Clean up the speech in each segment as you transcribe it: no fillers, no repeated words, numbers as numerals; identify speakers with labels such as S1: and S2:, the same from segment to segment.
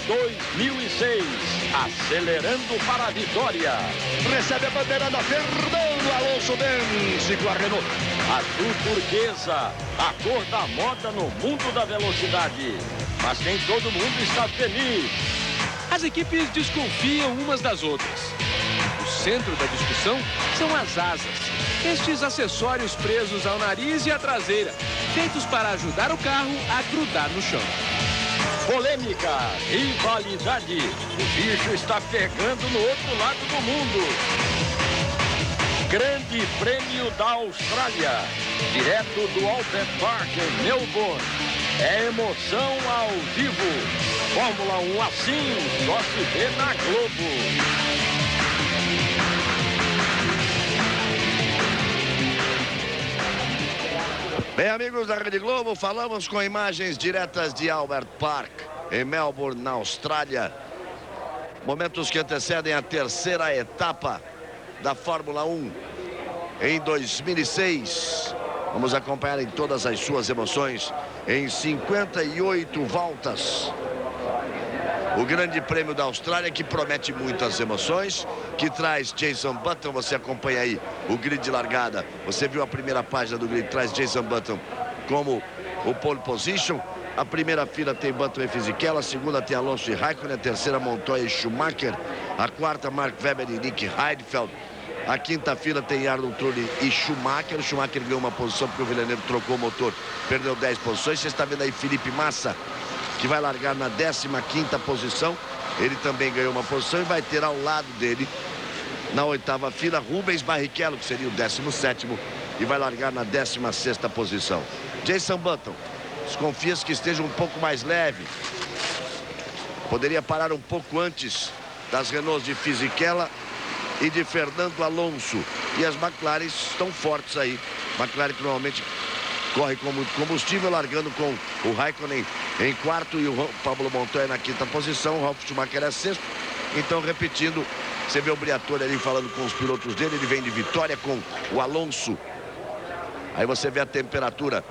S1: 2006, acelerando para a vitória.
S2: Recebe a bandeirada Fernando Alonso vence com a Renault.
S1: Azul turquesa, a cor da moda no mundo da velocidade. Mas nem todo mundo está feliz.
S3: As equipes desconfiam umas das outras. O centro da discussão são as asas. Estes acessórios presos ao nariz e à traseira, feitos para ajudar o carro a grudar no chão.
S1: Polêmica, rivalidade. O bicho está pegando no outro lado do mundo. Grande Prêmio da Austrália, direto do Albert Park em Melbourne. É emoção ao vivo. Fórmula 1 assim, só se vê na Globo.
S2: Bem, amigos da Rede Globo, falamos com imagens diretas de Albert Park, em Melbourne, na Austrália. Momentos que antecedem a terceira etapa da Fórmula 1 em 2006. Vamos acompanhar em todas as suas emoções em 58 voltas. O Grande Prêmio da Austrália, que promete muitas emoções, que traz Jenson Button. Você acompanha aí o grid de largada. Você viu a primeira página do grid, traz Jenson Button como o pole position. A primeira fila tem Button e Fisichella, a segunda tem Alonso e Raikkonen, a terceira Montoya e Schumacher, a quarta Mark Webber e Nick Heidfeld. A quinta fila tem Arnold Trulli e Schumacher. O Schumacher ganhou uma posição porque o Villeneuve trocou o motor, perdeu 10 posições. Você está vendo aí Felipe Massa, que vai largar na 15ª posição. Ele também ganhou uma posição e vai ter ao lado dele, na 8ª fila, Rubens Barrichello, que seria o 17º, e vai largar na 16ª posição. Jenson Button, desconfia-se que esteja um pouco mais leve. Poderia parar um pouco antes das Renaults de Fisichella e de Fernando Alonso. E as McLaren estão fortes aí. McLaren que normalmente corre com muito combustível, largando com o Raikkonen em quarto e o Pablo Montoya na 5ª posição. O Ralf Schumacher é sexto. Então, repetindo, você vê o Briatore ali falando com os pilotos dele. Ele vem de vitória com o Alonso. Aí você vê a temperatura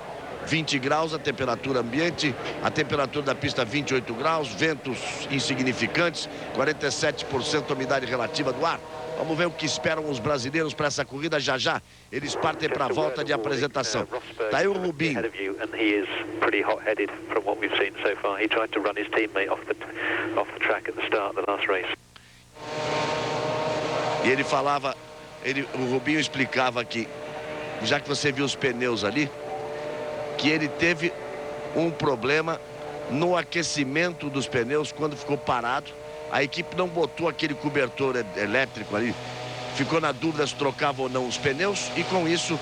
S2: 20 graus, a temperatura ambiente, a temperatura da pista 28 graus, ventos insignificantes, 47% umidade relativa do ar. Vamos ver o que esperam os brasileiros para essa corrida já já. Eles partem para a volta de apresentação. Tá aí o Rubinho. E ele falava, o Rubinho explicava que, já que você viu os pneus ali, que ele teve um problema no aquecimento dos pneus quando ficou parado. A equipe não botou aquele cobertor elétrico ali. Ficou na dúvida se trocava ou não os pneus. E com isso,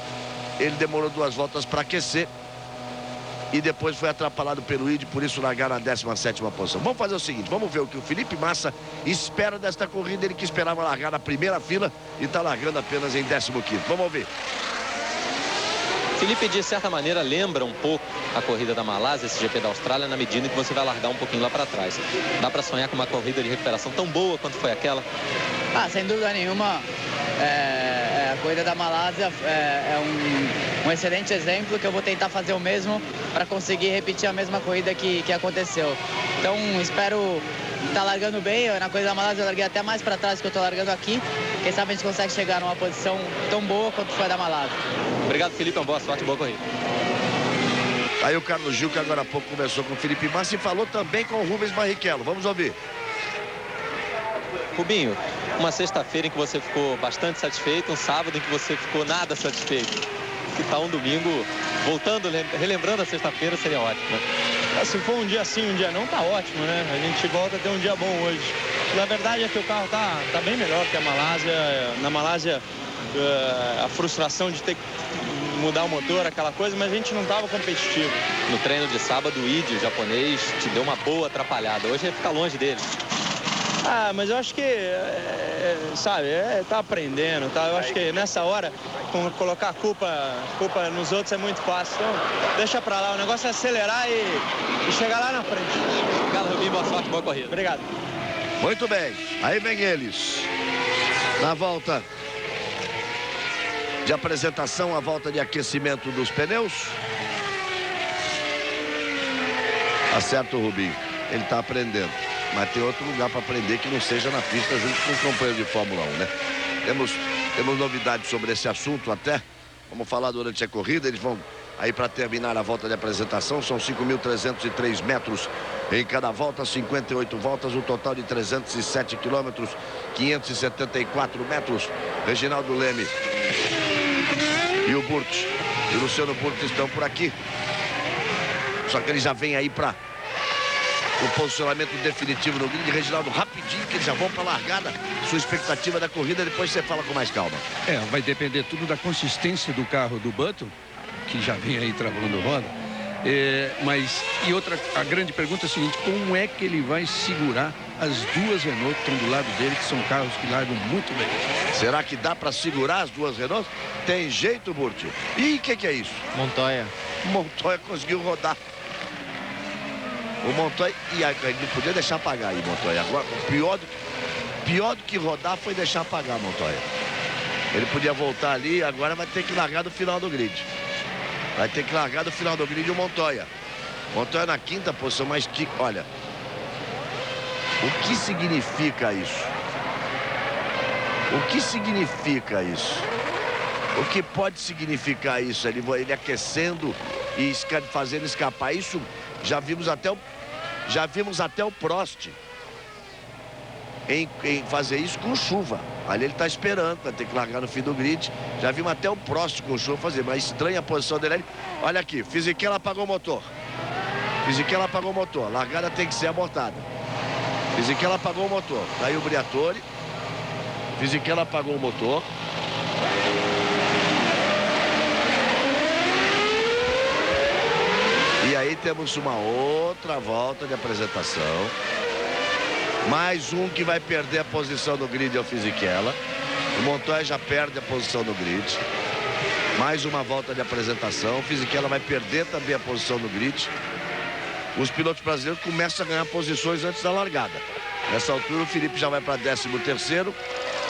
S2: ele demorou 2 voltas para aquecer. E depois foi atrapalhado pelo ID, por isso largar na 17ª posição. Vamos fazer o seguinte, vamos ver o que o Felipe Massa espera desta corrida. Ele que esperava largar na primeira fila e está largando apenas em 15º. Vamos ver.
S4: Felipe, de certa maneira, lembra um pouco a corrida da Malásia, esse GP da Austrália, na medida em que você vai largar um pouquinho lá para trás. Dá para sonhar com uma corrida de recuperação tão boa quanto foi aquela?
S5: Sem dúvida nenhuma. A corrida da Malásia é um excelente exemplo, que eu vou tentar fazer o mesmo para conseguir repetir a mesma corrida que aconteceu. Então, espero estar largando bem. Na corrida da Malásia eu larguei até mais para trás do que eu estou largando aqui. Quem sabe a gente consegue chegar numa posição tão boa quanto foi a da Malásia.
S4: Obrigado, Felipe. Uma boa sorte e boa corrida.
S2: Aí o Carlos Gil, que agora há pouco conversou com o Felipe Massa e falou também com o Rubens Barrichello. Vamos ouvir.
S4: Rubinho, uma sexta-feira em que você ficou bastante satisfeito, um sábado em que você ficou nada satisfeito. Que tal um domingo, voltando, relembrando a sexta-feira, seria ótimo, né?
S6: Se for um dia sim, um dia não, tá ótimo, né? A gente volta a ter um dia bom hoje. Na verdade é que o carro tá bem melhor que a Malásia. Na Malásia, a frustração de ter que mudar o motor, aquela coisa, mas a gente não estava competitivo.
S4: No treino de sábado, o Id, o japonês, te deu uma boa atrapalhada. Hoje é ficar longe dele.
S6: Mas eu acho que, tá aprendendo, tá? Eu acho que nessa hora, colocar a culpa nos outros é muito fácil. Então, deixa pra lá. O negócio é acelerar e chegar lá na frente.
S4: Obrigado, Rubinho. Boa sorte, boa corrida.
S6: Obrigado.
S2: Muito bem. Aí vem eles. Na volta de apresentação, a volta de aquecimento dos pneus. Acerta o Rubinho. Ele tá aprendendo. mas tem outro lugar para aprender que não seja na pista junto com os companheiros de Fórmula 1, né? Temos novidades sobre esse assunto até. Vamos falar durante a corrida. Eles vão aí para terminar a volta de apresentação. São 5.303 metros em cada volta, 58 voltas, um total de 307 quilômetros, 574 metros. Reginaldo Leme e o Burti e o Luciano Burti estão por aqui. Só que ele já vem aí para o posicionamento definitivo no grid. Reginaldo, rapidinho, que eles já vão para a largada. Sua expectativa da corrida, depois você fala com mais calma.
S7: Vai depender tudo da consistência do carro do Button, que já vem aí travando roda. A grande pergunta é a seguinte: como é que ele vai segurar as duas Renault que estão do lado dele, que são carros que largam muito bem?
S2: Será que dá para segurar as duas Renault? Tem jeito, Burti? E o que é isso?
S4: Montoya.
S2: Montoya conseguiu rodar. O Montoya, e ele não podia deixar apagar aí, Montoya. Agora, pior do que rodar foi deixar apagar, Montoya. Ele podia voltar ali, agora vai ter que largar do final do grid. Vai ter que largar do final do grid o Montoya. Montoya na quinta posição, mas que, olha, o que significa isso? O que significa isso? O que pode significar isso? Ele aquecendo e fazendo escapar. Isso já vimos até o Prost em fazer isso com chuva. Ali ele está esperando, vai ter que largar no fim do grid. Já vimos até o Prost com chuva fazer, mas estranha a posição dele ali. Olha aqui, Fisichella apagou o motor. Fisichella apagou o motor. Largada tem que ser abortada. Fisichella apagou o motor. Daí o Briatore. Fisichella apagou o motor. E aí temos uma outra volta de apresentação. Mais um que vai perder a posição no grid é o Fisichella. O Montoya já perde a posição no grid. Mais uma volta de apresentação. O Fisichella vai perder também a posição no grid. Os pilotos brasileiros começam a ganhar posições antes da largada. Nessa altura o Felipe já vai para 13º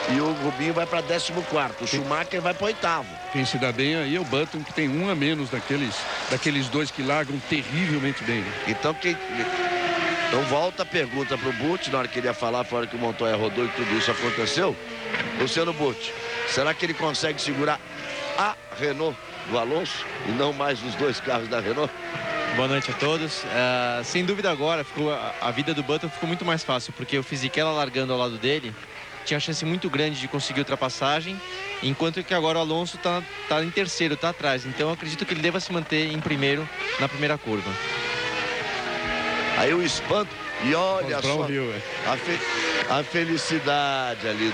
S2: e o Rubinho vai para 14º. O Schumacher vai para 8º.
S7: Quem se dá bem aí é o Button, que tem um a menos daqueles dois que largam terrivelmente bem.
S2: Então volta a pergunta para o Burti, na hora que ele ia falar, fora que o Montoya rodou e tudo isso aconteceu. Luciano Burti, será que ele consegue segurar a Renault do Alonso e não mais os dois carros da Renault?
S8: Boa noite a todos. Sem dúvida agora, a vida do Button ficou muito mais fácil, porque o Fisichella largando ao lado dele tinha uma chance muito grande de conseguir ultrapassagem, enquanto que agora o Alonso está em terceiro, está atrás. Então eu acredito que ele deva se manter em primeiro na primeira curva.
S2: Aí o espanto, e olha só a felicidade ali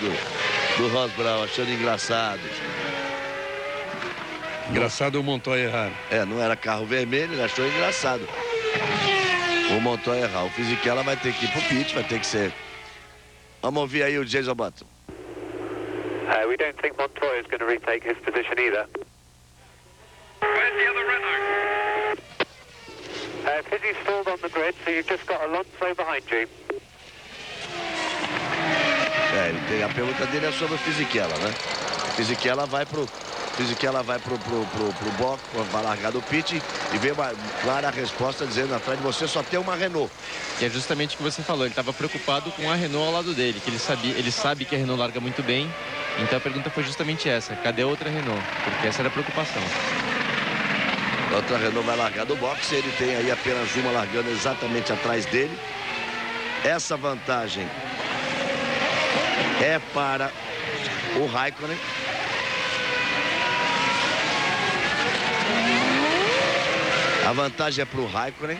S2: do Ross Brown, achando engraçado.
S7: Engraçado o Montoya errar.
S2: Não era carro vermelho, ele achou engraçado o Montoya errar. O Fisichella vai ter que ir pro pit, vai ter que ser. Vamos ouvir aí o Jason Button.
S9: We don't think Montoya is going to retake his position either. Where's the other Renault? Fizzy's stalled on the grid, so you've just got Alonso behind you.
S2: A pergunta dele é sobre o Fisichella, né? Fisichella vai pro box, vai largar do pit e vem uma clara resposta dizendo: atrás de você só tem uma Renault.
S8: Que é justamente o que você falou, ele estava preocupado com a Renault ao lado dele, que ele sabe que a Renault larga muito bem. Então a pergunta foi justamente essa: cadê a outra Renault? Porque essa era a preocupação.
S2: A outra Renault vai largar do box, ele tem aí apenas uma largando exatamente atrás dele. Essa vantagem é para o Raikkonen. A vantagem é para o Raikkonen,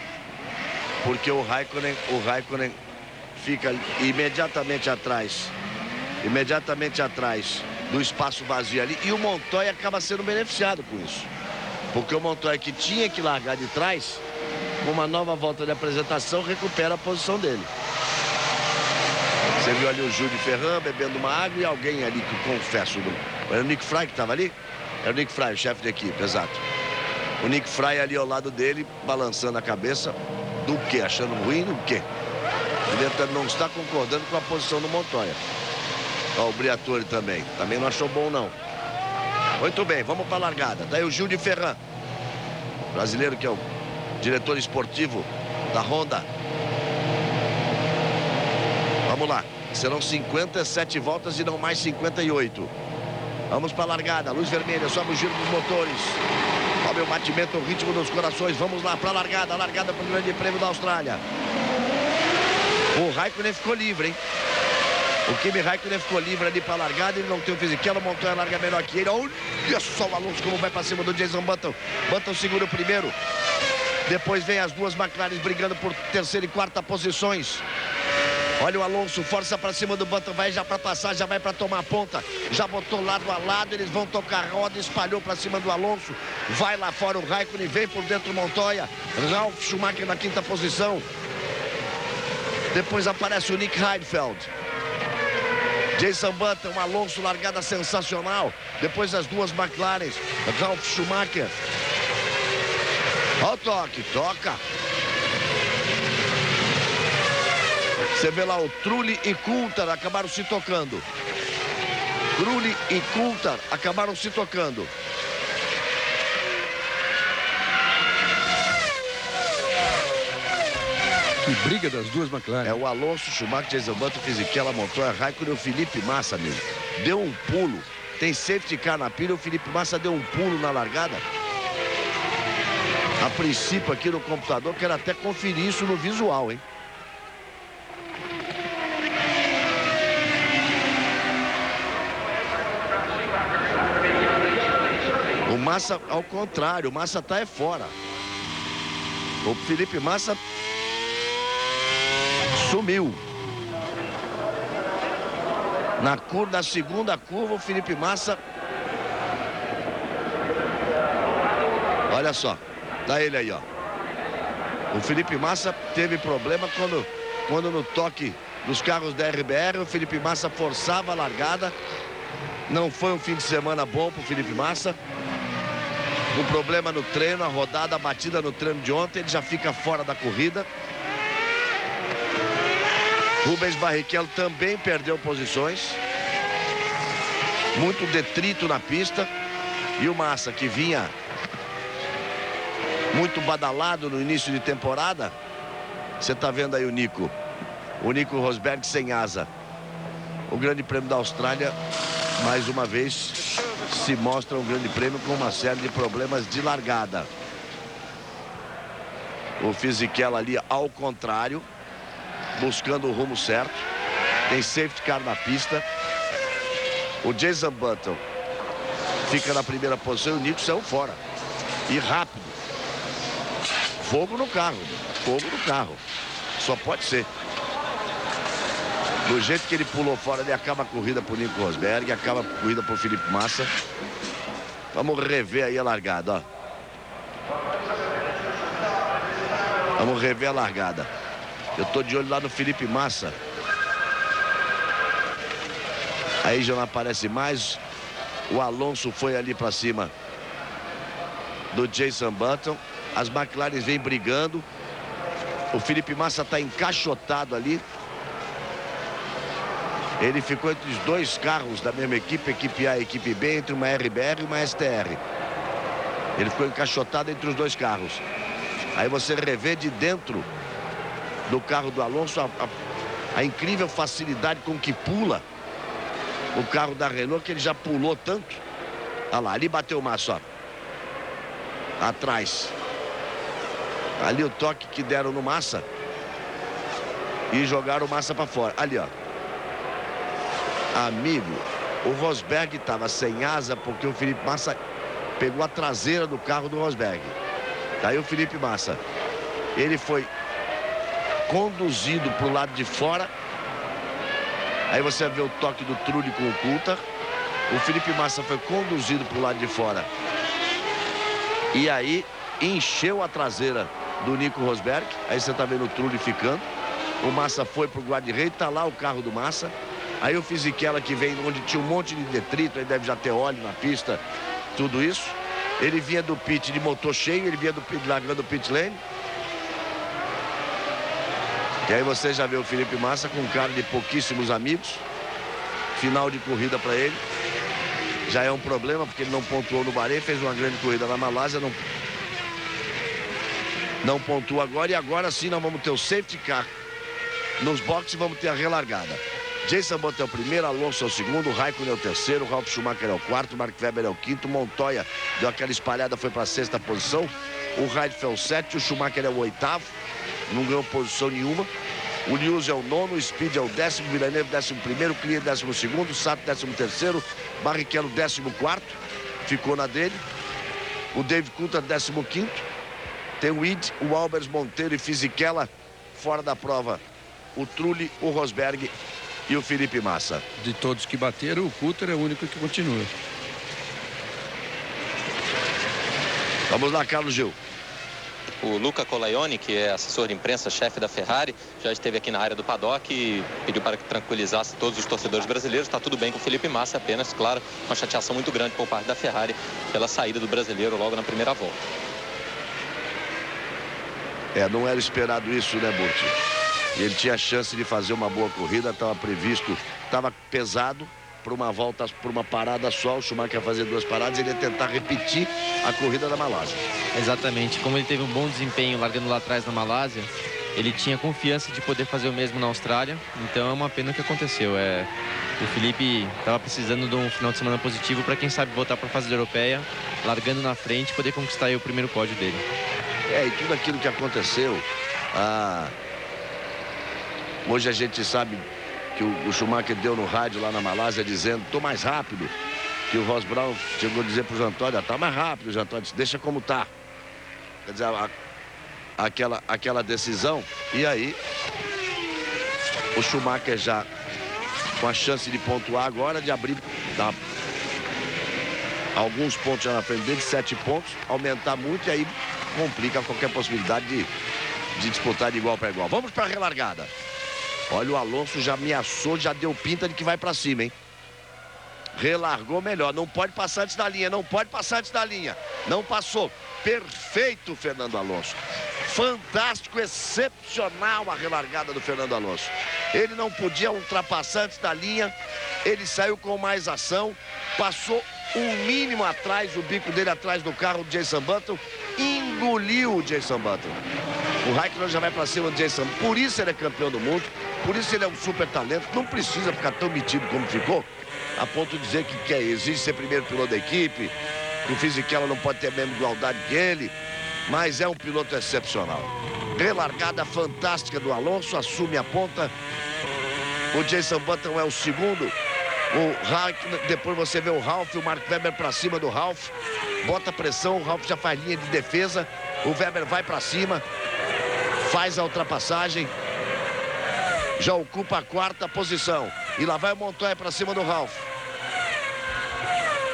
S2: porque o Raikkonen fica imediatamente atrás do espaço vazio ali, e o Montoya acaba sendo beneficiado com isso, porque o Montoya, que tinha que largar de trás, com uma nova volta de apresentação, recupera a posição dele. Você viu ali o Júlio Ferran bebendo uma água e alguém ali que, confesso, era o Nick Fry que estava ali? Era o Nick Fry, o chefe de equipe, exato. O Nick Fry ali ao lado dele, balançando a cabeça. Do quê? Achando ruim do quê? Ele não está concordando com a posição do Montoya. Ó, o Briatore também não achou bom, não. Muito bem, vamos para a largada. Daí o Júlio Ferran, brasileiro, que é o diretor esportivo da Honda. Vamos lá. Serão 57 voltas e não mais 58. Vamos para a largada. Luz vermelha, sobe o giro dos motores. Sobe o batimento, o ritmo dos corações. Vamos lá para a largada. A largada para o Grande Prêmio da Austrália. O Raikkonen ficou livre, hein? O Kimi Raikkonen ficou livre ali para a largada. Ele não tem o Fisichella, montou a larga melhor que ele. Olha só o Alonso como vai para cima do Jenson Button. Button segura o primeiro. Depois vem as duas McLaren brigando por terceira e quarta posições. Olha o Alonso, força para cima do Button, vai já para passar, já vai para tomar a ponta. Já botou lado a lado, eles vão tocar roda, espalhou para cima do Alonso. Vai lá fora o Raikkonen, vem por dentro o Montoya. Ralf Schumacher na quinta posição. Depois aparece o Nick Heidfeld. Jenson Button, Alonso, largada sensacional. Depois as duas McLaren, Ralf Schumacher. Olha o toque, toca. Você vê lá o Trulli e Coulthard acabaram se tocando. Trulli e Coulthard acabaram se tocando.
S7: Que briga das duas McLaren.
S2: É o Alonso, Schumacher, Jenson Button, Fisichella, Montoya, Raikkonen e o Felipe Massa, amigo. Deu um pulo. Tem safety car na pista, o Felipe Massa deu um pulo na largada. A princípio aqui no computador, quero até conferir isso no visual, hein? O Massa, ao contrário, o Massa tá fora. O Felipe Massa sumiu. Na segunda curva, o Felipe Massa... Olha só, dá ele aí, ó. O Felipe Massa teve problema quando no toque dos carros da RBR, o Felipe Massa forçava a largada. Não foi um fim de semana bom para o Felipe Massa. Um problema no treino, a rodada, a batida no treino de ontem, ele já fica fora da corrida. Rubens Barrichello também perdeu posições. Muito detrito na pista. E o Massa, que vinha muito badalado no início de temporada. Você está vendo aí o Nico Rosberg sem asa. O Grande Prêmio da Austrália, mais uma vez, se mostra um grande prêmio com uma série de problemas de largada. O Fisichella ali ao contrário, buscando o rumo certo. Tem safety car na pista. O Jenson Button fica na primeira posição e o Nico saiu fora. E rápido. Fogo no carro. Fogo no carro. Só pode ser. Do jeito que ele pulou fora, ele acaba a corrida por Nico Rosberg, acaba a corrida por Felipe Massa. Vamos rever aí a largada, ó. Vamos rever a largada. Eu tô de olho lá no Felipe Massa. Aí já não aparece mais. O Alonso foi ali para cima do Jenson Button. As McLaren vêm brigando. O Felipe Massa está encaixotado ali. Ele ficou entre os dois carros da mesma equipe, equipe A e equipe B, entre uma RBR e uma STR. Ele ficou encaixotado entre os dois carros. Aí você revê de dentro do carro do Alonso a incrível facilidade com que pula o carro da Renault, que ele já pulou tanto. Olha lá, ali bateu o Massa, ó. Atrás. Ali o toque que deram no Massa. E jogaram o Massa para fora. Ali, ó. Amigo, o Rosberg estava sem asa porque o Felipe Massa pegou a traseira do carro do Rosberg. Daí o Felipe Massa, ele foi conduzido para o lado de fora. Aí você vê o toque do Trulli com o Coulthard. O Felipe Massa foi conduzido para o lado de fora. E aí encheu a traseira do Nico Rosberg. Aí você está vendo o Trulli ficando. O Massa foi para o guarda-reio, está lá o carro do Massa. Aí o Fisichella, que vem onde tinha um monte de detrito, aí deve já ter óleo na pista, tudo isso. Ele vinha do pit de motor cheio, ele vinha do pit, largando o pit lane. E aí você já vê o Felipe Massa com um cara de pouquíssimos amigos. Final de corrida para ele. Já é um problema, porque ele não pontuou no Bahrein, fez uma grande corrida na Malásia, não pontua agora. E agora sim nós vamos ter o safety car nos boxes vamos ter a relargada. Jenson Button é o primeiro, Alonso é o segundo, Raikkonen é o terceiro, Ralf Schumacher é o quarto, Mark Webber é o quinto, Montoya deu aquela espalhada, foi para a sexta posição, o Heidfeld é o sétimo, o Schumacher é o oitavo, não ganhou posição nenhuma, o Lewis é o nono, o Speed é o décimo, Villeneuve 11º, Clear 12º, Sato 13º, Barrichello 14º, ficou na dele, o Dave Coulthard 15º, tem o Weed, o Albers, Monteiro e Fisichella fora da prova, o Trulli, o Rosberg e o Felipe Massa.
S7: De todos que bateram, o Coulthard é o único que continua.
S2: Vamos lá, Carlos Gil.
S4: O Luca Colaione, que é assessor de imprensa, chefe da Ferrari, já esteve aqui na área do paddock e pediu para que tranquilizasse todos os torcedores brasileiros. Está tudo bem com o Felipe Massa, apenas, claro, uma chateação muito grande por parte da Ferrari pela saída do brasileiro logo na primeira volta.
S2: Não era esperado isso, né, Burti? E ele tinha chance de fazer uma boa corrida, estava previsto, estava pesado para uma volta, para uma parada só. O Schumacher ia fazer 2 paradas, ele ia tentar repetir a corrida da Malásia.
S8: Exatamente, como ele teve um bom desempenho largando lá atrás na Malásia, ele tinha confiança de poder fazer o mesmo na Austrália, então é uma pena que aconteceu. O Felipe estava precisando de um final de semana positivo para quem sabe voltar para a fase europeia, largando na frente e poder conquistar aí o primeiro pódio dele.
S2: E tudo aquilo que aconteceu, hoje a gente sabe que o Schumacher deu no rádio lá na Malásia dizendo, tô mais rápido, que o Ross Brown chegou a dizer pro Jean Todt, tá mais rápido, o Jean Todt disse, deixa como tá. Quer dizer, aquela decisão, e aí o Schumacher já com a chance de pontuar agora, de abrir alguns pontos já na frente dele, 7 pontos, aumentar muito e aí complica qualquer possibilidade de disputar de igual para igual. Vamos para a relargada. Olha, o Alonso já ameaçou, já deu pinta de que vai para cima, hein? Relargou melhor, não pode passar antes da linha, não pode passar antes da linha. Não passou. Perfeito, Fernando Alonso. Fantástico, excepcional a relargada do Fernando Alonso. Ele não podia ultrapassar antes da linha, ele saiu com mais ação, passou um mínimo atrás, o bico dele atrás do carro do Jenson Button, engoliu o Jenson Button. O Raikkonen já vai para cima do Jenson, por isso ele é campeão do mundo, por isso ele é um super talento, não precisa ficar tão metido como ficou, a ponto de dizer que exige ser primeiro piloto da equipe, que o Fisichella não pode ter a mesma igualdade que ele, mas é um piloto excepcional. Relargada fantástica do Alonso, assume a ponta, o Jenson Button é o segundo, o Raikkonen, depois você vê o Ralf, o Mark Webber para cima do Ralf, bota pressão, o Ralf já faz linha de defesa, o Webber vai para cima, faz a ultrapassagem, já ocupa a 4ª posição, e lá vai o Montoya para cima do Ralf.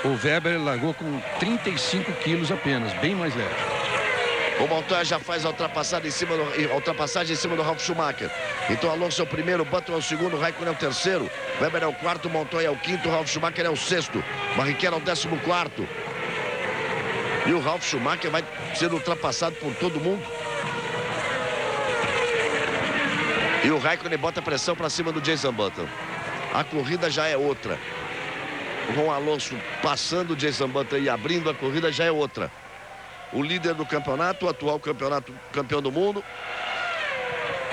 S7: O Webber largou com 35 quilos apenas, bem mais leve.
S2: O Montoya já faz a ultrapassagem em cima do Ralf Schumacher. Então Alonso é o primeiro, Button é o segundo, Raikkonen é o terceiro, Webber é o quarto, Montoya é o quinto, Ralf Schumacher é o sexto, Barrichello é o 14º. E o Ralf Schumacher vai sendo ultrapassado por todo mundo. E o Raikkonen bota pressão para cima do Jenson Button. A corrida já é outra. Com o Alonso passando o Jenson Button e abrindo a corrida já é outra. O líder do campeonato, o atual campeão do mundo.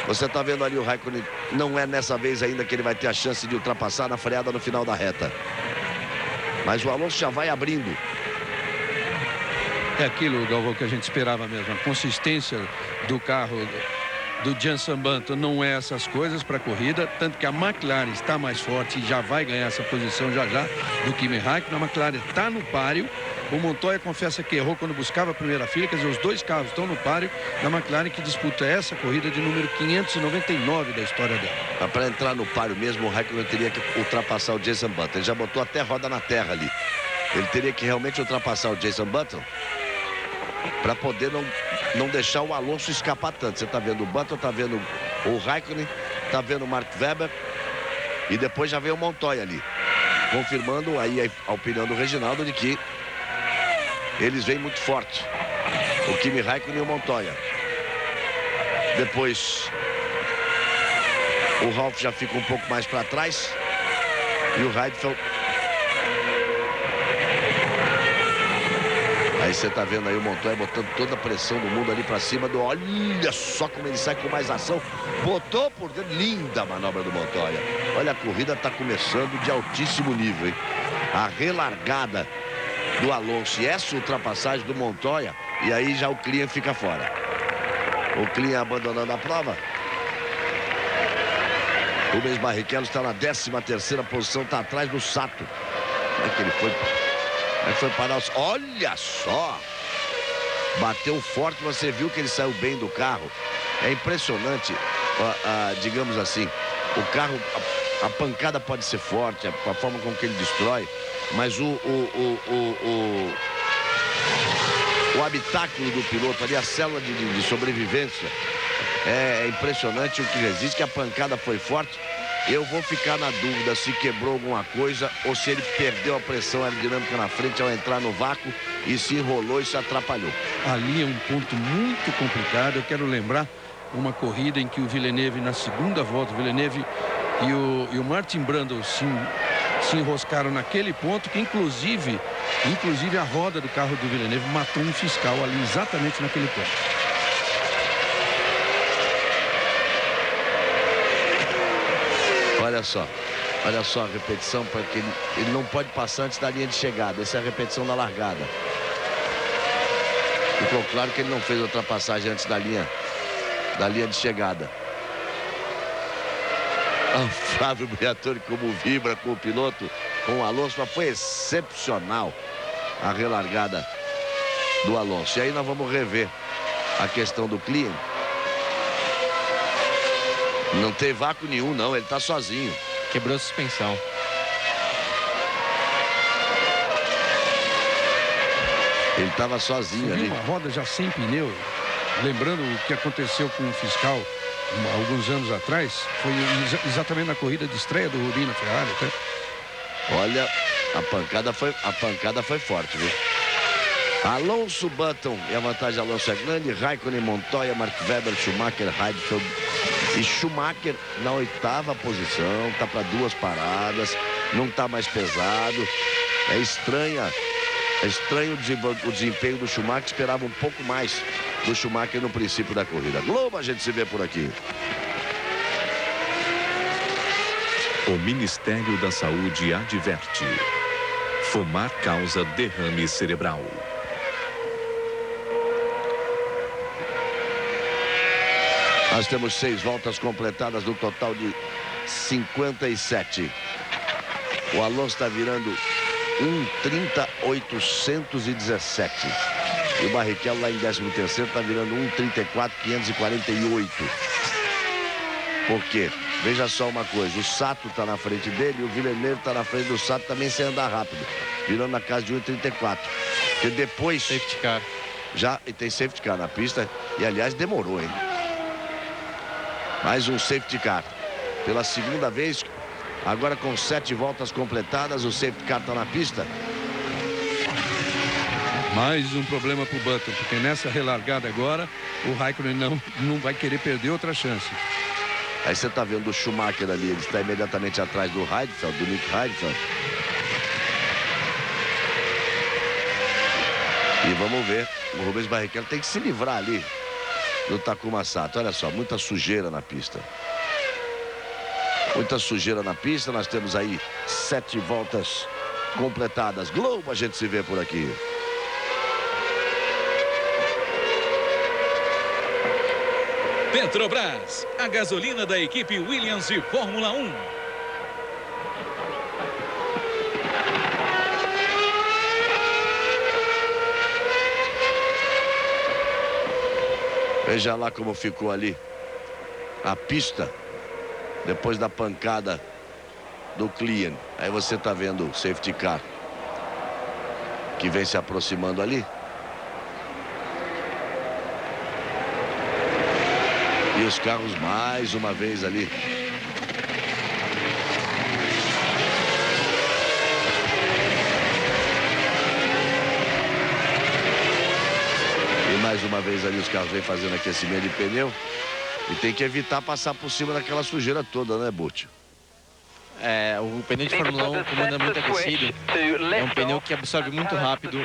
S2: Você está vendo ali o Raikkonen, não é nessa vez ainda que ele vai ter a chance de ultrapassar na freada no final da reta. Mas o Alonso já vai abrindo.
S7: É aquilo, Galvão, que a gente esperava mesmo. A consistência do carro do Jenson Button não é essas coisas para a corrida, tanto que a McLaren está mais forte e já vai ganhar essa posição já do Kimi Raikkonen. A McLaren está no páreo. O Montoya confessa que errou quando buscava a primeira fila, quer dizer, os dois carros estão no páreo da McLaren, que disputa essa corrida de número 599 da história dela.
S2: Para entrar no páreo mesmo, o Raikkonen teria que ultrapassar o Jenson Button. Ele já botou até roda na terra ali. Ele teria que realmente ultrapassar o Jenson Button para poder não deixar o Alonso escapar tanto. Você está vendo o Button, está vendo o Raikkonen, está vendo o Mark Webber e depois já vem o Montoya ali, confirmando aí a opinião do Reginaldo de que eles vêm muito forte, o Kimi Raikkonen e o Montoya. Depois o Ralf já fica um pouco mais para trás e o Heidfeld Aí você tá vendo aí o Montoya botando toda a pressão do mundo ali pra cima do... Olha só como ele sai com mais ação. Botou por dentro. Linda a manobra do Montoya. Olha, a corrida tá começando de altíssimo nível, hein? A relargada do Alonso e essa ultrapassagem do Montoya. E aí já o Klian fica fora. O Klian abandonando a prova. Rubens Barrichello está na 13ª posição. Está atrás do Sato. Como é que ele foi? Como é que foi parar? Olha só! Bateu forte, você viu que ele saiu bem do carro. É impressionante, digamos assim, o carro, a pancada pode ser forte, a forma como que ele destrói, mas o habitáculo do piloto ali, a célula de sobrevivência, é impressionante o que resiste, que a pancada foi forte. Eu vou ficar na dúvida se quebrou alguma coisa ou se ele perdeu a pressão aerodinâmica na frente ao entrar no vácuo e se enrolou e se atrapalhou.
S7: Ali é um ponto muito complicado. Eu quero lembrar uma corrida em que o Villeneuve, na segunda volta, o Villeneuve e o Martin Brundle se enroscaram naquele ponto que inclusive a roda do carro do Villeneuve matou um fiscal ali exatamente naquele ponto. Olha só a repetição, porque ele não pode passar antes da linha de chegada. Essa é a repetição da largada. Ficou claro que ele não fez ultrapassagem antes da linha de chegada. O Flávio Briatore como vibra com o piloto, com o Alonso, mas foi excepcional a relargada do Alonso. E aí nós vamos rever a questão do Klian. Não tem vácuo nenhum, não. Ele tá sozinho.
S8: Quebrou a suspensão.
S2: Ele tava sozinho ali.
S7: Uma roda já sem pneu. Lembrando o que aconteceu com o fiscal alguns anos atrás. Foi exatamente na corrida de estreia do Rubinho na Ferrari. Tá?
S2: Olha, a pancada foi forte, viu? Alonso, Button. E a vantagem de Alonso é grande. Raikkonen, Montoya, Mark Webber, Schumacher, Heidfeld. E Schumacher na 8ª posição, tá para 2 paradas, não tá mais pesado. É estranho o desempenho do Schumacher, esperava um pouco mais do Schumacher no princípio da corrida. Globo, a gente se vê por aqui.
S10: O Ministério da Saúde adverte: fumar causa derrame cerebral.
S2: Nós temos 6 voltas completadas no total de 57. O Alonso está virando 1:30.817. E o Barrichello lá em 13º está virando 1:34.548. Por quê? Veja só uma coisa, o Sato está na frente dele e o Villeneuve está na frente do Sato também sem andar rápido. Virando na casa de 1:34. Porque depois...
S8: Safety car.
S2: Já e tem safety car na pista e aliás demorou, hein? Mais um safety car. Pela segunda vez, agora com 7 voltas completadas, o safety car está na pista.
S7: Mais um problema para o Button, porque nessa relargada agora, o Raikkonen não vai querer perder outra chance.
S2: Aí você está vendo o Schumacher ali, ele está imediatamente atrás do Heidfeld, do Nick Heidfeld. E vamos ver, o Rubens Barrichello tem que se livrar ali do Takuma Sato. Olha só, muita sujeira na pista. Muita sujeira na pista. Nós temos aí 7 voltas completadas. Globo, a gente se vê por aqui.
S11: Petrobras, a gasolina da equipe Williams de Fórmula 1.
S2: Veja lá como ficou ali a pista depois da pancada do Klian. Aí você está vendo o safety car que vem se aproximando ali. E os carros mais uma vez ali. E mais uma vez ali os carros vêm fazendo aquecimento de pneu. E tem que evitar passar por cima daquela sujeira toda, né, Butch?
S8: O pneu de Fórmula 1, como anda muito aquecido, é um pneu que absorve muito rápido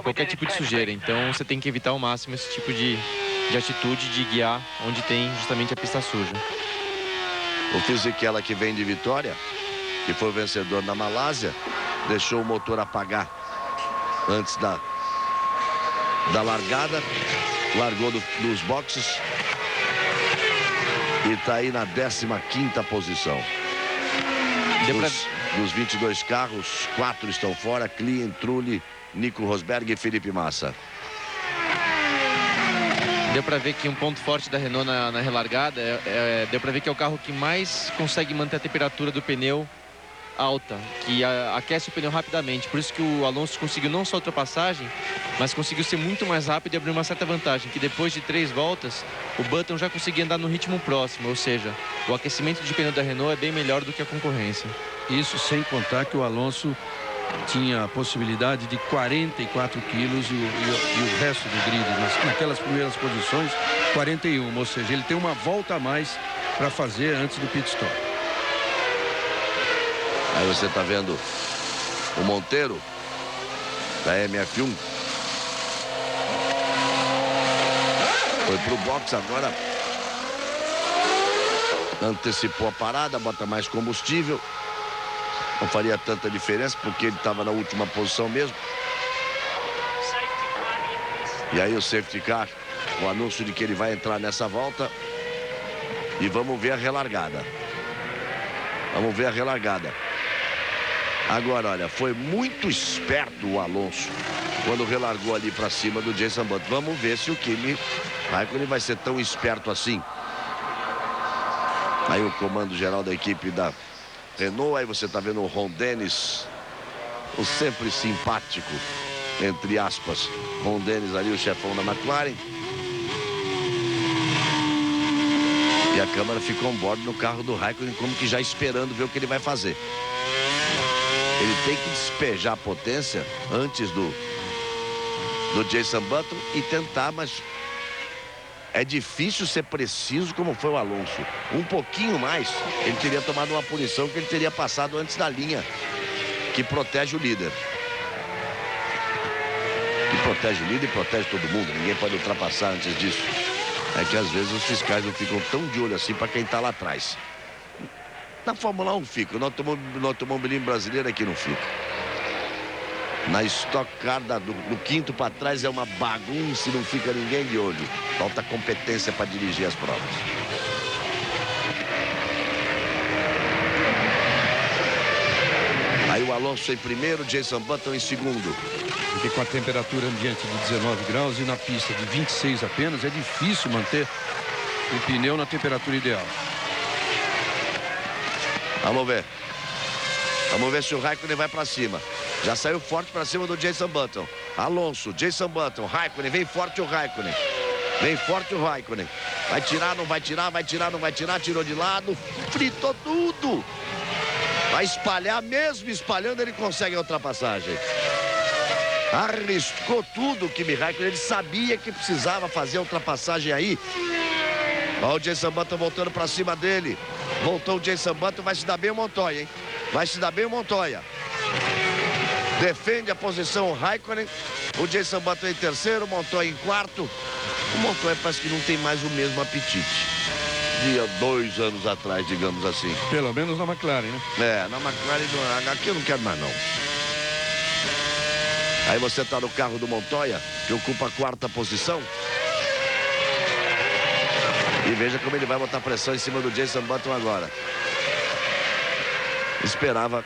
S8: qualquer tipo de sujeira. Então você tem que evitar ao máximo esse tipo de atitude de guiar onde tem justamente a pista suja.
S2: O Fisichella, que vem de vitória, que foi o vencedor da Malásia, deixou o motor apagar antes da largada, largou dos boxes e está aí na 15ª posição. Dos 22 carros, 4 estão fora: Klien, Trulli, Nico Rosberg e Felipe Massa.
S8: Deu para ver que um ponto forte da Renault na relargada, deu para ver que é o carro que mais consegue manter a temperatura do pneu alta, que aquece o pneu rapidamente. Por isso que o Alonso conseguiu não só ultrapassagem, mas conseguiu ser muito mais rápido e abrir uma certa vantagem, que depois de 3 voltas, o Button já conseguia andar no ritmo próximo, ou seja, o aquecimento de pneu da Renault é bem melhor do que a concorrência.
S7: Isso sem contar que o Alonso tinha a possibilidade de 44 quilos e o resto do grid, naquelas primeiras posições, 41, ou seja, ele tem uma volta a mais para fazer antes do pit stop.
S2: Aí você está vendo o Monteiro da MF1. Foi pro box agora. Antecipou a parada, bota mais combustível. Não faria tanta diferença porque ele estava na última posição mesmo. E aí o safety car, o anúncio de que ele vai entrar nessa volta. E vamos ver a relargada. Vamos ver a relargada. Agora, olha, foi muito esperto o Alonso quando relargou ali para cima do Jenson Button. Vamos ver se o Kimi Raikkonen vai ser tão esperto assim. Aí o comando geral da equipe da Renault. Aí você está vendo o Ron Dennis, o sempre simpático, entre aspas, Ron Dennis ali, o chefão da McLaren. E a câmera ficou on board no carro do Raikkonen, como que já esperando ver o que ele vai fazer. Ele tem que despejar a potência antes do Jenson Button e tentar, mas é difícil ser preciso como foi o Alonso. Um pouquinho mais, ele teria tomado uma punição que ele teria passado antes da linha que protege o líder. Que protege o líder e protege todo mundo. Ninguém pode ultrapassar antes disso. É que às vezes os fiscais não ficam tão de olho assim para quem está lá atrás. Na Fórmula 1 fica, no automobilismo brasileiro aqui não fica. Na Stock Car, do quinto para trás é uma bagunça e não fica ninguém de olho. Falta competência para dirigir as provas. Aí o Alonso em primeiro, Jenson Button em segundo.
S7: Porque com a temperatura ambiente de 19 graus e na pista de 26 apenas, é difícil manter o pneu na temperatura ideal.
S2: Vamos ver. Vamos ver se o Raikkonen vai para cima. Já saiu forte para cima do Jenson Button. Alonso, Jenson Button, Raikkonen. Vem forte o Raikkonen. Vem forte o Raikkonen. Vai tirar, não vai tirar, vai tirar, não vai tirar. Tirou de lado. Fritou tudo. Vai espalhar, mesmo espalhando, ele consegue a ultrapassagem. Arriscou tudo o Kimi Raikkonen. Ele sabia que precisava fazer a ultrapassagem aí. Olha o Jenson Button voltando para cima dele. Voltou o Jenson Button, vai se dar bem o Montoya, hein? Vai se dar bem o Montoya. Defende a posição o Raikkonen. O Jenson Button em terceiro, o Montoya em quarto. O Montoya parece que não tem mais o mesmo apetite de 2 anos atrás, digamos assim.
S7: Pelo menos na McLaren, né?
S2: É, na McLaren, aqui eu não quero mais não. Aí você está no carro do Montoya, que ocupa a 4ª posição. E veja como ele vai botar pressão em cima do Jenson Button agora. Esperava.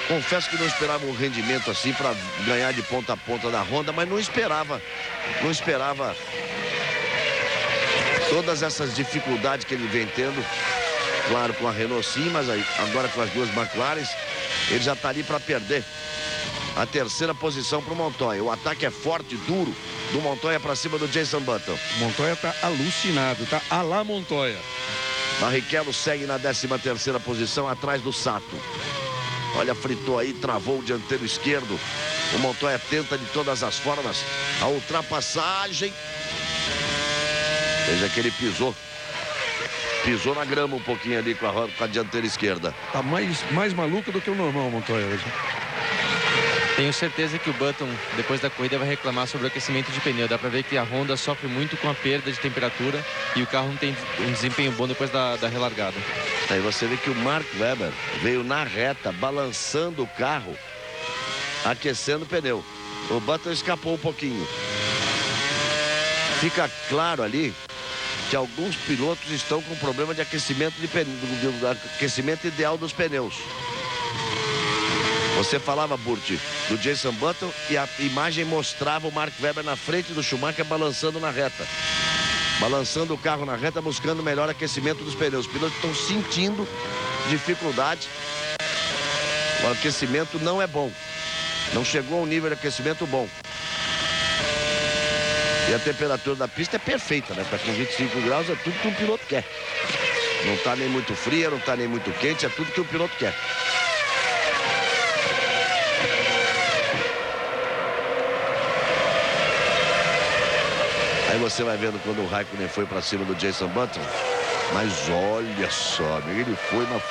S2: Confesso que não esperava um rendimento assim para ganhar de ponta a ponta da Honda, mas não esperava todas essas dificuldades que ele vem tendo. Claro, com a Renault sim, mas agora com as duas McLarens, ele já está ali para perder a 3ª posição para o Montoya. O ataque é forte, duro, do Montoya para cima do Jenson Button.
S7: O Montoya está alucinado, tá a lá Montoya.
S2: Barrichello segue na 13ª posição, atrás do Sato. Olha, fritou aí, travou o dianteiro esquerdo. O Montoya tenta de todas as formas a ultrapassagem. Veja que ele pisou Pisou na grama um pouquinho ali com a dianteira esquerda.
S7: Tá mais maluco do que o normal, Montoya, hoje.
S8: Tenho certeza que o Button, depois da corrida, vai reclamar sobre o aquecimento de pneu. Dá para ver que a Honda sofre muito com a perda de temperatura e o carro não tem um desempenho bom depois da relargada.
S2: Aí você vê que o Mark Webber veio na reta, balançando o carro, aquecendo o pneu. O Button escapou um pouquinho. Fica claro ali que alguns pilotos estão com problema de aquecimento do aquecimento ideal dos pneus. Você falava, Burt, do Jenson Button e a imagem mostrava o Mark Webber na frente do Schumacher balançando na reta. Balançando o carro na reta, buscando melhor aquecimento dos pneus. Os pilotos estão sentindo dificuldade. O aquecimento não é bom. Não chegou a um nível de aquecimento bom. E a temperatura da pista é perfeita, né? Tá com 25 graus, é tudo que um piloto quer. Não tá nem muito fria, não tá nem muito quente, é tudo que o piloto quer. Aí você vai vendo quando o Raikkonen foi para cima do Jenson Button. Mas olha só, amigo, ele foi, mas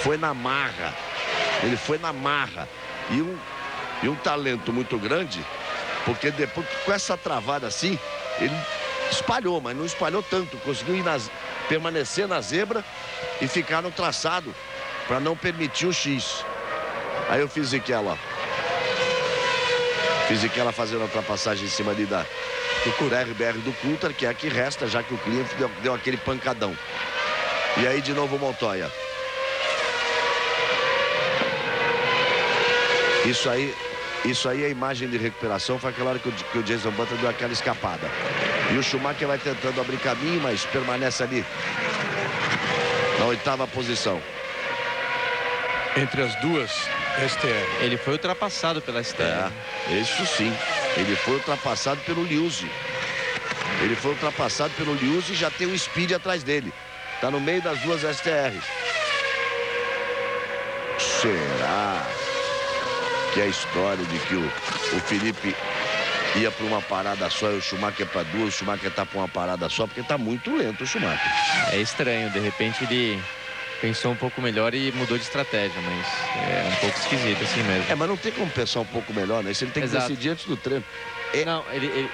S2: foi na marra. Ele foi na marra. E um talento muito grande, porque depois, com essa travada assim, ele espalhou, mas não espalhou tanto. Conseguiu permanecer na zebra e ficar no traçado para não permitir o X. Aí o Fisichella. Fisichella fazendo a ultrapassagem em cima ali do RBR do Coulthard, que é a que resta, já que o cliente deu aquele pancadão. E aí de novo o Montoya. Isso aí é a imagem de recuperação. Foi aquela hora que o Jenson Button deu aquela escapada. E o Schumacher vai tentando abrir caminho, mas permanece ali na 8ª posição.
S7: Entre as duas STR.
S8: Ele foi ultrapassado pela STR.
S2: É, isso sim. Ele foi ultrapassado pelo Liuzzi. Ele foi ultrapassado pelo Liuzzi e já tem o Speed atrás dele. Tá no meio das duas STRs. Será que a história de que o Felipe ia para uma parada só e o Schumacher para duas, o Schumacher tá para uma parada só, porque tá muito lento o Schumacher.
S8: É estranho, de repente ele pensou um pouco melhor e mudou de estratégia, mas é um pouco esquisito assim mesmo.
S2: É, mas não tem como pensar um pouco melhor, né? Isso ele tem que decidir antes do treino.
S8: Não, ele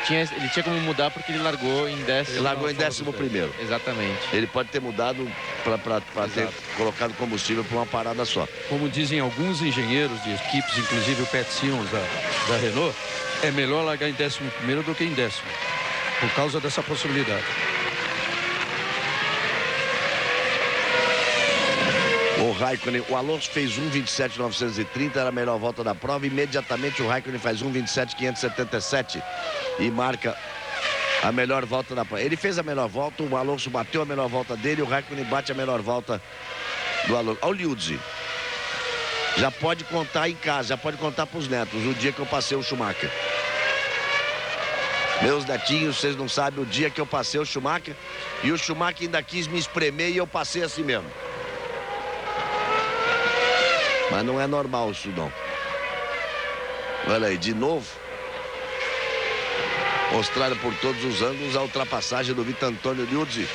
S8: tinha como mudar porque ele largou em 10º.
S2: Ele largou em 11º.
S8: Exatamente.
S2: Ele pode ter mudado para ter colocado combustível para uma parada só.
S7: Como dizem alguns engenheiros de equipes, inclusive o Pat Simmons da Renault, é melhor largar em 11º do que em 10º, por causa dessa possibilidade.
S2: O Raikkonen, o Alonso fez 1:27.930, era a melhor volta da prova. Imediatamente o Raikkonen faz 1:27.577 e marca a melhor volta da prova. Ele fez a melhor volta, o Alonso bateu a melhor volta dele, o Raikkonen bate a melhor volta do Alonso. Olha o Liuzzi. Já pode contar em casa, já pode contar para os netos o dia que eu passei o Schumacher. Meus netinhos, vocês não sabem o dia que eu passei o Schumacher, e o Schumacher ainda quis me espremer e eu passei assim mesmo. Mas não é normal isso não. Olha aí, de novo. Mostrada por todos os ângulos a ultrapassagem do Vittorio Liuzzi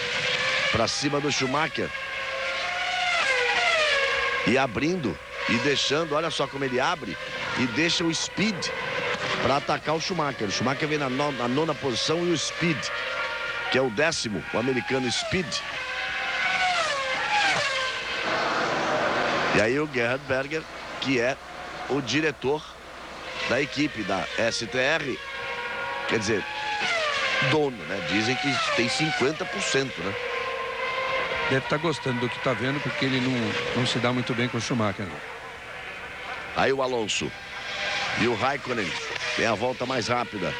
S2: para cima do Schumacher. E abrindo e deixando, olha só como ele abre e deixa o Speed para atacar o Schumacher. O Schumacher vem na 9ª posição e o Speed, que é o 10º, o americano Speed. E aí o Gerhard Berger, que é o diretor da equipe da STR, quer dizer, dono, né? Dizem que tem 50%, né?
S7: Deve estar gostando do que está vendo, porque ele não se dá muito bem com o Schumacher, não.
S2: Aí o Alonso e o Raikkonen tem a volta mais rápida.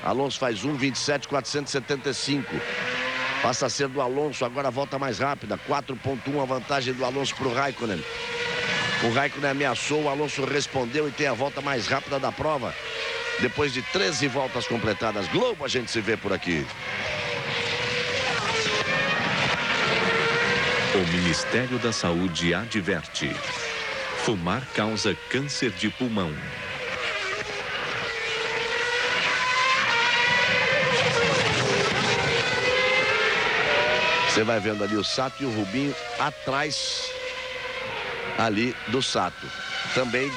S2: Alonso faz 1:27.475. Passa a ser do Alonso, agora a volta mais rápida. 4.1 a vantagem do Alonso para o Raikkonen. O Raikkonen ameaçou, o Alonso respondeu e tem a volta mais rápida da prova. Depois de 13 voltas completadas. Globo, a gente se vê por aqui.
S10: O Ministério da Saúde adverte: fumar causa câncer de pulmão.
S2: Você vai vendo ali o Sato e o Rubinho atrás ali do Sato. Também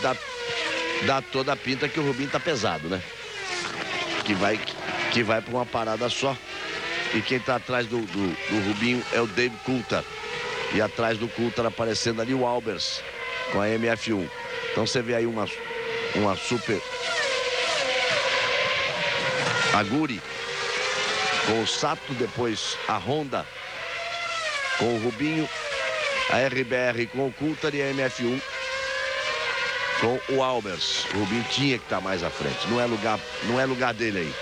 S2: dá toda a pinta que o Rubinho tá pesado, né? Que vai para uma parada só. E quem tá atrás do Rubinho é o Dave Coulthard. E atrás do Coulthard aparecendo ali o Albers com a MF1. Então você vê aí uma super Aguri com o Sato, depois a Honda com o Rubinho, a RBR com o Coulthard e a MF1 com o Albers. O Rubinho tinha que estar mais à frente. Não é lugar dele aí.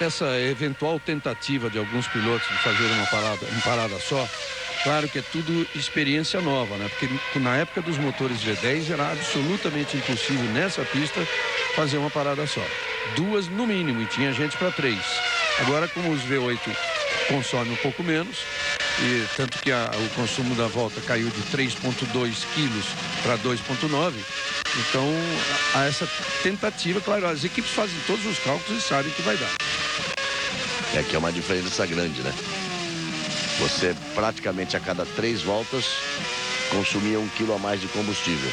S7: Essa eventual tentativa de alguns pilotos de fazer uma parada só, claro que é tudo experiência nova, né? Porque na época dos motores V10 era absolutamente impossível nessa pista fazer uma parada só. 2 no mínimo, e tinha gente para 3. Agora, como os V8 consomem um pouco menos, e tanto que o consumo da volta caiu de 3,2 quilos para 2,9, então há essa tentativa. Claro, as equipes fazem todos os cálculos e sabem que vai dar.
S2: É que é uma diferença grande, né? Você praticamente a cada 3 voltas consumia 1 quilo a mais de combustível.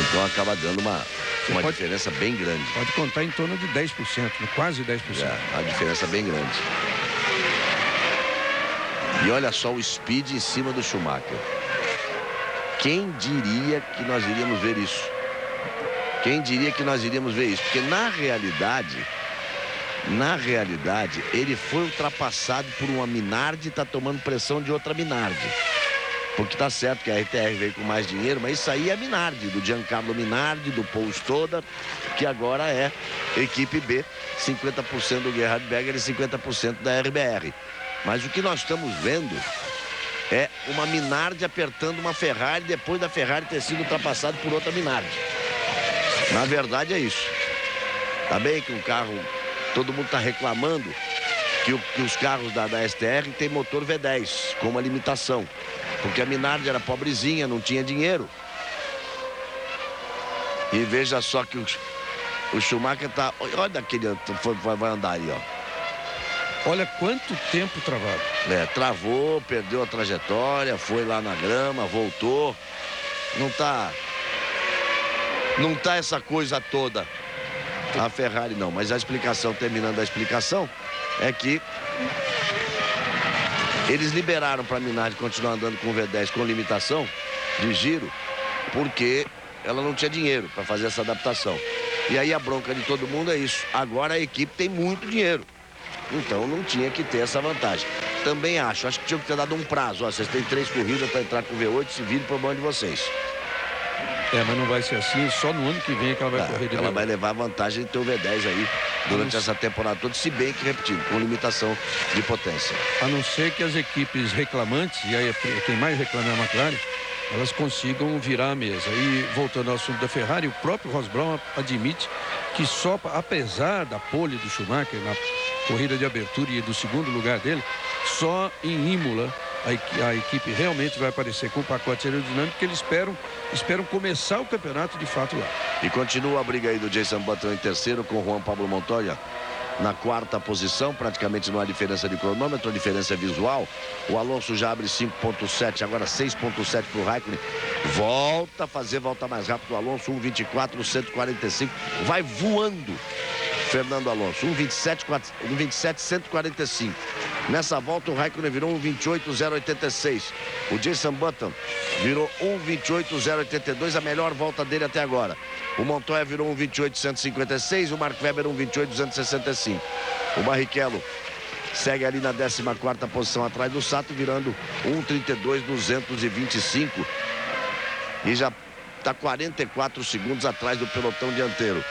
S2: Então acaba dando uma diferença bem grande.
S7: Pode contar em torno de 10%, quase 10%.
S2: É, a diferença bem grande. E olha só o speed em cima do Schumacher. Quem diria que nós iríamos ver isso? Quem diria que nós iríamos ver isso? Porque na realidade, ele foi ultrapassado por uma Minardi e está tomando pressão de outra Minardi. Porque tá certo que a RTR veio com mais dinheiro, mas isso aí é Minardi, do Giancarlo Minardi, do Paul Stoddard, que agora é equipe B, 50% do Gerhard Berger e 50% da RBR. Mas o que nós estamos vendo é uma Minardi apertando uma Ferrari depois da Ferrari ter sido ultrapassada por outra Minardi. Na verdade é isso. Tá bem que um carro, todo mundo tá reclamando que os carros da STR tem motor V10 com uma limitação. Porque a Minardi era pobrezinha, não tinha dinheiro. E veja só que o Schumacher tá... Olha aquele... Vai andar aí, ó.
S7: Olha quanto tempo travado.
S2: É, travou, perdeu a trajetória, foi lá na grama, voltou. Não tá essa coisa toda. A Ferrari não, mas a explicação, terminando a explicação, é que eles liberaram para a Minardi continuar andando com o V10 com limitação de giro, porque ela não tinha dinheiro para fazer essa adaptação. E aí a bronca de todo mundo é isso. Agora a equipe tem muito dinheiro, então não tinha que ter essa vantagem. Também acho que tinha que ter dado um prazo. Ó, vocês têm 3 corridas para entrar com o V8, se vire para o problema de vocês.
S7: É, mas não vai ser assim, só no ano que vem que ela vai correr de
S2: Ela
S7: V8.
S2: vai levar a vantagem de ter o V10 aí durante essa temporada toda, se bem que, repetindo, com limitação de potência.
S7: A não ser que as equipes reclamantes, e aí quem mais reclama é a McLaren, elas consigam virar a mesa. E voltando ao assunto da Ferrari, o próprio Ross Brawn admite que só, apesar da pole do Schumacher na corrida de abertura e do segundo lugar dele, só em Imola a equipe realmente vai aparecer com o pacote aerodinâmico, que eles esperam começar o campeonato de fato lá.
S2: E continua a briga aí do Jason Button em terceiro, com o Juan Pablo Montoya na 4ª posição. Praticamente não há diferença de cronômetro, a diferença é visual. O Alonso já abre 5.7, agora 6.7 para o Raikkonen. Volta a fazer volta mais rápido o Alonso, 1.24, 145. Vai voando Fernando Alonso, 1.27, 145. Nessa volta o Raikkonen virou 1.28.086. O Jason Button virou 1.28.082, a melhor volta dele até agora. O Montoya virou 1.28.156, o Mark Webber 1.28.265. O Barrichello segue ali na 14ª posição atrás do Sato, virando 1.32.225. E já está 44 segundos atrás do pelotão dianteiro.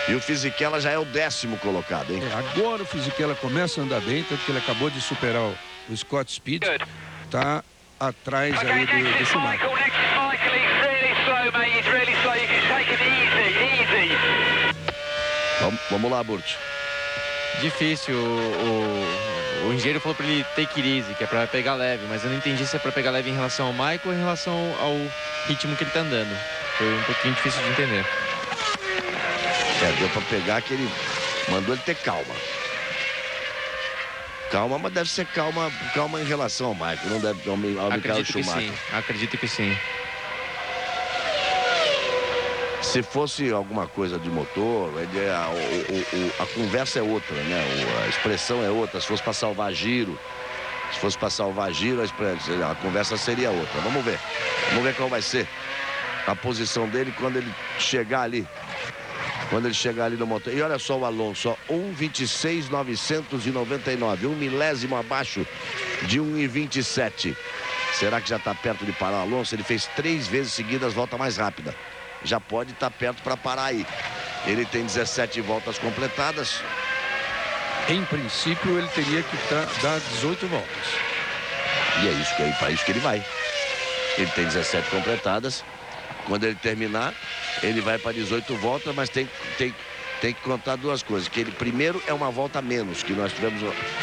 S2: E o Fisichella já é o 10º colocado, hein?
S7: Agora o Fisichella começa a andar bem, tanto que ele acabou de superar o Scott Speed. Está atrás aí do Schumacher.
S2: Vamos lá, Burt.
S8: Difícil. O engenheiro falou para ele take it easy, que é para pegar leve, mas eu não entendi se é para pegar leve em relação ao Michael ou em relação ao ritmo que ele está andando. Foi um pouquinho difícil de entender.
S2: Deu para pegar que ele mandou ele ter calma. Calma, mas deve ser calma em relação ao Michael, não deve ao Michael Schumacher.
S8: Acredito que sim.
S2: Se fosse alguma coisa de motor, a conversa é outra, né? A expressão é outra. Se fosse para salvar giro, a conversa seria outra. Vamos ver qual vai ser a posição dele quando ele chegar ali. No motor. E olha só o Alonso, 1,26,999, 1 milésimo abaixo de 1,27. Será que já está perto de parar o Alonso? Ele fez 3 vezes seguidas volta mais rápida. Já pode estar perto para parar aí. Ele tem 17 voltas completadas.
S7: Em princípio, ele teria que dar 18 voltas.
S2: E é para isso que ele vai. Ele tem 17 completadas. Quando ele terminar, ele vai para 18 voltas, mas tem que contar duas coisas. Que ele primeiro é uma volta a menos, que nós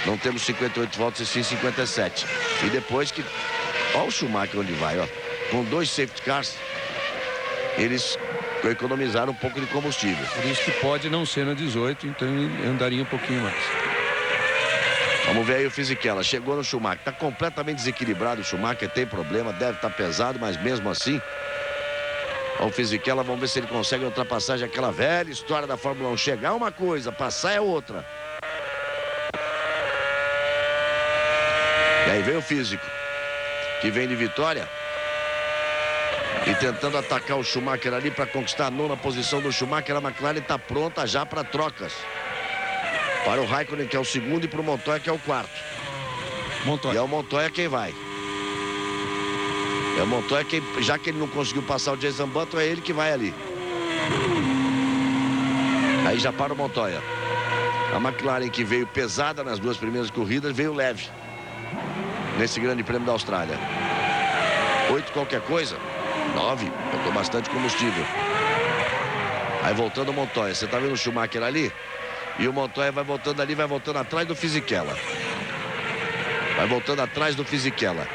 S2: não temos 58 voltas e sim 57. E depois que... Olha o Schumacher onde vai, ó. Com 2 safety cars, eles economizaram um pouco de combustível.
S7: Por isso que pode não ser na 18, então ele andaria um pouquinho mais.
S2: Vamos ver aí o Fisichella. Chegou no Schumacher. Está completamente desequilibrado o Schumacher. Tem problema, deve estar pesado, mas mesmo assim... O Fisichella, vamos ver se ele consegue a ultrapassagem. Aquela velha história da Fórmula 1. Chegar é uma coisa, passar é outra. E aí vem o físico, que vem de vitória. E tentando atacar o Schumacher ali para conquistar a 9ª posição do Schumacher. A McLaren está pronta já para trocas. Para o Raikkonen, que é o 2º, e para o Montoya, que é o 4º. E é o Montoya quem vai. É o Montoya quem, já que ele não conseguiu passar o Jenson Button, é ele que vai ali. Aí já para o Montoya. A McLaren, que veio pesada nas 2 primeiras corridas, veio leve nesse grande prêmio da Austrália. 8 qualquer coisa. 9, botou bastante combustível. Aí voltando o Montoya. Você tá vendo o Schumacher ali? E o Montoya vai voltando ali, vai voltando atrás do Fisichella. Vai voltando atrás do Fisichella.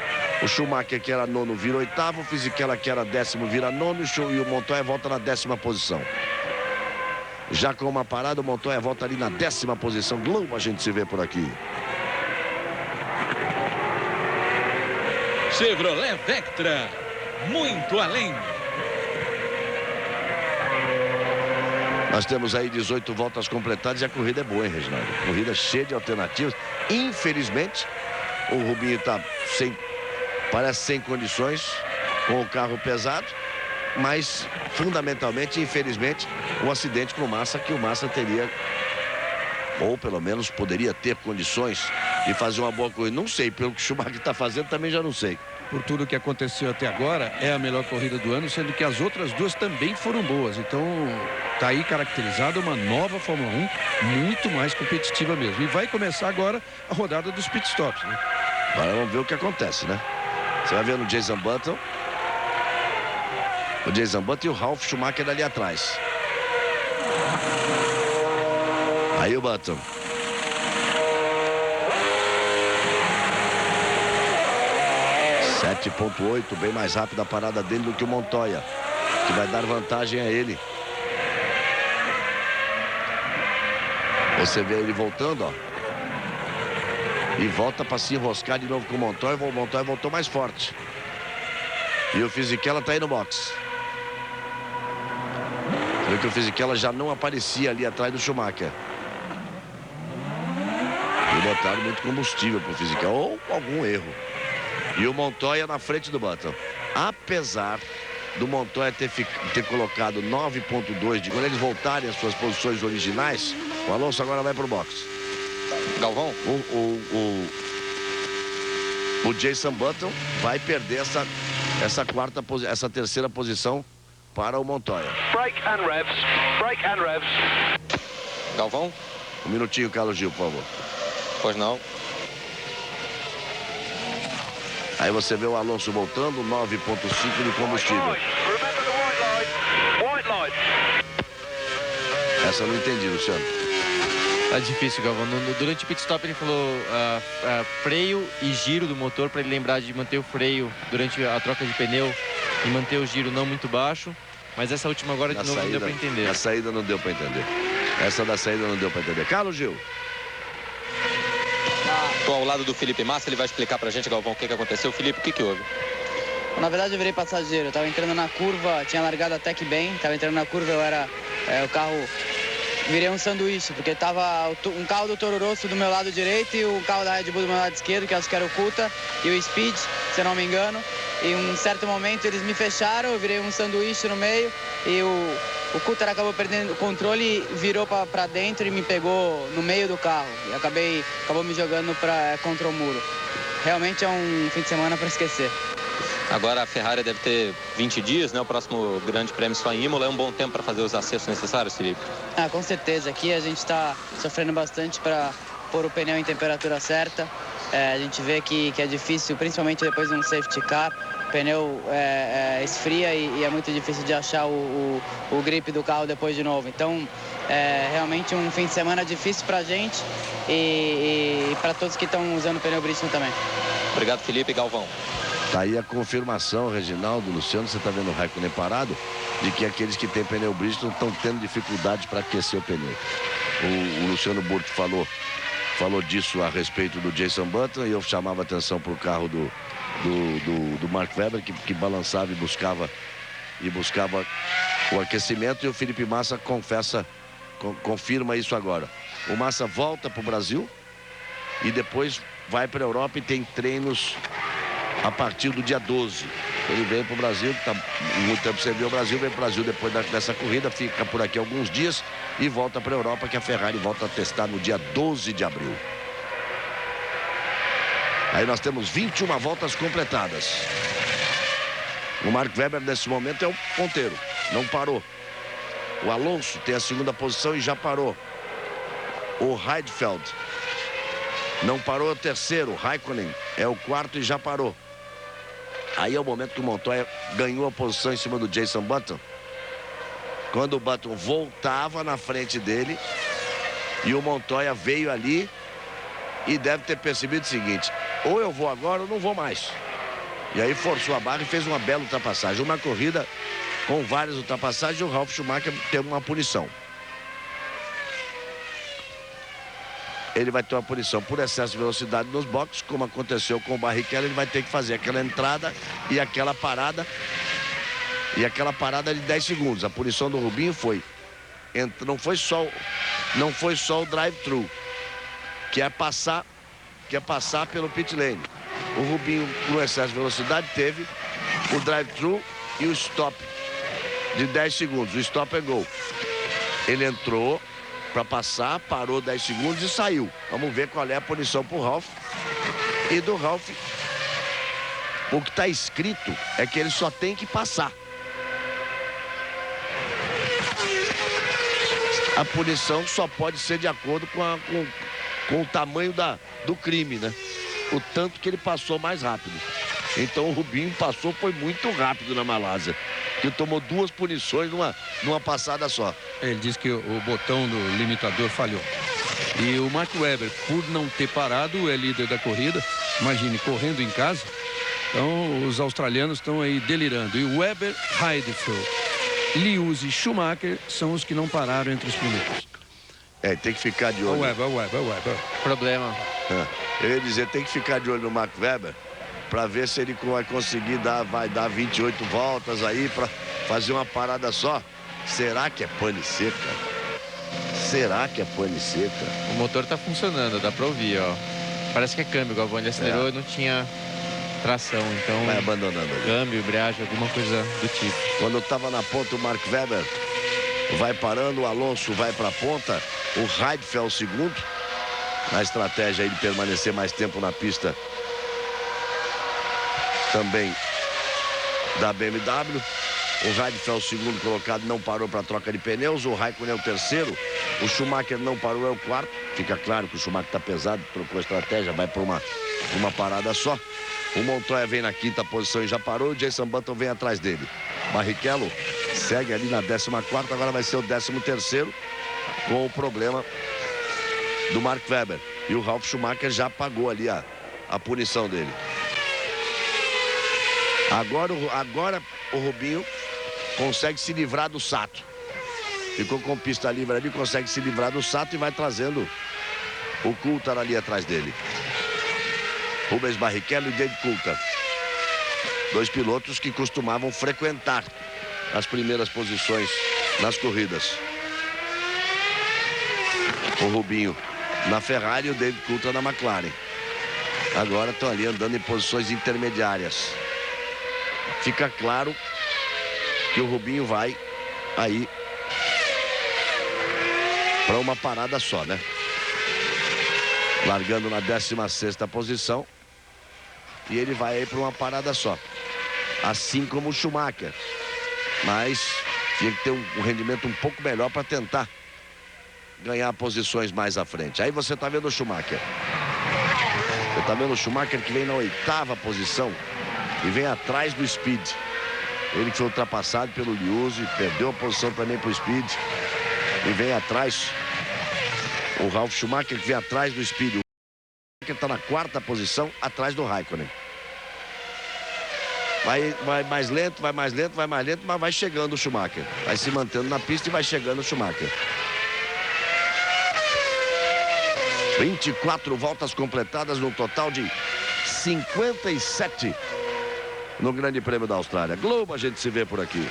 S2: O Schumacher, que era 9º, vira 8º. O Fisichella, que era 10º, vira 9º. E o Montoya volta na 10ª posição. Já com uma parada, o Montoya volta ali na 10ª posição. Globo a gente se vê por aqui.
S11: Chevrolet Vectra, muito além.
S2: Nós temos aí 18 voltas completadas e a corrida é boa, hein, Reginaldo? Corrida cheia de alternativas. Infelizmente, o Rubinho parece sem condições com o carro pesado, mas fundamentalmente, infelizmente, um acidente com o Massa, que o Massa teria, ou pelo menos poderia ter condições de fazer uma boa corrida. Não sei, pelo que o Schumacher está fazendo, também já não sei.
S7: Por tudo que aconteceu até agora, é a melhor corrida do ano, sendo que as outras 2 também foram boas. Então, tá aí caracterizada uma nova Fórmula 1, muito mais competitiva mesmo. E vai começar agora a rodada dos pitstops, né?
S2: Agora vamos ver o que acontece, né? Você vai ver no Jenson Button. O Jenson Button e o Ralf Schumacher ali atrás. Aí o Button. .8, bem mais rápida a parada dele do que o Montoya, que vai dar vantagem a ele. Você vê ele voltando, ó. E volta para se enroscar de novo com o Montoya. O Montoya voltou mais forte. E o Fisichella tá aí no box. Você vê que o Fisichella já não aparecia ali atrás do Schumacher. E botaram muito combustível pro Fisichella, ou algum erro. E o Montoya na frente do Button. Apesar do Montoya ter colocado 9.2 de... Quando eles voltarem às suas posições originais, o Alonso agora vai pro box.
S4: Galvão?
S2: O Jenson Button vai perder essa terceira posição para o Montoya.
S9: Brake and revs. Brake and revs.
S4: Galvão?
S2: Um minutinho, Carlos Gil, por favor.
S4: Pois não.
S2: Aí você vê o Alonso voltando, 9.5 de combustível. Essa eu não entendi, Luciano.
S8: Tá difícil, Galvão. Durante o pit stop ele falou freio e giro do motor, para ele lembrar de manter o freio durante a troca de pneu e manter o giro não muito baixo. Mas essa última agora de novo não deu para entender.
S2: A saída não deu para entender. Essa da saída não deu para entender. Carlos Gil.
S4: Estou ao lado do Felipe Massa, ele vai explicar pra gente, Galvão, o que aconteceu. Felipe, o que houve?
S5: Na verdade eu virei passageiro, eu tava entrando na curva, tinha largado até que bem, tava entrando na curva, eu era, o carro, virei um sanduíche, porque tava um carro do Toro Rosso do meu lado direito e o carro da Red Bull do meu lado esquerdo, que acho que era o Kuta, e o Speed, se eu não me engano, e em um certo momento eles me fecharam, eu virei um sanduíche no meio, e o Kuta acabou perdendo o controle, virou para dentro e me pegou no meio do carro, e acabou me jogando contra o muro. Realmente é um fim de semana para esquecer.
S4: Agora a Ferrari deve ter 20 dias, né? O próximo grande prêmio só em Imola. É um bom tempo para fazer os acertos necessários, Felipe?
S5: Ah, com certeza. Aqui a gente está sofrendo bastante para pôr o pneu em temperatura certa. A gente vê que é difícil, principalmente depois de um safety car. O pneu esfria e é muito difícil de achar o grip do carro depois de novo. Então, é realmente um fim de semana difícil para a gente e para todos que estão usando o pneu Bridgestone também.
S4: Obrigado, Felipe. Galvão.
S2: Tá aí a confirmação, Reginaldo, Luciano, você está vendo o Raikkonen parado, de que aqueles que têm pneu Bridgestone estão tendo dificuldade para aquecer o pneu. O Luciano Burti falou disso a respeito do Jenson Button e eu chamava atenção para o carro do Mark Webber, que balançava e buscava o aquecimento, e o Felipe Massa confirma isso agora. O Massa volta para o Brasil e depois vai para a Europa e tem treinos a partir do dia 12. Ele veio para o Brasil, tá muito tempo sem ver o Brasil, vem para o Brasil depois dessa corrida, fica por aqui alguns dias e volta para a Europa, que a Ferrari volta a testar no dia 12 de abril. Aí nós temos 21 voltas completadas. O Mark Webber nesse momento é o ponteiro, não parou. O Alonso tem a segunda posição e já parou. O Heidfeld não parou, é o terceiro. O Raikkonen é o quarto e já parou. Aí é o momento que o Montoya ganhou a posição em cima do Jenson Button, quando o Button voltava na frente dele e o Montoya veio ali e deve ter percebido o seguinte: ou eu vou agora ou não vou mais. E aí forçou a barra e fez uma bela ultrapassagem. Uma corrida com várias ultrapassagens, o Ralf Schumacher teve uma punição. Ele vai ter uma punição por excesso de velocidade nos boxes, como aconteceu com o Barrichello. Ele vai ter que fazer aquela entrada e aquela parada. E aquela parada de 10 segundos. A punição do Rubinho não foi só o drive-thru, que é passar pelo pit lane. O Rubinho, no excesso de velocidade, teve o drive-thru e o stop de 10 segundos. O stop and go. Ele entrou para passar, parou 10 segundos e saiu. Vamos ver qual é a punição para o Ralf. E do Ralf, o que está escrito é que ele só tem que passar. A punição só pode ser de acordo com o tamanho do crime, né? O tanto que ele passou mais rápido. Então o Rubinho passou, foi muito rápido na Malásia, que tomou 2 punições numa passada só.
S7: Ele disse que o botão do limitador falhou. E o Mark Webber, por não ter parado, é líder da corrida. Imagine, correndo em casa. Então os australianos estão aí delirando. E o Webber, Heidfeld, Lewis e Schumacher são os que não pararam entre os primeiros.
S2: Tem que ficar de olho.
S7: O Webber.
S8: Problema.
S2: Eu ia dizer, tem que ficar de olho no Mark Webber para ver se ele vai conseguir vai dar 28 voltas aí para fazer uma parada só. Será que é pane seca? Será que é pane seca?
S8: O motor tá funcionando, dá para ouvir, ó. Parece que é câmbio, Galvão. Ele acelerou e não tinha tração, então
S2: vai abandonando ali.
S8: Câmbio, embreagem, alguma coisa do tipo.
S2: Quando estava na ponta, o Mark Webber vai parando, o Alonso vai para a ponta, o Heidfeld segundo, na estratégia aí de permanecer mais tempo na pista também da BMW. O Heidfeld, segundo colocado, não parou para troca de pneus. O Raikkonen é o terceiro. O Schumacher não parou, é o quarto. Fica claro que o Schumacher está pesado, trocou a estratégia, vai para uma parada só. O Montoya vem na quinta posição e já parou. O Jenson Button vem atrás dele. Barrichello segue ali na 14ª, agora vai ser o 13º, com o problema do Mark Webber. E o Ralf Schumacher já pagou ali a punição dele. Agora o Rubinho consegue se livrar do Sato. Ficou com pista livre ali, consegue se livrar do Sato e vai trazendo o Coulthard ali atrás dele. Rubens Barrichello e David Coulthard. Dois pilotos que costumavam frequentar as primeiras posições nas corridas. O Rubinho na Ferrari e o David Coulthard na McLaren. Agora estão ali andando em posições intermediárias. Fica claro que o Rubinho vai aí para uma parada só, né? Largando na 16ª posição. E ele vai aí para uma parada só. Assim como o Schumacher. Mas tinha que ter um rendimento um pouco melhor para tentar ganhar posições mais à frente. Aí você está vendo o Schumacher. Você está vendo o Schumacher que vem na 8ª posição e vem atrás do Speed. Ele que foi ultrapassado pelo Liuzzi, perdeu a posição também para o Speed. E vem atrás o Ralf Schumacher, que vem atrás do Speed. O Schumacher está na 4ª posição, atrás do Raikkonen. Vai mais lento, vai mais lento, vai mais lento, mas vai chegando o Schumacher. Vai se mantendo na pista e vai chegando o Schumacher. 24 voltas completadas no total de 57 no Grande Prêmio da Austrália. Globo, a gente se vê por aqui.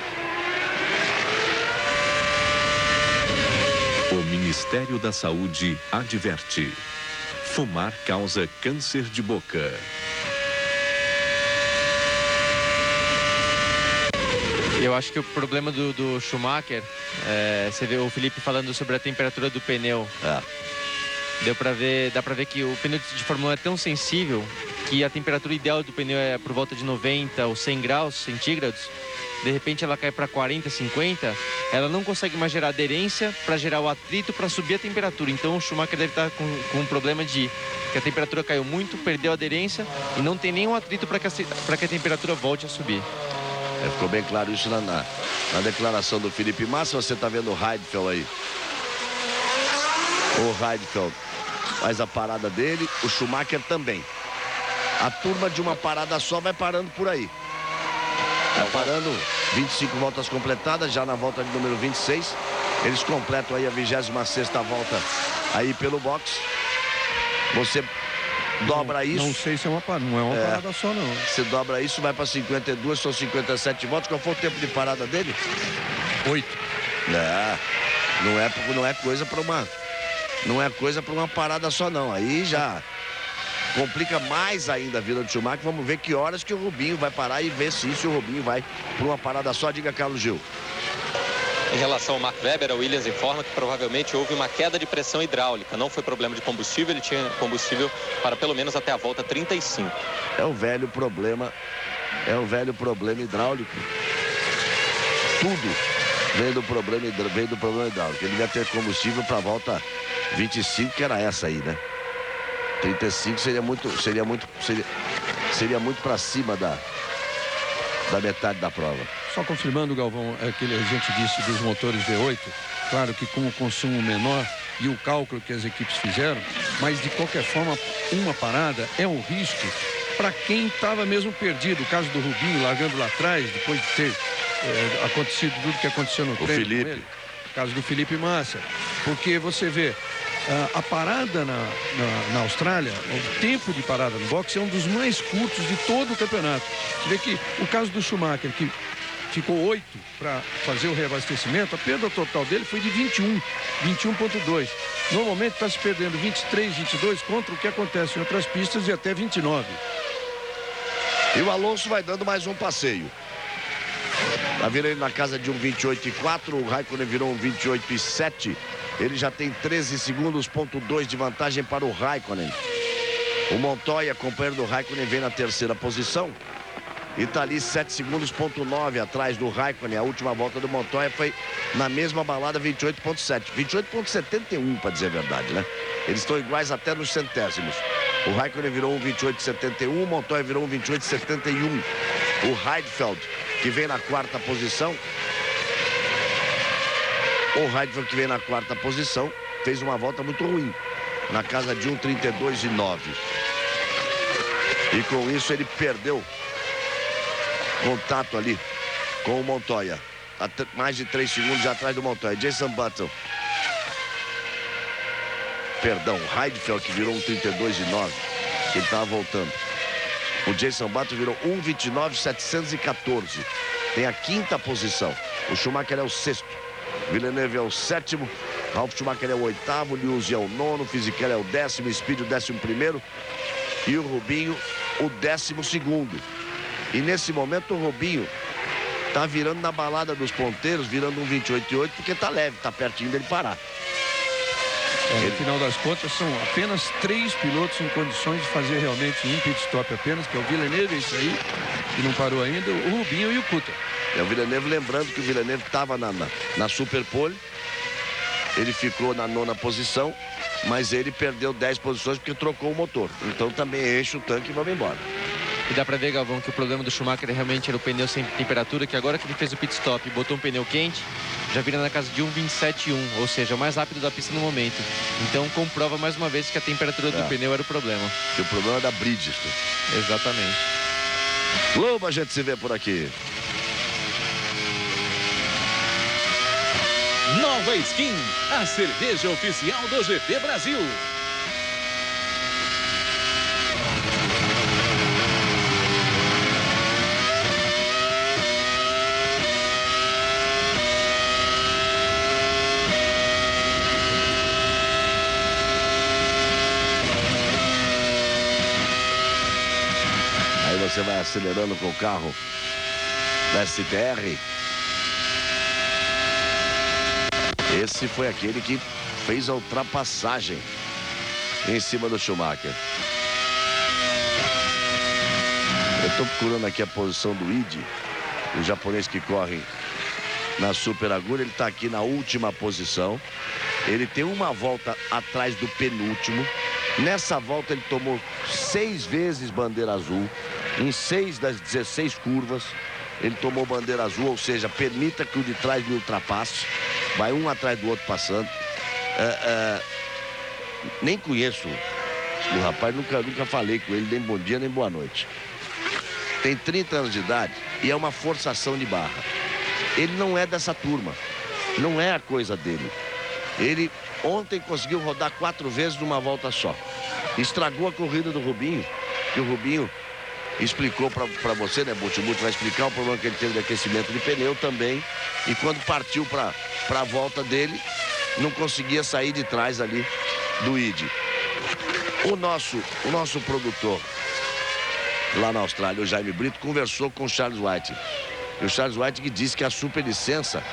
S10: O Ministério da Saúde adverte: fumar causa câncer de boca.
S8: Eu acho que o problema do Schumacher, você vê o Felipe falando sobre a temperatura do pneu. Dá pra ver que o pneu de Fórmula 1 é tão sensível que a temperatura ideal do pneu é por volta de 90 ou 100 graus centígrados. De repente ela cai para 40, 50, ela não consegue mais gerar aderência para gerar o atrito para subir a temperatura. Então o Schumacher deve estar com um problema de que a temperatura caiu muito, perdeu a aderência e não tem nenhum atrito para que a temperatura volte a subir.
S2: Ficou bem claro isso na declaração do Felipe Massa. Você está vendo o Heidfeld aí. O Heidfeld faz a parada dele, o Schumacher também. A turma de uma parada só vai parando por aí. Vai parando, 25 voltas completadas, já na volta de número 26. Eles completam aí a 26ª volta aí pelo box. Você dobra isso.
S7: Não sei se é uma parada, não é uma parada só, não.
S2: Você dobra isso, vai para 52, são 57 voltas. Qual foi o tempo de parada dele?
S7: 8.
S2: Não é coisa para uma... Não é coisa para uma parada só, não. Aí já complica mais ainda a vida do Schumacher. Vamos ver que horas que o Rubinho vai parar e ver se o Rubinho vai para uma parada só. Diga, Carlos Gil.
S4: Em relação ao Mark Webber, a Williams informa que provavelmente houve uma queda de pressão hidráulica. Não foi problema de combustível, ele tinha combustível para pelo menos até a volta 35.
S2: É o velho problema hidráulico. Tudo vem do problema hidráulico. Ele ia ter combustível para a volta 25, que era essa aí, né? 35 seria muito para cima da metade da prova.
S7: Só confirmando, Galvão, aquele a gente disse dos motores V8, claro que com o consumo menor e o cálculo que as equipes fizeram, mas de qualquer forma uma parada é um risco para quem estava mesmo perdido. O caso do Rubinho largando lá atrás, depois de ter acontecido tudo que aconteceu no treino. O Felipe. O caso do Felipe Massa. Porque você vê, a parada na Austrália, o tempo de parada no boxe é um dos mais curtos de todo o campeonato. Você vê que o caso do Schumacher, que ficou 8 para fazer o reabastecimento, a perda total dele foi de 21.2. Normalmente está se perdendo 23, 22 contra o que acontece em outras pistas de até 29.
S2: E o Alonso vai dando mais um passeio. Tá vendo ele na casa de um 28,4, o Raikkonen virou um 28,7. Ele já tem 13 segundos, ponto 2 de vantagem para o Raikkonen. O Montoya, companheiro do Raikkonen, vem na 3ª posição. E tá ali 7 segundos, ponto 9 atrás do Raikkonen. A última volta do Montoya foi na mesma balada, 28,7. 28,71, para dizer a verdade, né? Eles estão iguais até nos centésimos. O Raikkonen virou um 28,71, o Montoya virou um 28,71. O Heidfeld, que vem na 4ª posição. O Heidfeld, que vem na 4ª posição, fez uma volta muito ruim, na casa de 1,32,9. E com isso ele perdeu contato ali com o Montoya. Mais de 3 segundos atrás do Montoya. Jason Button. Perdão, Heidfeld, que virou um 32,9. Ele estava voltando. O Jenson Button virou 1:29.714. Tem a 5ª posição. O Schumacher é o 6º. Villeneuve é o 7º. Ralf Schumacher é o 8º. Liuzzi é o 9º. Fisichella é o 10º. Speed o 11º. E o Rubinho o 12º. E nesse momento o Rubinho tá virando na balada dos ponteiros, virando um 28,8, porque tá leve, tá pertinho dele parar.
S7: No final das contas, são apenas 3 pilotos em condições de fazer realmente um pit stop apenas, que é o Villeneuve, esse aí, que não parou ainda, o Rubinho e o Coulthard.
S2: É o Villeneuve, lembrando que o Villeneuve estava na Super Pole, ele ficou na 9ª posição, mas ele perdeu 10 posições porque trocou o motor. Então também enche o tanque e vamos embora.
S8: E dá pra ver, Galvão, que o problema do Schumacher realmente era o pneu sem temperatura, que agora que ele fez o pit stop e botou um pneu quente, já vira na casa de 1:27.1, ou seja, o mais rápido da pista no momento. Então comprova mais uma vez que a temperatura do pneu era o problema.
S2: Que o problema é da Bridgestone.
S8: Exatamente.
S2: Globo, a gente se vê por aqui.
S11: Nova Skin, a cerveja oficial do GP Brasil.
S2: Aí você vai acelerando com o carro da STR. Esse foi aquele que fez a ultrapassagem em cima do Schumacher. Eu estou procurando aqui a posição do Ide, o japonês que corre na Super Agulha. Ele está aqui na última posição. Ele tem uma volta atrás do penúltimo. Nessa volta ele tomou 6 vezes bandeira azul. Em 6 das 16 curvas ele tomou bandeira azul, ou seja, permita que o de trás me ultrapasse. Vai um atrás do outro passando. Nem conheço o rapaz, nunca falei com ele, nem bom dia, nem boa noite. Tem 30 anos de idade e é uma forçação de barra. Ele não é dessa turma, não é a coisa dele. Ele ontem conseguiu rodar 4 vezes numa volta só. Estragou a corrida do Rubinho, que o Rubinho explicou para você, né? Butti vai explicar o problema que ele teve de aquecimento de pneu também. E quando partiu para a volta dele, não conseguia sair de trás ali do Ide. O nosso produtor lá na Austrália, o Jaime Brito, conversou com o Charles White. E o Charles White que disse que a superlicença,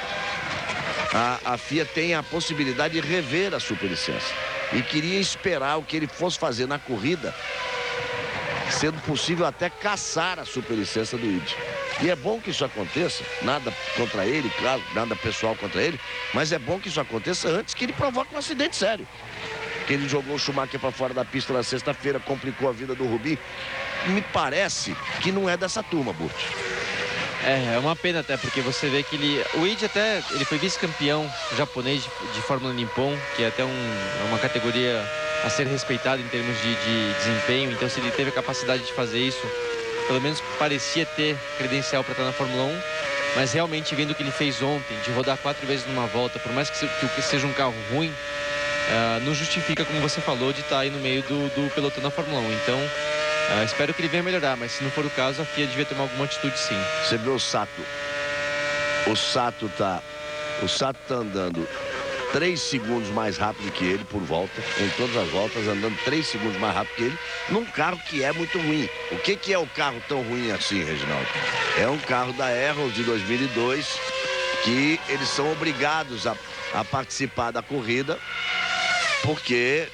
S2: a FIA tem a possibilidade de rever a superlicença. E queria esperar o que ele fosse fazer na corrida, sendo possível até caçar a superlicença do Ide. E é bom que isso aconteça, nada contra ele, claro, nada pessoal contra ele, mas é bom que isso aconteça antes que ele provoque um acidente sério. Que ele jogou o Schumacher para fora da pista na sexta-feira, complicou a vida do Rubinho. Me parece que não é dessa turma, Burt.
S8: É uma pena até, porque você vê que o Ide até, ele foi vice-campeão japonês de Fórmula Nippon, que é até uma categoria a ser respeitada em termos de desempenho. Então, se ele teve a capacidade de fazer isso, pelo menos parecia ter credencial para estar na Fórmula 1, mas realmente vendo o que ele fez ontem, de rodar 4 vezes numa volta, por mais que seja um carro ruim, não justifica, como você falou, de estar aí no meio do pelotão da Fórmula 1. Então, espero que ele venha melhorar, mas se não for o caso, a FIA devia tomar alguma atitude sim.
S2: Você vê o Sato. O Sato tá andando 3 segundos mais rápido que ele por volta, em todas as voltas, andando 3 segundos mais rápido que ele, num carro que é muito ruim. O que é o carro tão ruim assim, Reginaldo? É um carro da Arrows de 2002, que eles são obrigados a participar da corrida, porque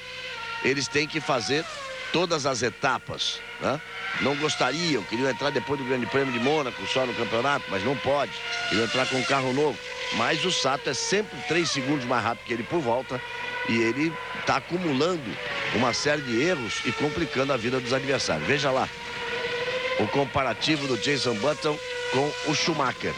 S2: eles têm que fazer todas as etapas, né? Não gostariam, queriam entrar depois do Grande Prêmio de Mônaco só no campeonato, mas não pode. Queriam entrar com um carro novo. Mas o Sato é sempre 3 segundos mais rápido que ele por volta, e ele está acumulando uma série de erros e complicando a vida dos adversários. Veja lá o comparativo do Jenson Button com o Schumacher.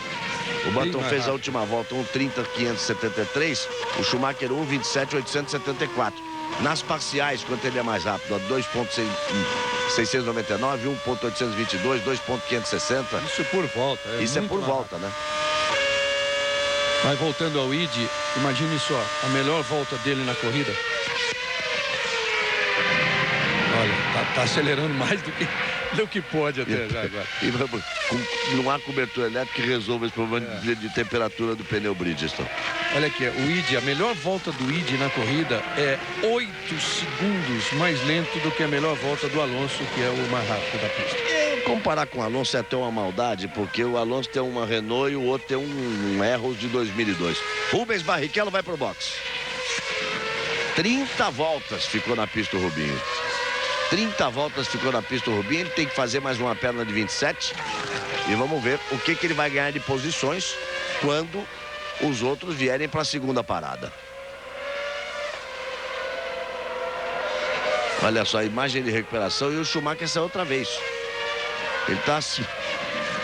S2: O Button fez a última volta 1:30.573, o Schumacher 1:27.874. Nas parciais, quanto ele é mais rápido? 2.699, 1.822, 2.560.
S7: Isso por volta.
S2: Isso é por volta, né?
S7: Mas voltando ao Ide, imagine só, a melhor volta dele na corrida. Olha, tá acelerando mais do que do que pode até já agora.
S2: Não há cobertura elétrica que resolva esse problema de temperatura do pneu Bridgestone.
S7: Olha aqui, o Ide, a melhor volta do Ide na corrida é 8 segundos mais lento do que a melhor volta do Alonso, que é o mais rápido da pista.
S2: Comparar com o Alonso é até uma maldade, porque o Alonso tem uma Renault e o outro tem um Erros de 2002. Rubens Barrichello vai pro boxe. 30 voltas ficou na pista o Rubinho. 30 voltas ficou na pista o Rubinho. Ele tem que fazer mais uma perna de 27. E vamos ver o que ele vai ganhar de posições quando os outros vierem para a segunda parada. Olha só a imagem de recuperação, e o Schumacher saiu outra vez. Ele tá assim.